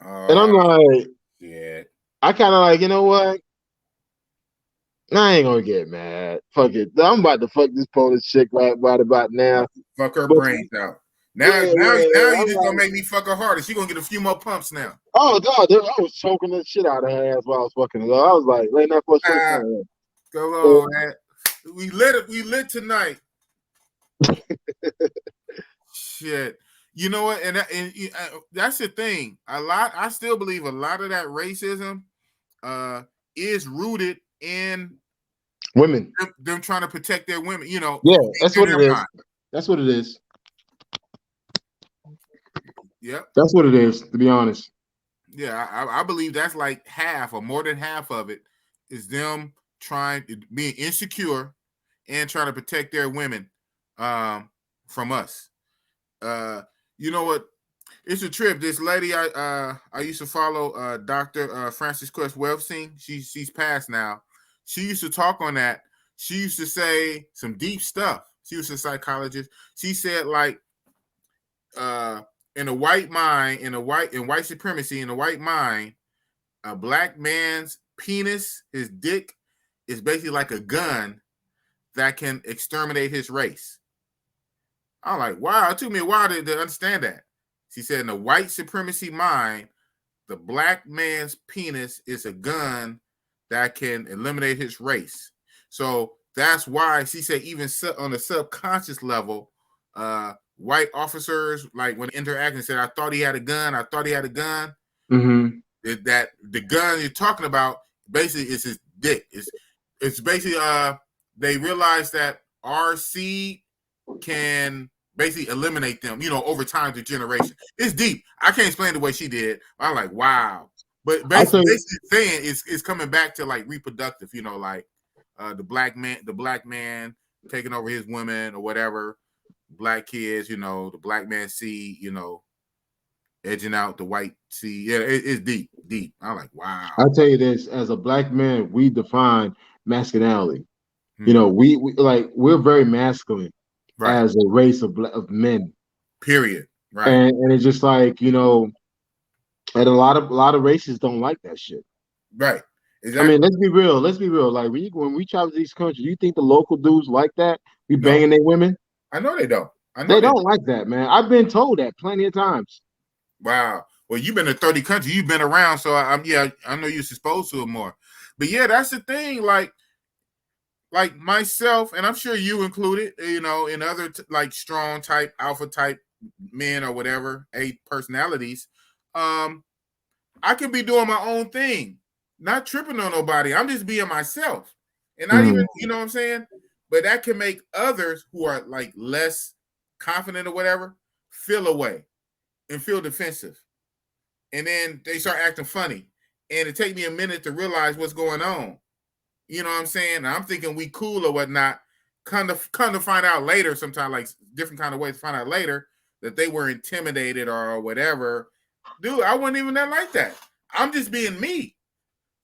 go. And I'm like, Yeah. I kind of like, you know what? I ain't gonna get mad. Fuck it. I'm about to fuck this Polish chick right about now. Fuck her But brains out. Now you I'm just gonna like, make me fuck her harder. She gonna get a few more pumps now. oh god, dude, I was choking the shit out of her ass while I was fucking her. I was like, laying that for a second time. Go on, man. We lit tonight. Shit. You know what? And that's the thing. I still believe a lot of that racism is rooted in Women. them trying to protect their women. Yeah, that's what it is. That's what it is. Yep. That's what it is, to be honest. Yeah, I believe that's like half or more than half of it is them being insecure and trying to protect their women from us. You know what? It's a trip. This lady I used to follow, Dr. Frances Cress Welsing. She's passed now. She used to talk on that. She used to say some deep stuff. She was a psychologist. She said like in a white mind, in white supremacy, in a white mind, a black man's penis, his dick, is basically like a gun that can exterminate his race. I'm like, wow, it took me a while to understand that. She said, in the white supremacy mind, the black man's penis is a gun that can eliminate his race. So that's why she said, even on a subconscious level, white officers, like when interacting, said, I thought he had a gun. Mm-hmm. That the gun you're talking about basically is his dick. It's basically they realize that our seed can basically eliminate them, over time to generation. It's deep. I can't explain the way she did. I'm like, wow. But basically saying it's coming back to like reproductive, like the black man taking over his women or whatever, black kids, the black man seed, edging out the white seed. Yeah, it's deep. I'm like, wow. I'll tell you this, as a black man, we define masculinity. Mm-hmm. We're very masculine, right, as a race of men. Period. Right. And it's just like, and a lot of races don't like that shit. Right. Exactly. I mean, let's be real. Like when we travel to these countries, you think the local dudes like that? We banging their women? I know they don't. They don't like that, man. I've been told that plenty of times. Wow. Well, you've been to 30 countries. You've been around, so I know you're exposed to it more. But yeah, that's the thing. Like myself, and I'm sure you included, in other like strong type, alpha type men or whatever, personalities. I could be doing my own thing, not tripping on nobody. I'm just being myself, and not even, you know what I'm saying. But that can make others who are like less confident or whatever feel away and feel defensive, and then they start acting funny, and it take me a minute to realize what's going on. You know what I'm saying? And I'm thinking we cool or whatnot. Come to find out later, sometimes like different kind of ways to find out later that they were intimidated or whatever. Dude, I wasn't even that like that. I'm just being me.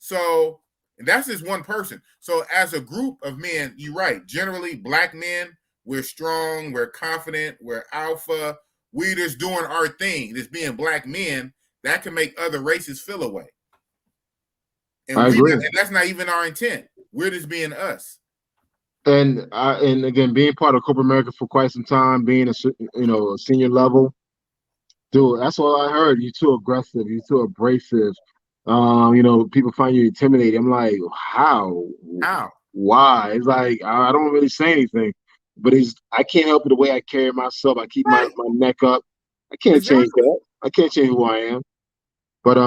So that's just one person. So as a group of men, you're right. Generally, black men, we're strong, we're confident, we're alpha, we just doing our thing, just being black men, that can make other races feel away. And I agree. And that's not even our intent. We're just being us. And again, being part of corporate America for quite some time, being a senior level, dude, that's all I heard. You're too aggressive. You're too abrasive. People find you intimidating. I'm like, how? Why? It's like I don't really say anything, but I can't help it the way I carry myself. I keep my neck up. I can't change that. I can't change who I am. But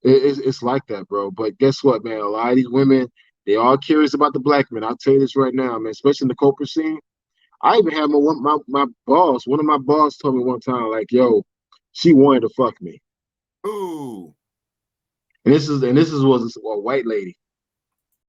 it's like that, bro. But guess what, man? A lot of these women, they all curious about the black men. I'll tell you this right now, man. Especially in the corporate scene. I even had my boss. One of my boss told me one time, like, yo, she wanted to fuck me. Ooh. And this was a white lady.